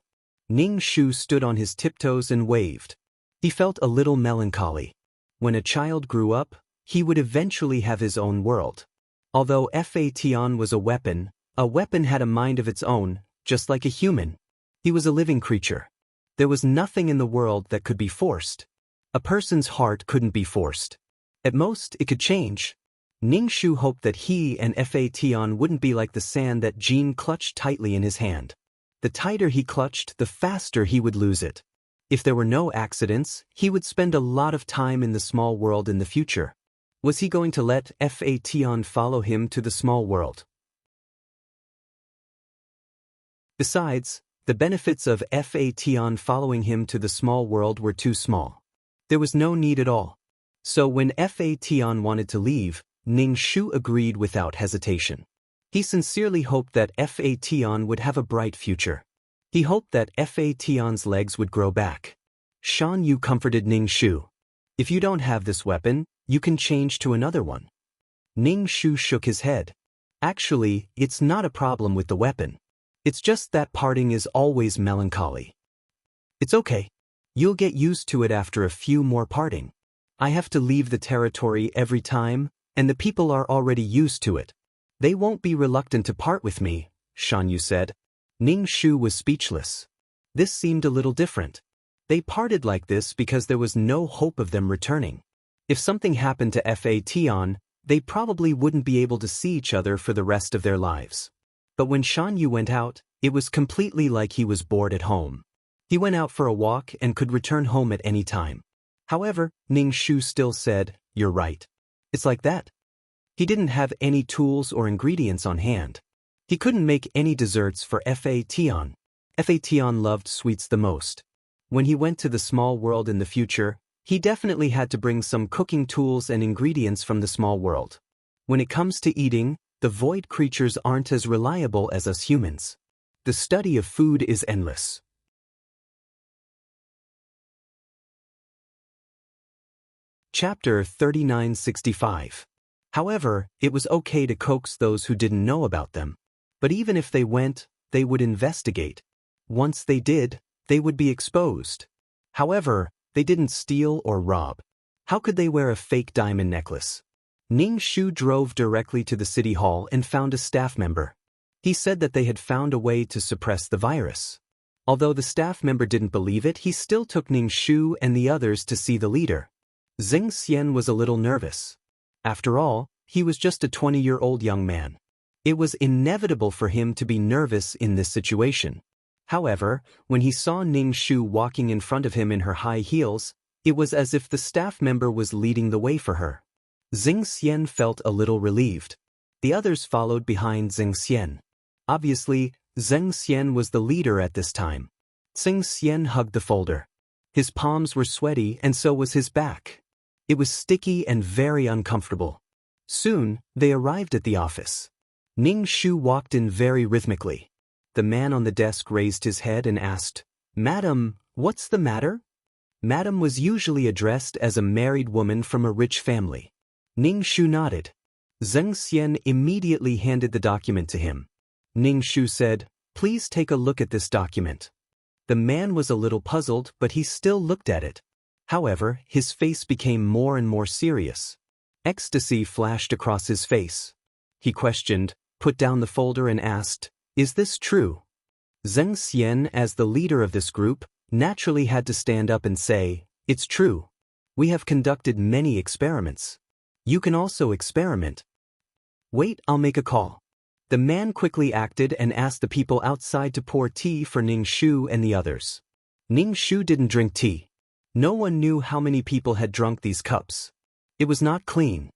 Speaker 1: Ning Shu stood on his tiptoes and waved. He felt a little melancholy. When a child grew up, he would eventually have his own world. Although Fa Tian was a weapon had a mind of its own, just like a human. He was a living creature. There was nothing in the world that could be forced. A person's heart couldn't be forced. At most, it could change. Ning Shu hoped that he and Fa Tian wouldn't be like the sand that Jean clutched tightly in his hand. The tighter he clutched, the faster he would lose it. If there were no accidents, he would spend a lot of time in the small world in the future. Was he going to let Fa Tian follow him to the small world? Besides, the benefits of Fa Tian following him to the small world were too small. There was no need at all. So when Fa Tian wanted to leave, Ning Shu agreed without hesitation. He sincerely hoped that Fa Tian would have a bright future. He hoped that Fa Tian's legs would grow back. Shan Yu comforted Ning Shu. If you don't have this weapon, you can change to another one. Ning Shu shook his head. Actually, it's not a problem with the weapon. It's just that parting is always melancholy. It's okay. You'll get used to it after a few more parting. I have to leave the territory every time, and the people are already used to it. They won't be reluctant to part with me, Shan Yu said. Ning Shu was speechless. This seemed a little different. They parted like this because there was no hope of them returning. If something happened to Fa Tian, They probably wouldn't be able to see each other for the rest of their lives. But when Shan Yu went out, it was completely like he was bored at home. He went out for a walk and could return home at any time. However, Ning Shu still said, "You're right. It's like that." He didn't have any tools or ingredients on hand. He couldn't make any desserts for Fa Tian. Fa Tian loved sweets the most. When he went to the small world in the future, he definitely had to bring some cooking tools and ingredients from the small world. When it comes to eating, the void creatures aren't as reliable as us humans. The study of food is endless. Chapter 3965. However, it was okay to coax those who didn't know about them. But even if they went, they would investigate. Once they did, they would be exposed. However, they didn't steal or rob. How could they wear a fake diamond necklace? Ning Shu drove directly to the city hall and found a staff member. He said that they had found a way to suppress the virus. Although the staff member didn't believe it, he still took Ning Shu and the others to see the leader. Zheng Xian was a little nervous. After all, he was just a 20-year-old young man. It was inevitable for him to be nervous in this situation. However, when he saw Ning Shu walking in front of him in her high heels, it was as if the staff member was leading the way for her. Zheng Xian felt a little relieved. The others followed behind Zheng Xian. Obviously, Zheng Xian was the leader at this time. Zheng Xian hugged the folder. His palms were sweaty and so was his back. It was sticky and very uncomfortable. Soon, they arrived at the office. Ning Shu walked in very rhythmically. The man on the desk raised his head and asked, "Madam, what's the matter?" Madam was usually addressed as a married woman from a rich family. Ning Shu nodded. Zheng Xian immediately handed the document to him. Ning Shu said, "Please take a look at this document." The man was a little puzzled, but he still looked at it. However, his face became more and more serious. Ecstasy flashed across his face. He questioned, put down the folder and asked, "Is this true?" Zheng Xian, as the leader of this group, naturally had to stand up and say, "It's true. We have conducted many experiments. You can also experiment." "Wait, I'll make a call." The man quickly acted and asked the people outside to pour tea for Ning Shu and the others. Ning Shu didn't drink tea. No one knew how many people had drunk these cups. It was not clean.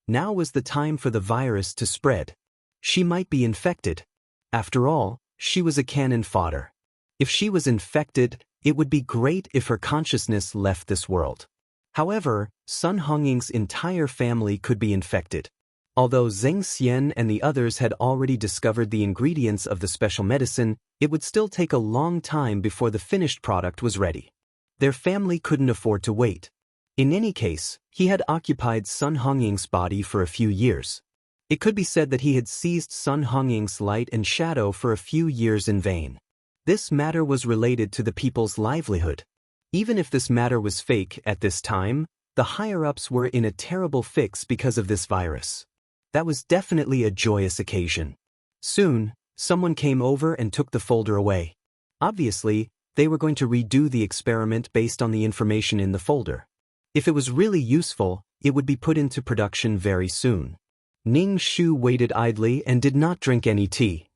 Speaker 1: Now was the time for the virus to spread. She might be infected. After all, she was a cannon fodder. If she was infected, it would be great if her consciousness left this world. However, Sun Hongying's entire family could be infected. Although Zheng Xian and the others had already discovered the ingredients of the special medicine, it would still take a long time before the finished product was ready. Their family couldn't afford to wait. In any case, he had occupied Sun Hongying's body for a few years. It could be said that he had seized Sun Hongying's light and shadow for a few years in vain. This matter was related to the people's livelihood. Even if this matter was fake at this time, the higher-ups were in a terrible fix because of this virus. That was definitely a joyous occasion. Soon, someone came over and took the folder away. Obviously, they were going to redo the experiment based on the information in the folder. If it was really useful, it would be put into production very soon. Ning Shu waited idly and did not drink any tea.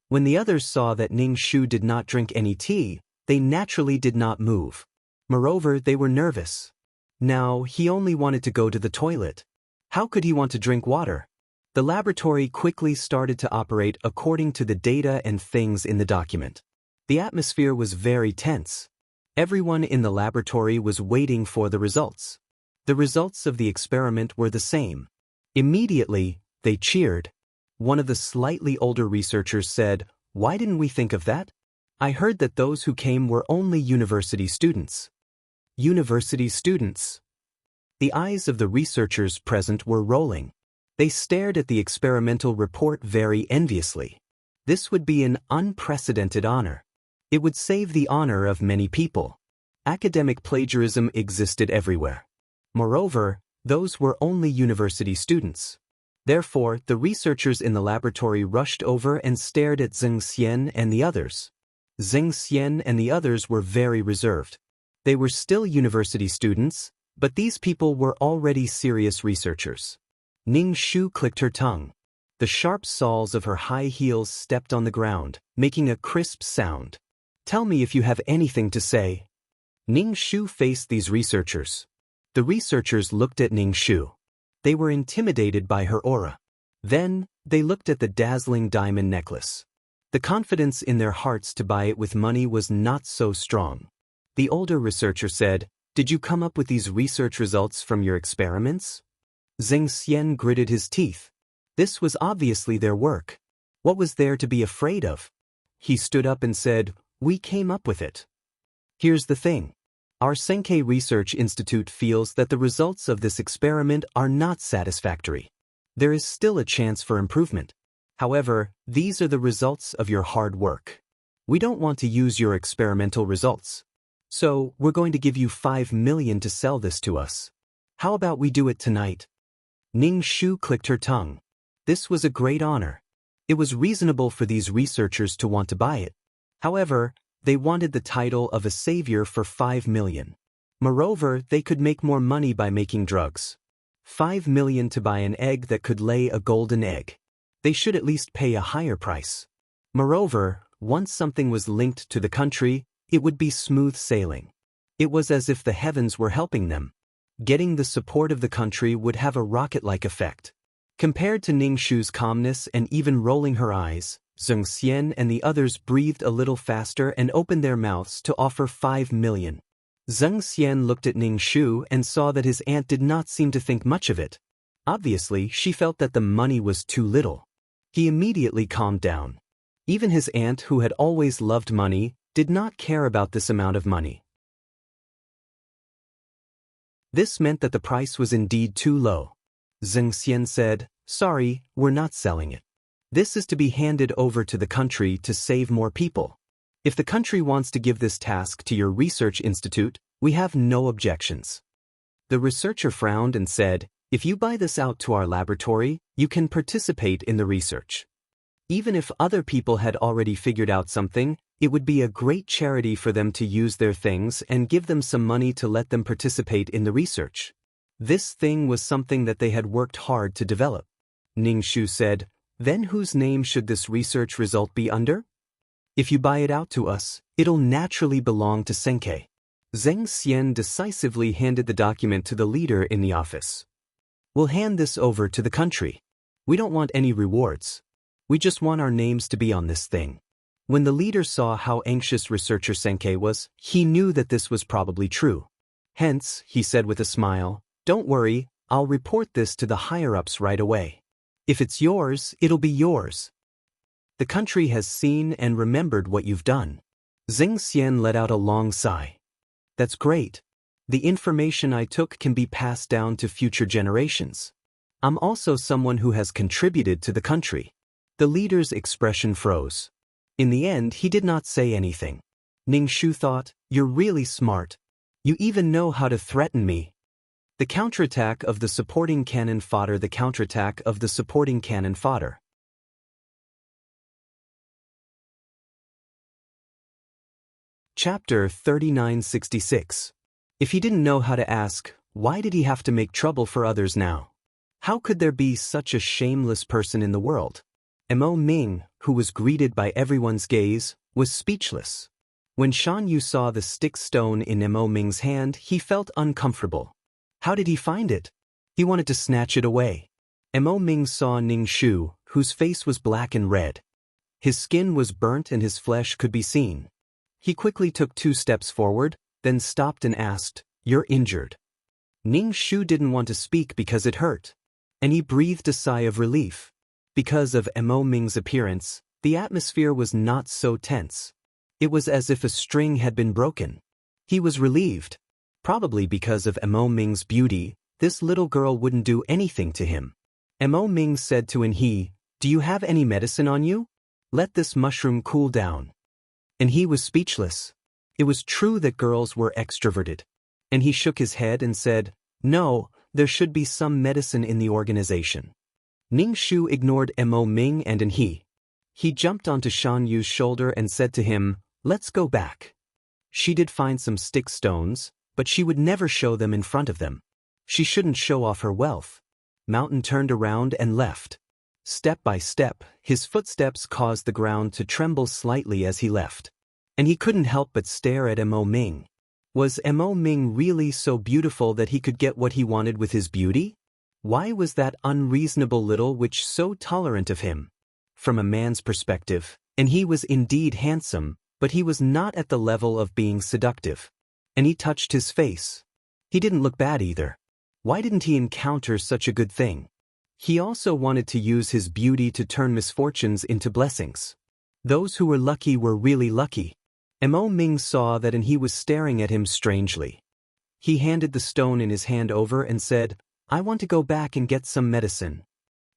Speaker 1: When the others saw that Ning Shu did not drink any tea, they naturally did not move. Moreover, they were nervous. Now, he only wanted to go to the toilet. How could he want to drink water? The laboratory quickly started to operate according to the data and things in the document. The atmosphere was very tense. Everyone in the laboratory was waiting for the results. The results of the experiment were the same. Immediately, they cheered. One of the slightly older researchers said, "Why didn't we think of that? I heard that those who came were only university students." University students. The eyes of the researchers present were rolling. They stared at the experimental report very enviously. This would be an unprecedented honor. It would save the honor of many people. Academic plagiarism existed everywhere. Moreover, those were only university students. Therefore, the researchers in the laboratory rushed over and stared at Zheng Xian and the others. Zheng Xian and the others were very reserved. They were still university students, But these people were already serious researchers. Ning Shu clicked her tongue. The sharp soles of her high heels stepped on the ground, making a crisp sound. Tell me if you have anything to say. Ning Shu faced these researchers. The researchers looked at Ning Shu. They were intimidated by her aura. Then, they looked at the dazzling diamond necklace. The confidence in their hearts to buy it with money was not so strong. The older researcher said, "Did you come up with these research results from your experiments?" Zheng Xian gritted his teeth. This was obviously their work. What was there to be afraid of? He stood up and said, "We came up with it. Here's the thing. Our Senkei Research Institute feels that the results of this experiment are not satisfactory. There is still a chance for improvement. However, these are the results of your hard work. We don't want to use your experimental results. So, we're going to give you 5 million to sell this to us. How about we do it tonight?" Ning Shu clicked her tongue. This was a great honor. It was reasonable for these researchers to want to buy it. However, they wanted the title of a savior for 5 million. Moreover, they could make more money by making drugs. 5 million to buy an egg that could lay a golden egg. They should at least pay a higher price. Moreover, once something was linked to the country, it would be smooth sailing. It was as if the heavens were helping them. Getting the support of the country would have a rocket-like effect. Compared to Ning Shu's calmness and even rolling her eyes, Zheng Xian and the others breathed a little faster and opened their mouths to offer 5 million. Zheng Xian looked at Ning Shu and saw that his aunt did not seem to think much of it. Obviously, she felt that the money was too little. He immediately calmed down. Even his aunt, who had always loved money, did not care about this amount of money. This meant that the price was indeed too low. Zheng Xian said, "Sorry, we're not selling it. This is to be handed over to the country to save more people. If the country wants to give this task to your research institute, we have no objections." The researcher frowned and said, "If you buy this out to our laboratory, you can participate in the research. Even if other people had already figured out something, it would be a great charity for them to use their things and give them some money to let them participate in the research." This thing was something that they had worked hard to develop. Ning Shu said, "Then whose name should this research result be under? If you buy it out to us, it'll naturally belong to Senkei." Zheng Xian decisively handed the document to the leader in the office. "We'll hand this over to the country. We don't want any rewards. We just want our names to be on this thing." When the leader saw how anxious researcher Senkei was, he knew that this was probably true. Hence, he said with a smile, "Don't worry, I'll report this to the higher-ups right away. If it's yours, it'll be yours. The country has seen and remembered what you've done." Zheng Xian let out a long sigh. "That's great. The information I took can be passed down to future generations. I'm also someone who has contributed to the country." The leader's expression froze. In the end, he did not say anything. Ning Shu thought, "You're really smart. You even know how to threaten me." The counterattack of the supporting cannon fodder. The counterattack of the supporting cannon fodder. Chapter 3966. If he didn't know how to ask, why did he have to make trouble for others now? How could there be such a shameless person in the world? Mo Ming, who was greeted by everyone's gaze, was speechless. When Shan Yu saw the stick stone in Mo Ming's hand, he felt uncomfortable. How did he find it? He wanted to snatch it away. Mo Ming saw Ning Shu, whose face was black and red. His skin was burnt and his flesh could be seen. He quickly took 2 steps forward, then stopped and asked, "You're injured?" Ning Shu didn't want to speak because it hurt. And he breathed a sigh of relief. Because of Mo Ming's appearance, the atmosphere was not so tense. It was as if a string had been broken. He was relieved. Probably because of Mo Ming's beauty, this little girl wouldn't do anything to him. Mo Ming said to He, "Do you have any medicine on you? Let this mushroom cool down." And he was speechless. It was true that girls were extroverted. And he shook his head and said, "No, there should be some medicine in the organization." Ning Shu ignored Mo Ming and He. He jumped onto Shan Yu's shoulder and said to him, "Let's go back." She did find some stick stones, But she would never show them in front of them. She shouldn't show off her wealth. Mountain turned around and left. Step by step, his footsteps caused the ground to tremble slightly as he left. And he couldn't help but stare at Mo Ming. Was Mo Ming really so beautiful that he could get what he wanted with his beauty? Why was that unreasonable little witch so tolerant of him? From a man's perspective, and he was indeed handsome, but he was not at the level of being seductive. And he touched his face. He didn't look bad either. Why didn't he encounter such a good thing? He also wanted to use his beauty to turn misfortunes into blessings. Those who were lucky were really lucky. Mo Ming saw that and he was staring at him strangely. He handed the stone in his hand over and said, "I want to go back and get some medicine."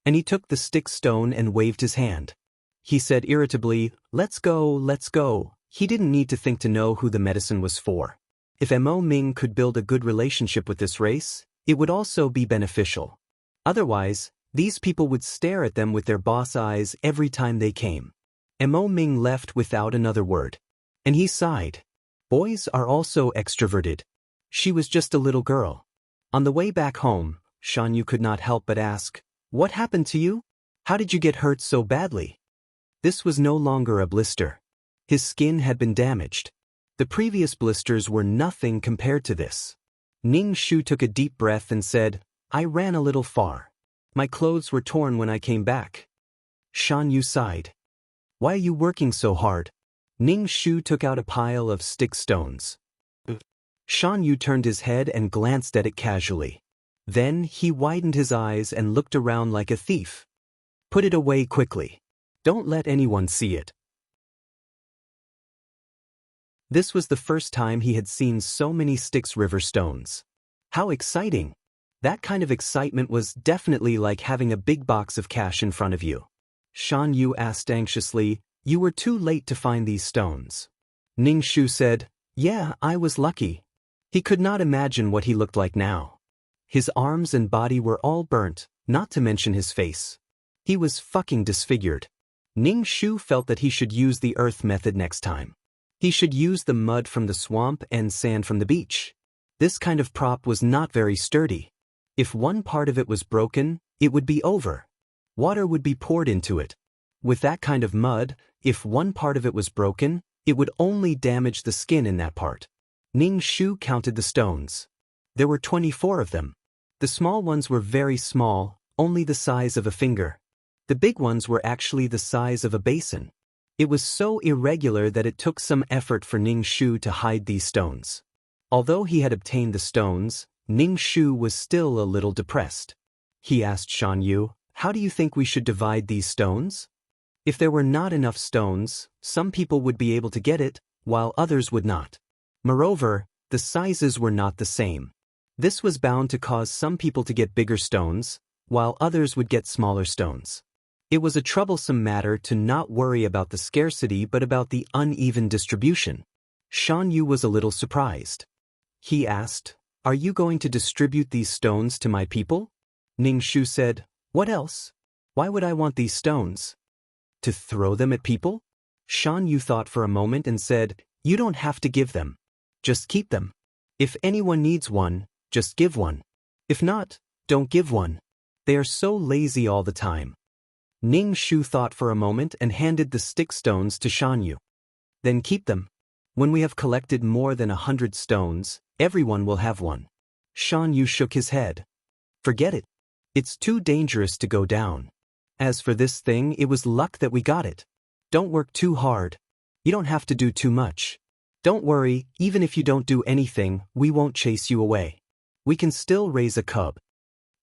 Speaker 1: And he took the stick stone and waved his hand. He said irritably, "Let's go, let's go." He didn't need to think to know who the medicine was for. If Mo Ming could build a good relationship with this race, it would also be beneficial. Otherwise, these people would stare at them with their boss eyes every time they came. Mo Ming left without another word. And he sighed. Boys are also extroverted. She was just a little girl. On the way back home, Shan Yu could not help but ask, "What happened to you? How did you get hurt so badly?" This was no longer a blister. His skin had been damaged. The previous blisters were nothing compared to this. Ning Shu took a deep breath and said, "I ran a little far. My clothes were torn when I came back." Shan Yu sighed. "Why are you working so hard?" Ning Shu took out a pile of stick stones. Shan Yu turned his head and glanced at it casually. Then he widened his eyes and looked around like a thief. "Put it away quickly. Don't let anyone see it." This was the first time he had seen so many Styx River stones. How exciting! That kind of excitement was definitely like having a big box of cash in front of you. Shan Yu asked anxiously, "You were too late to find these stones." Ning Shu said, "Yeah, I was lucky." He could not imagine what he looked like now. His arms and body were all burnt, not to mention his face. He was fucking disfigured. Ning Shu felt that he should use the earth method next time. He should use the mud from the swamp and sand from the beach. This kind of prop was not very sturdy. If one part of it was broken, it would be over. Water would be poured into it. With that kind of mud, if one part of it was broken, it would only damage the skin in that part. Ning Shu counted the stones. There were 24 of them. The small ones were very small, only the size of a finger. The big ones were actually the size of a basin. It was so irregular that it took some effort for Ning Shu to hide these stones. Although he had obtained the stones, Ning Shu was still a little depressed. He asked Shan Yu, "How do you think we should divide these stones?" If there were not enough stones, some people would be able to get it, while others would not. Moreover, the sizes were not the same. This was bound to cause some people to get bigger stones, while others would get smaller stones. It was a troublesome matter to not worry about the scarcity but about the uneven distribution. Shan Yu was a little surprised. He asked, "Are you going to distribute these stones to my people?" Ning Shu said, "What else? Why would I want these stones? To throw them at people?" Shan Yu thought for a moment and said, "You don't have to give them. Just keep them. If anyone needs one, just give one. If not, don't give one. They are so lazy all the time." Ning Shu thought for a moment and handed the stick stones to Shan Yu. "Then keep them. When we have collected more than 100 stones, everyone will have one." Shan Yu shook his head. "Forget it. It's too dangerous to go down. As for this thing, it was luck that we got it. Don't work too hard. You don't have to do too much. Don't worry, even if you don't do anything, we won't chase you away. We can still raise a cub."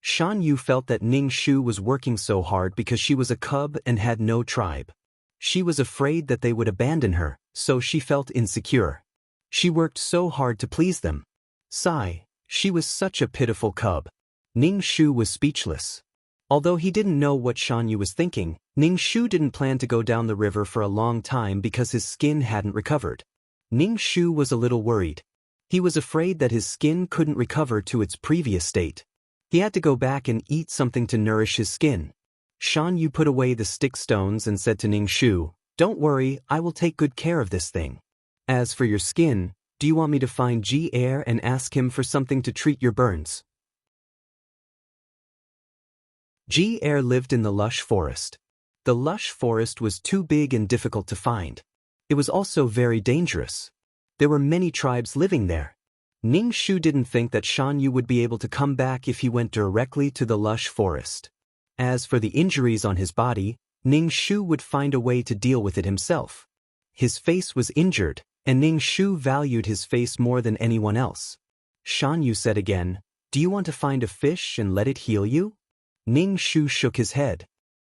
Speaker 1: Shan Yu felt that Ning Shu was working so hard because she was a cub and had no tribe. She was afraid that they would abandon her, so she felt insecure. She worked so hard to please them. Sigh, she was such a pitiful cub. Ning Shu was speechless. Although he didn't know what Shan Yu was thinking, Ning Shu didn't plan to go down the river for a long time because his skin hadn't recovered. Ning Shu was a little worried. He was afraid that his skin couldn't recover to its previous state. He had to go back and eat something to nourish his skin. Shan Yu put away the stick stones and said to Ning Shu, "Don't worry, I will take good care of this thing. As for your skin, Do you want me to find G-Air and ask him for something to treat your burns? G-Air lived in the lush forest. The lush forest was too big and difficult to find. It was also very dangerous. There were many tribes living there. Ning Shu didn't think that Shan Yu would be able to come back if he went directly to the lush forest. As for the injuries on his body, Ning Shu would find a way to deal with it himself. His face was injured, and Ning Shu valued his face more than anyone else. Shan Yu said again, "Do you want to find a fish and let it heal you?" Ning Shu shook his head.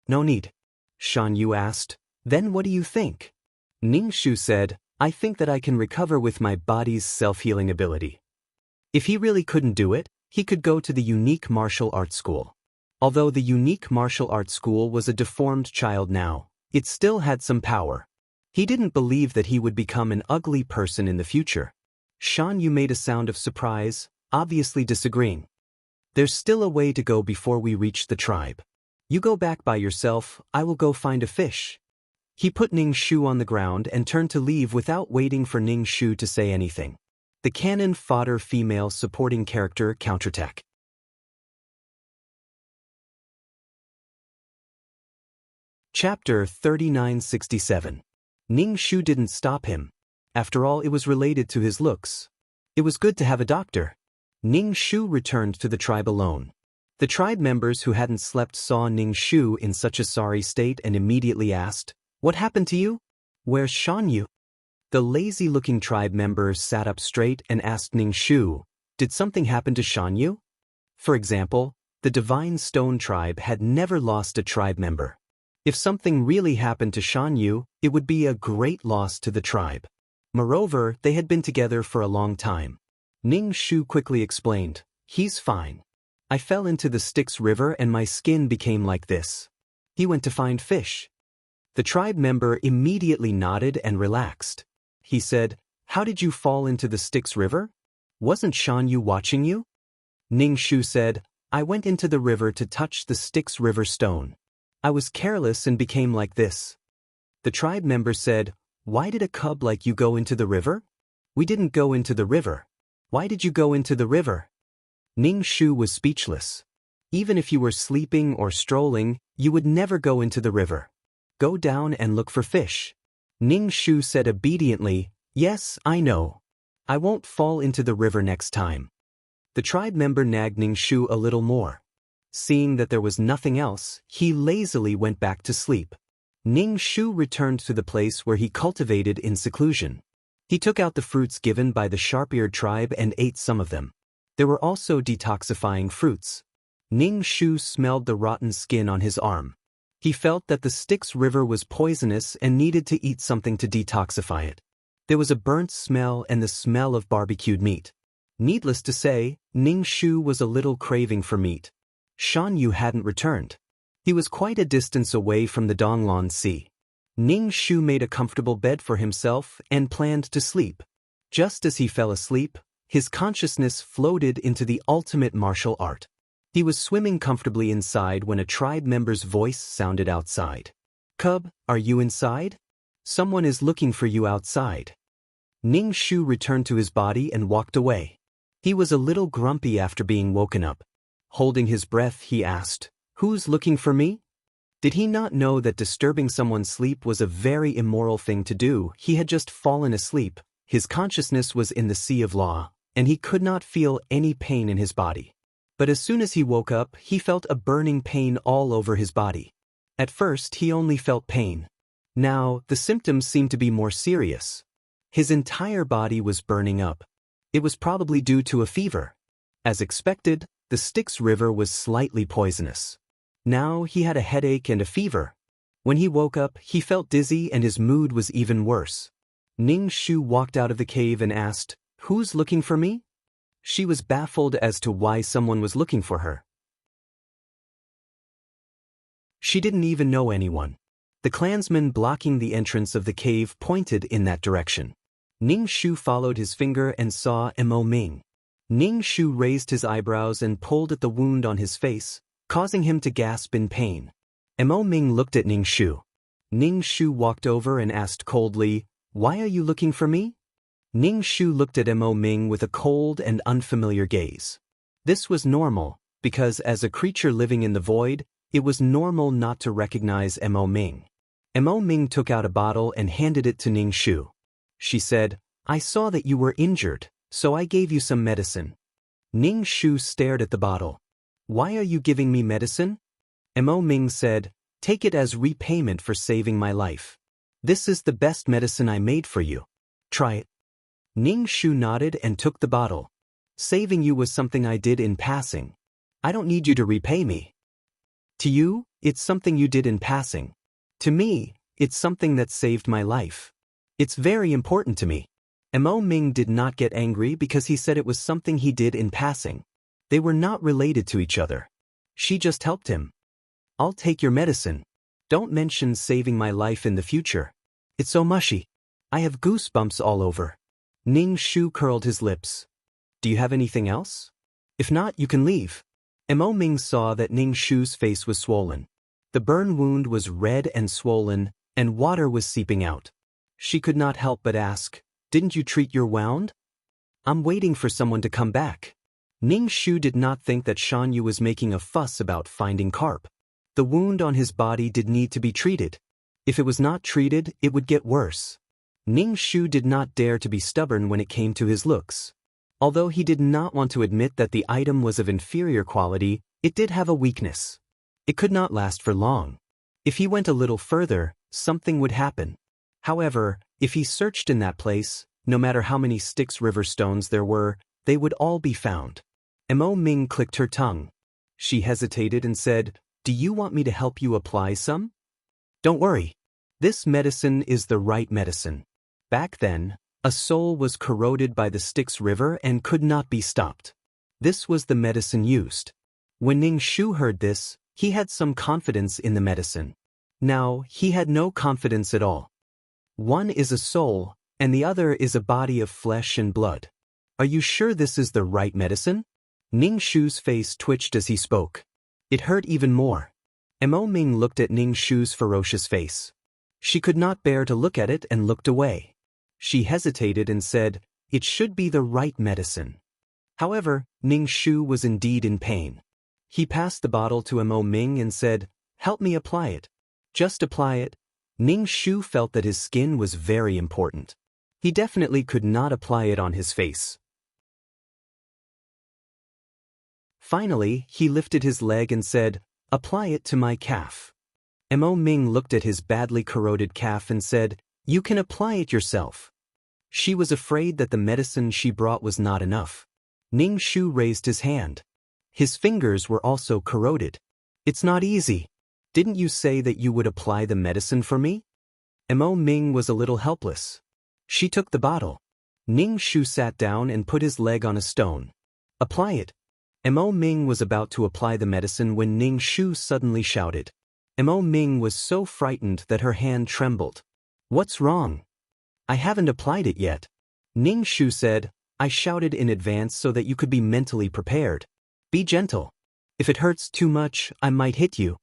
Speaker 1: "No need." Shan Yu asked, "Then what do you think?" Ning Shu said, "I think that I can recover with my body's self-healing ability." If he really couldn't do it, he could go to the unique martial arts school. Although the unique martial arts school was a deformed child now, it still had some power. He didn't believe that he would become an ugly person in the future. Shan Yu made a sound of surprise, obviously disagreeing. "There's still a way to go before we reach the tribe. You go back by yourself, I will go find a fish." He put Ning Shu on the ground and turned to leave without waiting for Ning Shu to say anything. The canon Fodder female supporting character Counterattack. Chapter 3967. Ning Shu didn't stop him. After all, it was related to his looks. It was good to have a doctor. Ning Shu returned to the tribe alone. The tribe members who hadn't slept saw Ning Shu in such a sorry state and immediately asked, "What happened to you? Where's Shan Yu?" The lazy-looking tribe members sat up straight and asked Ning Shu, "Did something happen to Shan Yu?" For example, the Divine Stone tribe had never lost a tribe member. If something really happened to Shan Yu, it would be a great loss to the tribe. Moreover, they had been together for a long time. Ning Shu quickly explained, "He's fine. I fell into the Styx River and my skin became like this." He went to find fish. The tribe member immediately nodded and relaxed. He said, "How did you fall into the Styx River? Wasn't Shan Yu watching you?" Ning Shu said, "I went into the river to touch the Styx River stone. I was careless and became like this." The tribe member said, "Why did a cub like you go into the river?" "We didn't go into the river." "Why did you go into the river?" Ning Shu was speechless. Even if you were sleeping or strolling, you would never go into the river. "Go down and look for fish." Ning Shu said obediently, "Yes, I know. I won't fall into the river next time." The tribe member nagged Ning Shu a little more. Seeing that there was nothing else, he lazily went back to sleep. Ning Shu returned to the place where he cultivated in seclusion. He took out the fruits given by the sharp-eared tribe and ate some of them. There were also detoxifying fruits. Ning Shu smelled the rotten skin on his arm. He felt that the Styx River was poisonous and needed to eat something to detoxify it. There was a burnt smell and the smell of barbecued meat. Needless to say, Ning Shu was a little craving for meat. Shan Yu hadn't returned. He was quite a distance away from the Donglan Sea. Ning Shu made a comfortable bed for himself and planned to sleep. Just as he fell asleep, his consciousness floated into the ultimate martial art. He was swimming comfortably inside when a tribe member's voice sounded outside. "Cub, are you inside? Someone is looking for you outside." Ning Shu returned to his body and walked away. He was a little grumpy after being woken up. Holding his breath, he asked, "Who's looking for me?" Did he not know that disturbing someone's sleep was a very immoral thing to do? He had just fallen asleep, his consciousness was in the sea of law, and he could not feel any pain in his body. But as soon as he woke up, he felt a burning pain all over his body. At first, he only felt pain. Now, the symptoms seemed to be more serious. His entire body was burning up. It was probably due to a fever. As expected, the Styx River was slightly poisonous. Now he had a headache and a fever. When he woke up, he felt dizzy and his mood was even worse. Ning Shu walked out of the cave and asked, "Who's looking for me?" She was baffled as to why someone was looking for her. She didn't even know anyone. The clansmen blocking the entrance of the cave pointed in that direction. Ning Shu followed his finger and saw Mo Ming. Ning Shu raised his eyebrows and pulled at the wound on his face, causing him to gasp in pain. Mo Ming looked at Ning Shu. Ning Shu walked over and asked coldly, "Why are you looking for me?" Ning Shu looked at Mo Ming with a cold and unfamiliar gaze. This was normal, because as a creature living in the void, it was normal not to recognize Mo Ming. Mo Ming took out a bottle and handed it to Ning Shu. She said, "I saw that you were injured, so I gave you some medicine." Ning Shu stared at the bottle. "Why are you giving me medicine?" Mo Ming said, "Take it as repayment for saving my life. This is the best medicine I made for you. Try it." Ning Shu nodded and took the bottle. "Saving you was something I did in passing. I don't need you to repay me. To you, it's something you did in passing. To me, it's something that saved my life. It's very important to me." Mo Ming did not get angry because he said it was something he did in passing. They were not related to each other. She just helped him. "I'll take your medicine. Don't mention saving my life in the future. It's so mushy. I have goosebumps all over." Ning Shu curled his lips. "Do you have anything else? If not, you can leave." Mo Ming saw that Ning Shu's face was swollen. The burn wound was red and swollen, and water was seeping out. She could not help but ask, "Didn't you treat your wound?" "I'm waiting for someone to come back." Ning Shu did not think that Shan Yu was making a fuss about finding carp. The wound on his body did need to be treated. If it was not treated, it would get worse. Ning Shu did not dare to be stubborn when it came to his looks. Although he did not want to admit that the item was of inferior quality, it did have a weakness. It could not last for long. If he went a little further, something would happen. However, if he searched in that place, no matter how many Styx River stones there were, they would all be found. Mo Ming clicked her tongue. She hesitated and said, "Do you want me to help you apply some?" "Don't worry. This medicine is the right medicine." Back then, a soul was corroded by the Styx River and could not be stopped. This was the medicine used. When Ning Shu heard this, he had some confidence in the medicine. Now, he had no confidence at all. One is a soul, and the other is a body of flesh and blood. "Are you sure this is the right medicine?" Ning Shu's face twitched as he spoke. It hurt even more. Mo Ming looked at Ning Shu's ferocious face. She could not bear to look at it and looked away. She hesitated and said, "It should be the right medicine." However, Ning Shu was indeed in pain. He passed the bottle to Mo Ming and said, "Help me apply it." "Just apply it." Ning Shu felt that his skin was very important. He definitely could not apply it on his face. Finally, he lifted his leg and said, "Apply it to my calf." Mo Ming looked at his badly corroded calf and said, "You can apply it yourself." She was afraid that the medicine she brought was not enough. Ning Shu raised his hand. His fingers were also corroded. "It's not easy. Didn't you say that you would apply the medicine for me?" Mo Ming was a little helpless. She took the bottle. Ning Shu sat down and put his leg on a stone. "Apply it." Mo Ming was about to apply the medicine when Ning Shu suddenly shouted. Mo Ming was so frightened that her hand trembled. "What's wrong?" "I haven't applied it yet." Ning Shu said, "I shouted in advance so that you could be mentally prepared. Be gentle. If it hurts too much, I might hit you."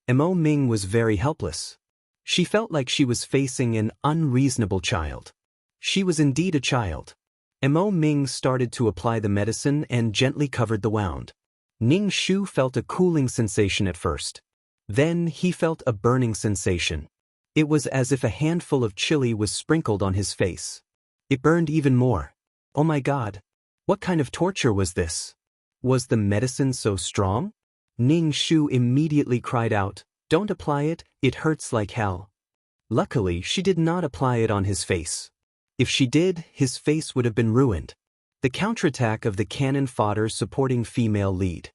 Speaker 1: Mo Ming was very helpless. She felt like she was facing an unreasonable child. She was indeed a child. Mo Ming started to apply the medicine and gently covered the wound. Ning Shu felt a cooling sensation at first. Then he felt a burning sensation. It was as if a handful of chili was sprinkled on his face. It burned even more. Oh my God! What kind of torture was this? Was the medicine so strong? Ning Shu immediately cried out, "Don't apply it, it hurts like hell." Luckily, she did not apply it on his face. If she did, his face would have been ruined. The counterattack of the cannon fodder supporting female lead.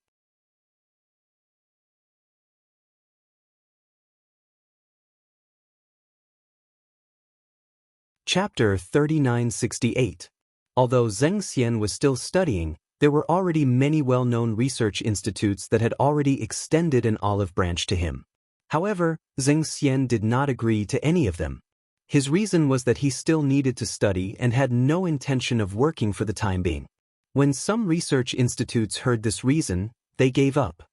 Speaker 1: Chapter 3968. Although Zheng Xian was still studying, there were already many well-known research institutes that had already extended an olive branch to him. However, Zheng Xian did not agree to any of them. His reason was that he still needed to study and had no intention of working for the time being. When some research institutes heard this reason, they gave up.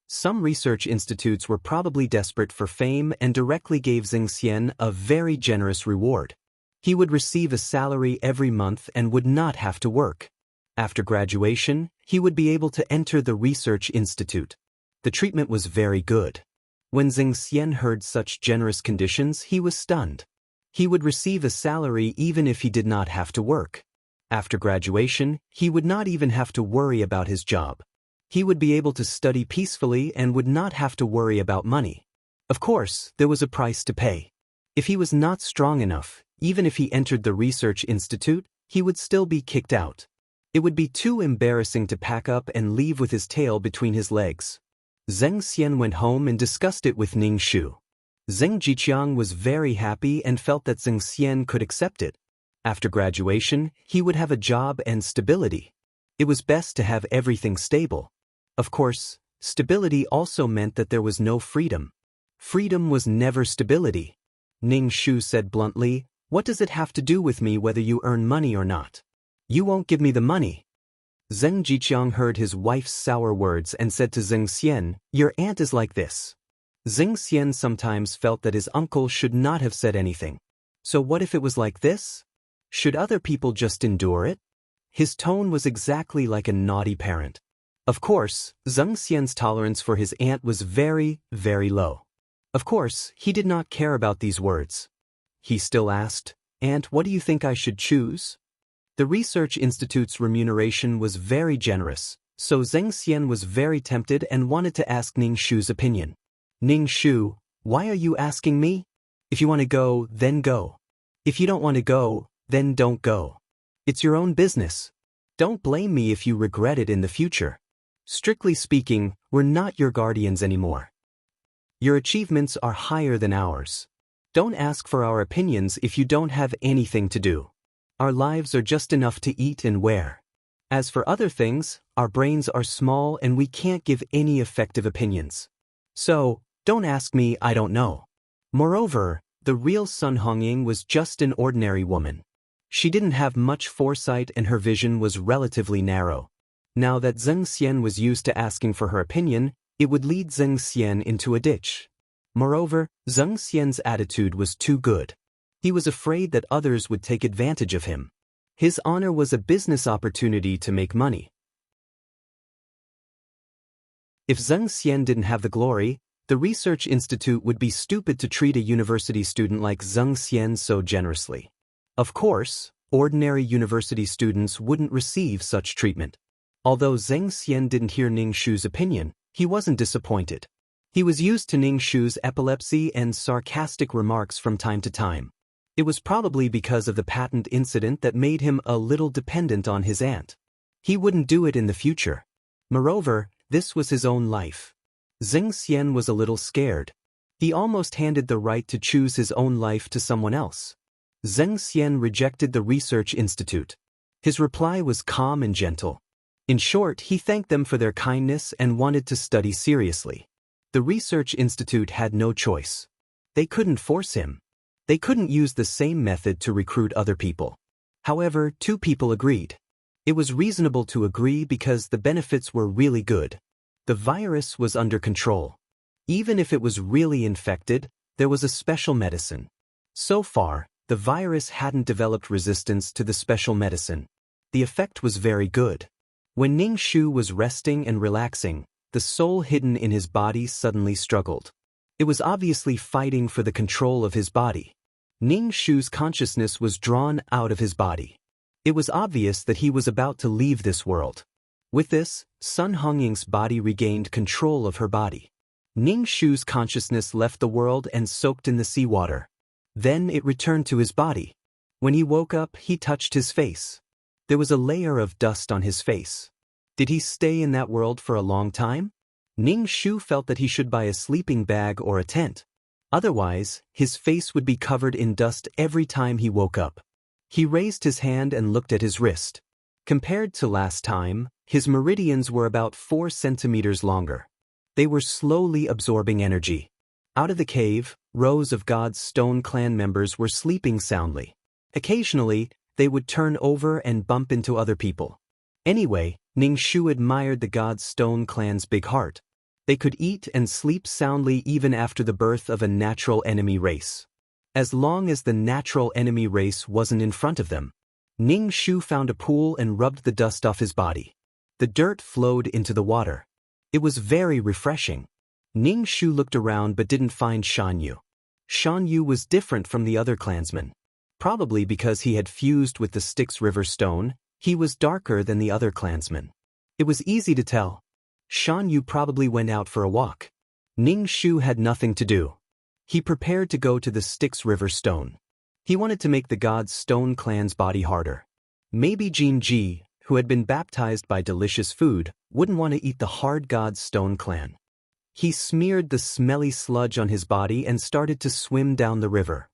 Speaker 1: Some research institutes were probably desperate for fame and directly gave Zheng Xian a very generous reward. He would receive a salary every month and would not have to work. After graduation, he would be able to enter the research institute. The treatment was very good. When Zheng Xian heard such generous conditions, he was stunned. He would receive a salary even if he did not have to work. After graduation, he would not even have to worry about his job. He would be able to study peacefully and would not have to worry about money. Of course, there was a price to pay. If he was not strong enough, even if he entered the research institute, he would still be kicked out. It would be too embarrassing to pack up and leave with his tail between his legs. Zheng Xian went home and discussed it with Ning Shu. Zheng Jiqiang was very happy and felt that Zheng Xian could accept it. After graduation, he would have a job and stability. It was best to have everything stable. Of course, stability also meant that there was no freedom. Freedom was never stability. Ning Shu said bluntly, "What does it have to do with me whether you earn money or not? You won't give me the money." Zheng Jiqiang heard his wife's sour words and said to Zheng Xian, "Your aunt is like this." Zheng Xian sometimes felt that his uncle should not have said anything. So what if it was like this? Should other people just endure it? His tone was exactly like a naughty parent. Of course, Zheng Xian's tolerance for his aunt was very, very low. Of course, he did not care about these words. He still asked, "Aunt, what do you think I should choose?" The research institute's remuneration was very generous, so Zheng Xian was very tempted and wanted to ask Ning Shu's opinion. "Ning Shu, why are you asking me? If you want to go, then go. If you don't want to go, then don't go. It's your own business. Don't blame me if you regret it in the future. Strictly speaking, we're not your guardians anymore. Your achievements are higher than ours. Don't ask for our opinions if you don't have anything to do. Our lives are just enough to eat and wear. As for other things, our brains are small and we can't give any effective opinions. So, don't ask me, I don't know." Moreover, the real Sun Hongying was just an ordinary woman. She didn't have much foresight and her vision was relatively narrow. Now that Zheng Xian was used to asking for her opinion, it would lead Zheng Xian into a ditch. Moreover, Zheng Xian's attitude was too good. He was afraid that others would take advantage of him. His honor was a business opportunity to make money. If Zheng Xian didn't have the glory, the research institute would be stupid to treat a university student like Zheng Xian so generously. Of course, ordinary university students wouldn't receive such treatment. Although Zheng Xian didn't hear Ning Shu's opinion, he wasn't disappointed. He was used to Ning Shu's epilepsy and sarcastic remarks from time to time. It was probably because of the patent incident that made him a little dependent on his aunt. He wouldn't do it in the future. Moreover, this was his own life. Zheng Xian was a little scared. He almost handed the right to choose his own life to someone else. Zheng Xian rejected the research institute. His reply was calm and gentle. In short, he thanked them for their kindness and wanted to study seriously. The research institute had no choice. They couldn't force him. They couldn't use the same method to recruit other people. However, two people agreed. It was reasonable to agree because the benefits were really good. The virus was under control. Even if it was really infected, there was a special medicine. So far, the virus hadn't developed resistance to the special medicine. The effect was very good. When Ning Shu was resting and relaxing, the soul hidden in his body suddenly struggled. It was obviously fighting for the control of his body. Ning Shu's consciousness was drawn out of his body. It was obvious that he was about to leave this world. With this, Sun Hongying's body regained control of her body. Ning Shu's consciousness left the world and soaked in the seawater. Then it returned to his body. When he woke up, he touched his face. There was a layer of dust on his face. Did he stay in that world for a long time? Ning Shu felt that he should buy a sleeping bag or a tent. Otherwise, his face would be covered in dust every time he woke up. He raised his hand and looked at his wrist. Compared to last time, his meridians were about 4 centimeters longer. They were slowly absorbing energy. Out of the cave, rows of God's Stone clan members were sleeping soundly. Occasionally, they would turn over and bump into other people. Anyway, Ning Shu admired the God's Stone clan's big heart. They could eat and sleep soundly even after the birth of a natural enemy race. as long as the natural enemy race wasn't in front of them. Ning Shu found a pool and rubbed the dust off his body. The dirt flowed into the water. It was very refreshing. Ning Shu looked around but didn't find Shan Yu. Shan Yu was different from the other clansmen. Probably because he had fused with the Styx River stone, he was darker than the other clansmen. It was easy to tell. Shan Yu probably went out for a walk. Ning Shu had nothing to do. He prepared to go to the Styx River stone. He wanted to make the god's stone clan's body harder. Maybe Jin Ji, who had been baptized by delicious food, wouldn't want to eat the hard god's stone clan. He smeared the smelly sludge on his body and started to swim down the river.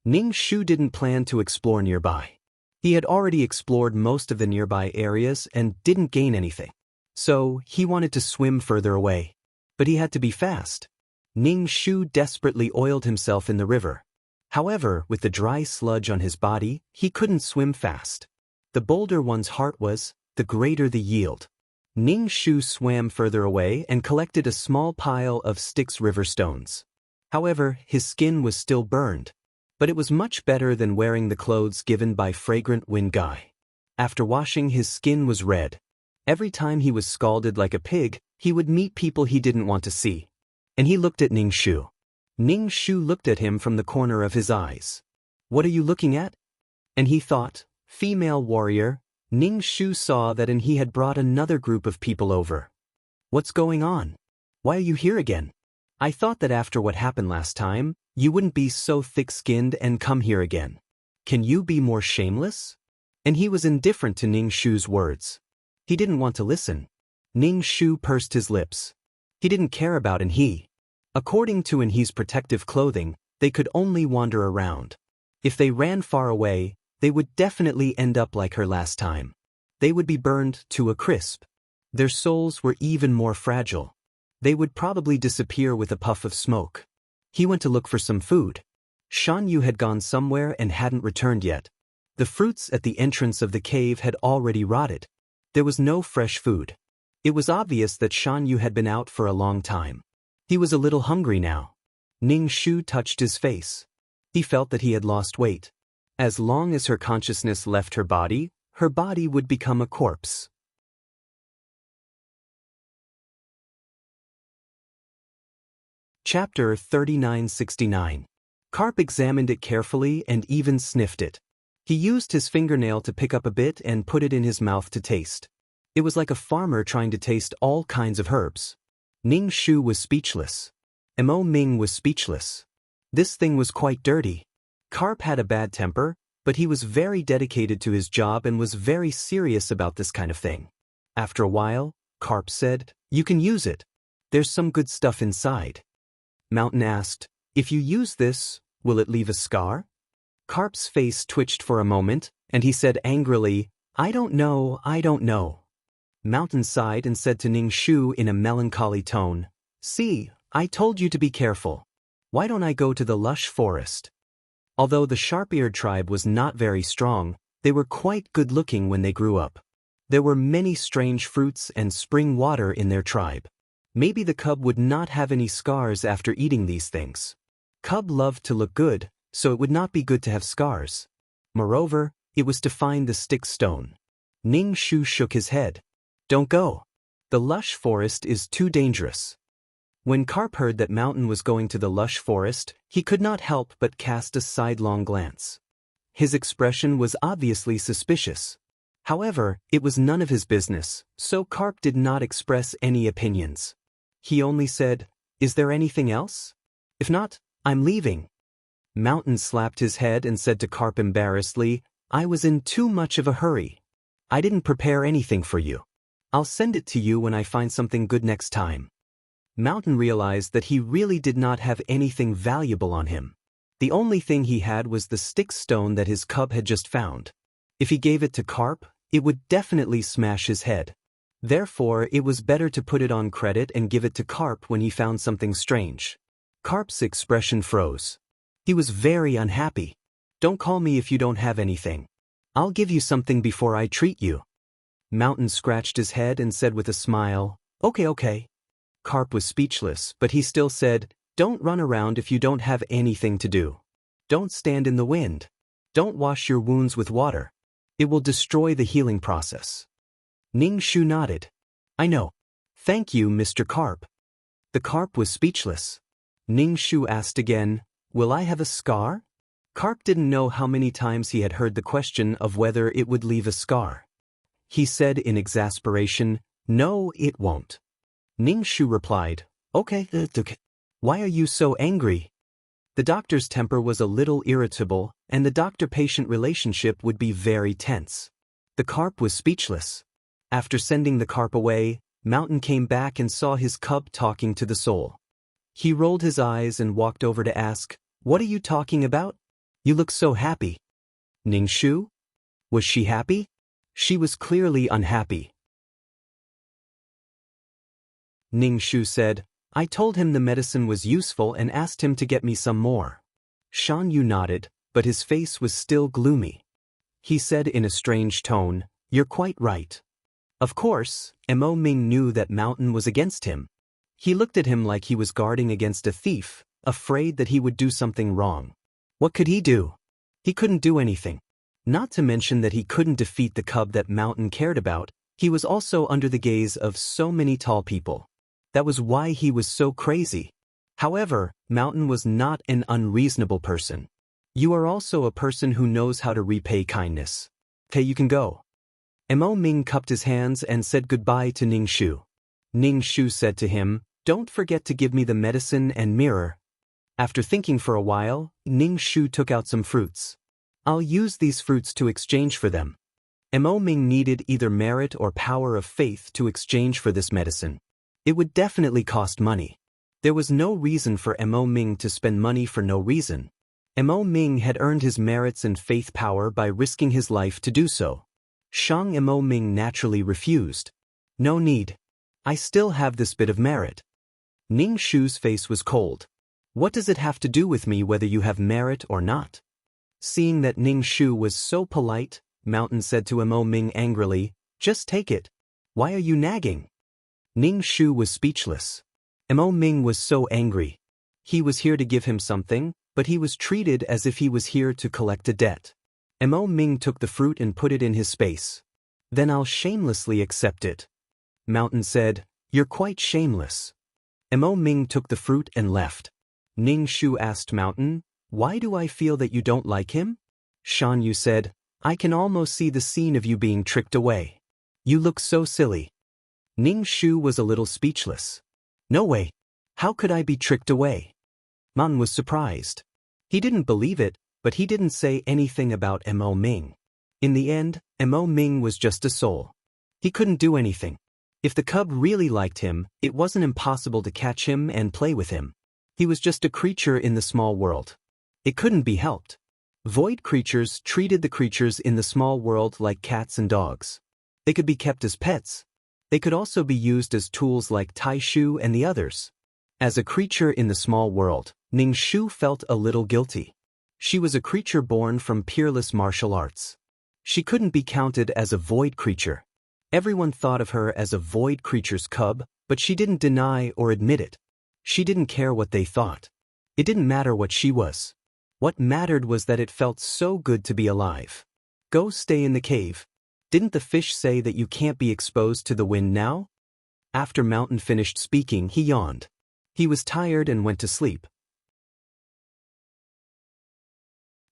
Speaker 1: Ning Shu didn't plan to explore nearby. He had already explored most of the nearby areas and didn't gain anything. So, he wanted to swim further away. But he had to be fast. Ning Shu desperately oiled himself in the river. However, with the dry sludge on his body, he couldn't swim fast. The bolder one's heart was, the greater the yield. Ning Shu swam further away and collected a small pile of Styx River stones. However, his skin was still burned. But it was much better than wearing the clothes given by Fragrant Wind Guy. After washing, his skin was red. Every time he was scalded like a pig, he would meet people he didn't want to see. And he looked at Ning Shu. Ning Shu looked at him from the corner of his eyes. "What are you looking at?" And he thought, female warrior. Ning Shu saw that and he had brought another group of people over. "What's going on? Why are you here again? I thought that after what happened last time, you wouldn't be so thick-skinned and come here again. Can you be more shameless?" And he was indifferent to Ning Shu's words. He didn't want to listen. Ning Shu pursed his lips. He didn't care about Anhe. According to Anhe's protective clothing, they could only wander around. If they ran far away, they would definitely end up like her last time. They would be burned to a crisp. Their souls were even more fragile. They would probably disappear with a puff of smoke. He went to look for some food. Shan Yu had gone somewhere and hadn't returned yet. The fruits at the entrance of the cave had already rotted. There was no fresh food. It was obvious that Shan Yu had been out for a long time. He was a little hungry now. Ning Shu touched his face. He felt that he had lost weight. As long as her consciousness left her body would become a corpse. Chapter 3969. Carp examined it carefully and even sniffed it. He used his fingernail to pick up a bit and put it in his mouth to taste. It was like a farmer trying to taste all kinds of herbs. Ning Shu was speechless. Mo Ming was speechless. This thing was quite dirty. Carp had a bad temper, but he was very dedicated to his job and was very serious about this kind of thing. After a while, Carp said, "You can use it. There's some good stuff inside." Mountain asked, "If you use this, will it leave a scar?" Carp's face twitched for a moment, and he said angrily, I don't know. Mountain sighed and said to Ning Shu in a melancholy tone, "See, I told you to be careful. Why don't I go to the lush forest?" Although the sharp-eared tribe was not very strong, they were quite good-looking when they grew up. There were many strange fruits and spring water in their tribe. Maybe the cub would not have any scars after eating these things. Cub loved to look good, so it would not be good to have scars. Moreover, it was to find the Styx stone. Ning Shu shook his head. "Don't go. The lush forest is too dangerous." When Carp heard that Mountain was going to the lush forest, he could not help but cast a sidelong glance. His expression was obviously suspicious. However, it was none of his business, so Carp did not express any opinions. He only said, "Is there anything else? If not, I'm leaving." Mountain slapped his head and said to Carp embarrassedly, "I was in too much of a hurry. I didn't prepare anything for you. I'll send it to you when I find something good next time." Mountain realized that he really did not have anything valuable on him. The only thing he had was the Styx stone that his cub had just found. If he gave it to Carp, it would definitely smash his head. Therefore, it was better to put it on credit and give it to Carp when he found something strange. Carp's expression froze. He was very unhappy. "Don't call me if you don't have anything. I'll give you something before I treat you." Mountain scratched his head and said with a smile, Okay. Carp was speechless, but he still said, Don't run around if you don't have anything to do. Don't stand in the wind. Don't wash your wounds with water. It will destroy the healing process. Ning Shu nodded. I know. Thank you, Mr. Carp. The carp was speechless. Ning Shu asked again, will I have a scar? Carp didn't know how many times he had heard the question of whether it would leave a scar. He said in exasperation, no, it won't. Ning Shu replied, okay. Why are you so angry? The doctor's temper was a little irritable, and the doctor-patient relationship would be very tense. The carp was speechless. After sending the carp away, Mountain came back and saw his cub talking to the soul. He rolled his eyes and walked over to ask, what are you talking about? You look so happy. Ning Shu? Was she happy? She was clearly unhappy. Ning Shu said, I told him the medicine was useful and asked him to get me some more. Shan Yu nodded, but his face was still gloomy. He said in a strange tone, you're quite right. Of course, Mo Ming knew that Mountain was against him. He looked at him like he was guarding against a thief, afraid that he would do something wrong. What could he do? He couldn't do anything. Not to mention that he couldn't defeat the cub that Mountain cared about, he was also under the gaze of so many tall people. That was why he was so crazy. However, Mountain was not an unreasonable person. You are also a person who knows how to repay kindness. Okay, you can go. Mo Ming cupped his hands and said goodbye to Ning Shu. Ning Shu said to him, don't forget to give me the medicine and mirror. After thinking for a while, Ning Shu took out some fruits. I'll use these fruits to exchange for them. Mo Ming needed either merit or power of faith to exchange for this medicine. It would definitely cost money. There was no reason for Mo Ming to spend money for no reason. Mo Ming had earned his merits and faith power by risking his life to do so. Shang Mo Ming naturally refused. No need. I still have this bit of merit. Ning Shu's face was cold. What does it have to do with me whether you have merit or not? Seeing that Ning Shu was so polite, Mountain said to Mo Ming angrily, just take it. Why are you nagging? Ning Shu was speechless. Mo Ming was so angry. He was here to give him something, but he was treated as if he was here to collect a debt. Mo Ming took the fruit and put it in his space. Then I'll shamelessly accept it. Mountain said, you're quite shameless. Mo Ming took the fruit and left. Ning Shu asked Mountain, why do I feel that you don't like him? Shan Yu said, I can almost see the scene of you being tricked away. You look so silly. Ning Shu was a little speechless. No way. How could I be tricked away? Mountain was surprised. He didn't believe it, but he didn't say anything about Mo Ming. In the end, Mo Ming was just a soul. He couldn't do anything. If the cub really liked him, it wasn't impossible to catch him and play with him. He was just a creature in the small world. It couldn't be helped. Void creatures treated the creatures in the small world like cats and dogs. They could be kept as pets. They could also be used as tools like Taishu and the others. As a creature in the small world, Ning Shu felt a little guilty. She was a creature born from peerless martial arts. She couldn't be counted as a void creature. Everyone thought of her as a void creature's cub, but she didn't deny or admit it. She didn't care what they thought. It didn't matter what she was. What mattered was that it felt so good to be alive. Go stay in the cave. Didn't the fish say that you can't be exposed to the wind now? After Mountain finished speaking, he yawned. He was tired and went to sleep.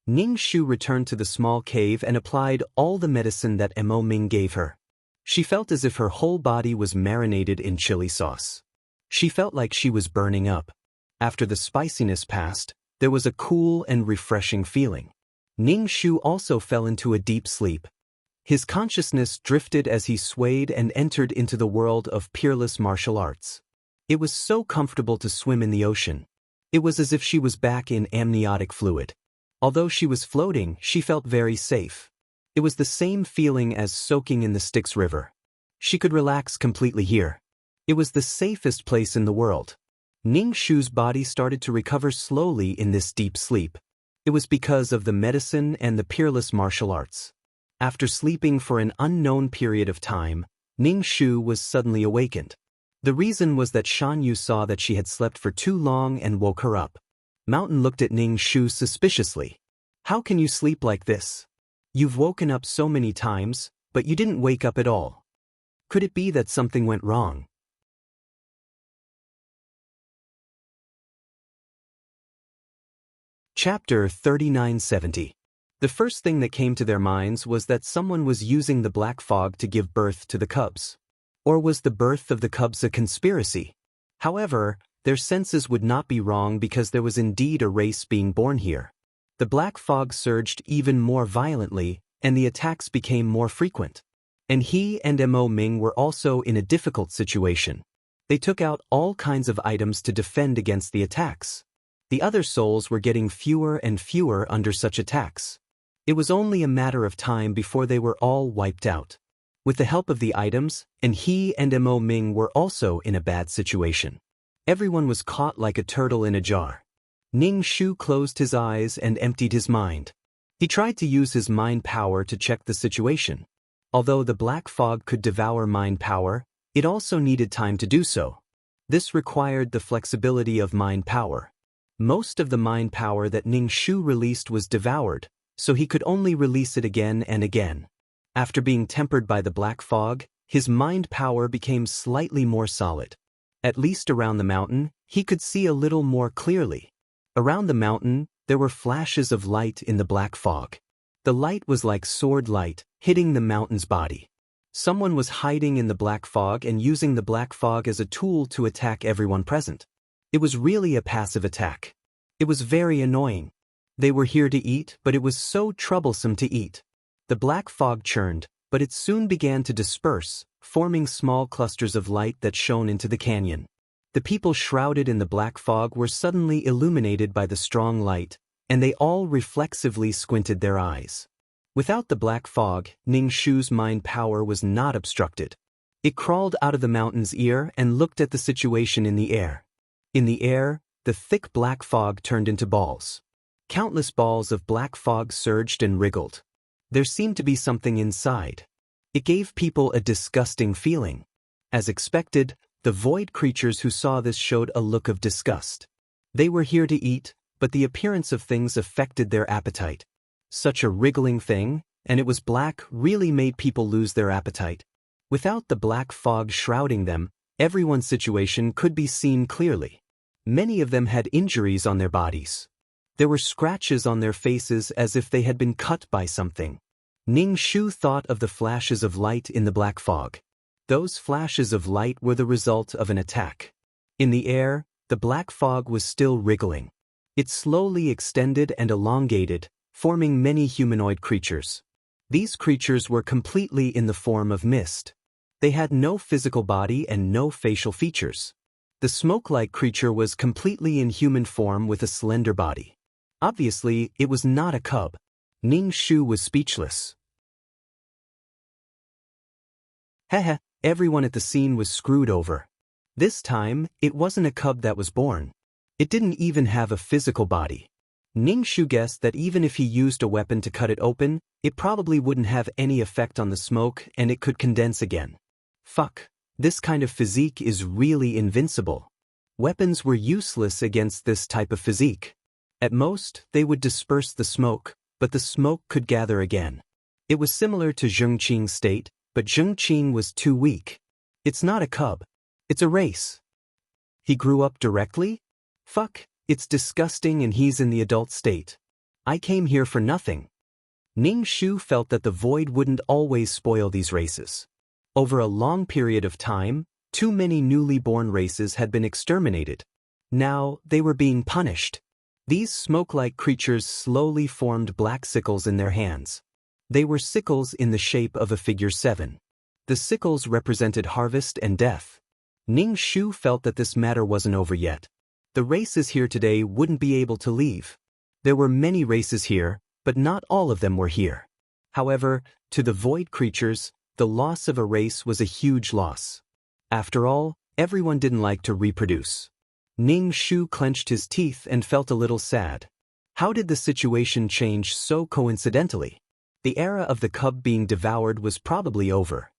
Speaker 1: Ning Shu returned to the small cave and applied all the medicine that Mo Ming gave her. She felt as if her whole body was marinated in chili sauce. She felt like she was burning up. After the spiciness passed, there was a cool and refreshing feeling. Ning Shu also fell into a deep sleep. His consciousness drifted as he swayed and entered into the world of peerless martial arts. It was so comfortable to swim in the ocean. It was as if she was back in amniotic fluid. Although she was floating, she felt very safe. It was the same feeling as soaking in the Styx River. She could relax completely here. It was the safest place in the world. Ning Shu's body started to recover slowly in this deep sleep. It was because of the medicine and the peerless martial arts. After sleeping for an unknown period of time, Ning Shu was suddenly awakened. The reason was that Shan Yu saw that she had slept for too long and woke her up. Mountain looked at Ning Shu suspiciously. How can you sleep like this? You've woken up so many times, but you didn't wake up at all. Could it be that something went wrong? Chapter 3970. The first thing that came to their minds was that someone was using the black fog to give birth to the cubs. Or was the birth of the cubs a conspiracy? However, their senses would not be wrong because there was indeed a race being born here. The black fog surged even more violently, and the attacks became more frequent. And he and Mo Ming were also in a difficult situation. They took out all kinds of items to defend against the attacks. The other souls were getting fewer and fewer under such attacks. It was only a matter of time before they were all wiped out. With the help of the items, and he and Mo Ming were also in a bad situation. Everyone was caught like a turtle in a jar. Ning Shu closed his eyes and emptied his mind. He tried to use his mind power to check the situation. Although the black fog could devour mind power, it also needed time to do so. This required the flexibility of mind power. Most of the mind power that Ning Shu released was devoured, so he could only release it again and again. After being tempered by the black fog, his mind power became slightly more solid. At least around the mountain, he could see a little more clearly. Around the mountain, there were flashes of light in the black fog. The light was like sword light, hitting the mountain's body. Someone was hiding in the black fog and using the black fog as a tool to attack everyone present. It was really a passive attack. It was very annoying. They were here to eat, but it was so troublesome to eat. The black fog churned, but it soon began to disperse, forming small clusters of light that shone into the canyon. The people shrouded in the black fog were suddenly illuminated by the strong light, and they all reflexively squinted their eyes. Without the black fog, Ning Shu's mind power was not obstructed. It crawled out of the mountain's ear and looked at the situation in the air. In the air, the thick black fog turned into balls. Countless balls of black fog surged and wriggled. There seemed to be something inside. It gave people a disgusting feeling. As expected, the void creatures who saw this showed a look of disgust. They were here to eat, but the appearance of things affected their appetite. Such a wriggling thing, and it was black, really made people lose their appetite. Without the black fog shrouding them, everyone's situation could be seen clearly. Many of them had injuries on their bodies. There were scratches on their faces as if they had been cut by something. Ning Shu thought of the flashes of light in the black fog. Those flashes of light were the result of an attack. In the air, the black fog was still wriggling. It slowly extended and elongated, forming many humanoid creatures. These creatures were completely in the form of mist. They had no physical body and no facial features. The smoke-like creature was completely in human form with a slender body. Obviously, it was not a cub. Ning Shu was speechless. Heh, everyone at the scene was screwed over. This time, it wasn't a cub that was born. It didn't even have a physical body. Ning Shu guessed that even if he used a weapon to cut it open, it probably wouldn't have any effect on the smoke and it could condense again. Fuck, this kind of physique is really invincible. Weapons were useless against this type of physique. At most, they would disperse the smoke, but the smoke could gather again. It was similar to Zhengqing's state, but Zhengqing was too weak. It's not a cub. It's a race. He grew up directly? Fuck, it's disgusting and he's in the adult state. I came here for nothing. Ning Shu felt that the void wouldn't always spoil these races. Over a long period of time, too many newly born races had been exterminated. Now, they were being punished. These smoke-like creatures slowly formed black sickles in their hands. They were sickles in the shape of a figure 7. The sickles represented harvest and death. Ning Shu felt that this matter wasn't over yet. The races here today wouldn't be able to leave. There were many races here, but not all of them were here. However, to the void creatures, the loss of a race was a huge loss. After all, everyone didn't like to reproduce. Ning Shu clenched his teeth and felt a little sad. How did the situation change so coincidentally? The era of the cub being devoured was probably over.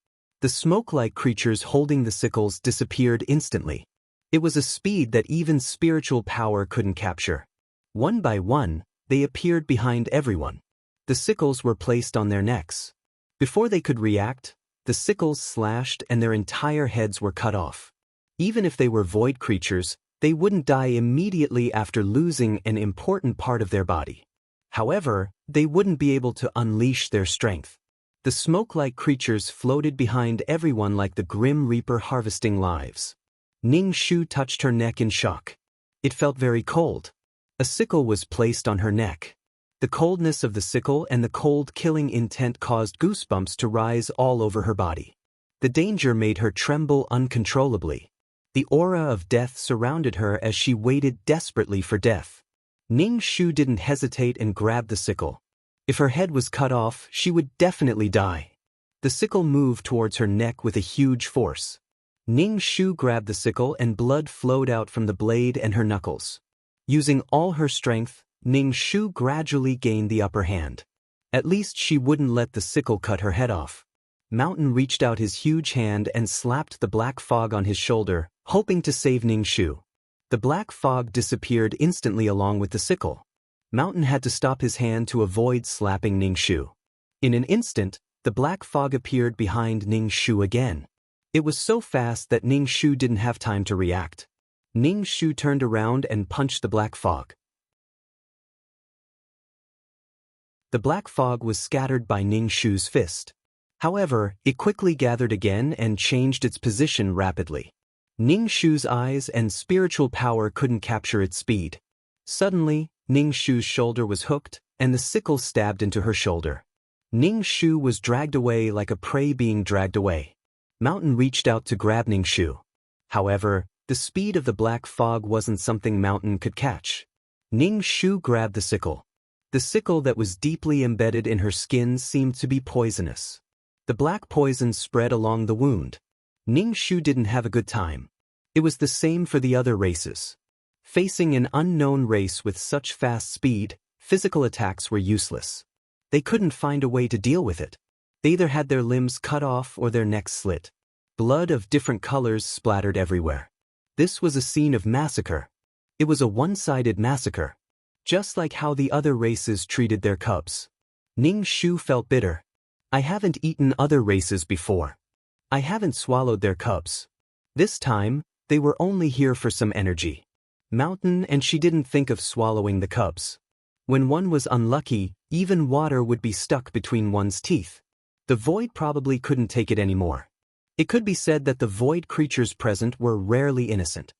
Speaker 1: The smoke-like creatures holding the sickles disappeared instantly. It was a speed that even spiritual power couldn't capture. One by one, they appeared behind everyone. The sickles were placed on their necks. Before they could react, the sickles slashed and their entire heads were cut off. Even if they were void creatures, they wouldn't die immediately after losing an important part of their body. However, they wouldn't be able to unleash their strength. The smoke-like creatures floated behind everyone like the Grim Reaper harvesting lives. Ning Shu touched her neck in shock. It felt very cold. A sickle was placed on her neck. The coldness of the sickle and the cold killing intent caused goosebumps to rise all over her body. The danger made her tremble uncontrollably. The aura of death surrounded her as she waited desperately for death. Ning Shu didn't hesitate and grabbed the sickle. If her head was cut off, she would definitely die. The sickle moved towards her neck with a huge force. Ning Shu grabbed the sickle and blood flowed out from the blade and her knuckles. Using all her strength, Ning Shu gradually gained the upper hand. At least she wouldn't let the sickle cut her head off. Mountain reached out his huge hand and slapped the black fog on his shoulder, hoping to save Ning Shu. The black fog disappeared instantly along with the sickle. Mountain had to stop his hand to avoid slapping Ning Shu. In an instant, the black fog appeared behind Ning Shu again. It was so fast that Ning Shu didn't have time to react. Ning Shu turned around and punched the black fog. The black fog was scattered by Ning Shu's fist. However, it quickly gathered again and changed its position rapidly. Ning Shu's eyes and spiritual power couldn't capture its speed. Suddenly, Ning Shu's shoulder was hooked, and the sickle stabbed into her shoulder. Ning Shu was dragged away like a prey being dragged away. Mountain reached out to grab Ning Shu. However, the speed of the black fog wasn't something Mountain could catch. Ning Shu grabbed the sickle. The sickle that was deeply embedded in her skin seemed to be poisonous. The black poison spread along the wound. Ning Shu didn't have a good time. It was the same for the other races. Facing an unknown race with such fast speed, physical attacks were useless. They couldn't find a way to deal with it. They either had their limbs cut off or their necks slit. Blood of different colors splattered everywhere. This was a scene of massacre. It was a one-sided massacre. Just like how the other races treated their cubs. Ning Shu felt bitter. I haven't eaten other races before. I haven't swallowed their cubs. This time, they were only here for some energy. Mountain and she didn't think of swallowing the cubs. When one was unlucky, even water would be stuck between one's teeth. The void probably couldn't take it anymore. It could be said that the void creatures present were rarely innocent.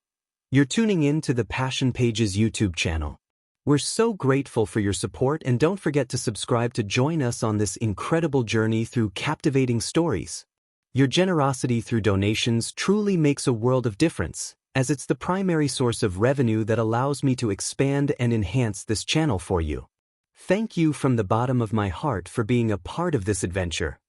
Speaker 1: You're tuning in to the Passion Pages YouTube channel. We're so grateful for your support, and don't forget to subscribe to join us on this incredible journey through captivating stories. Your generosity through donations truly makes a world of difference, as it's the primary source of revenue that allows me to expand and enhance this channel for you. Thank you from the bottom of my heart for being a part of this adventure.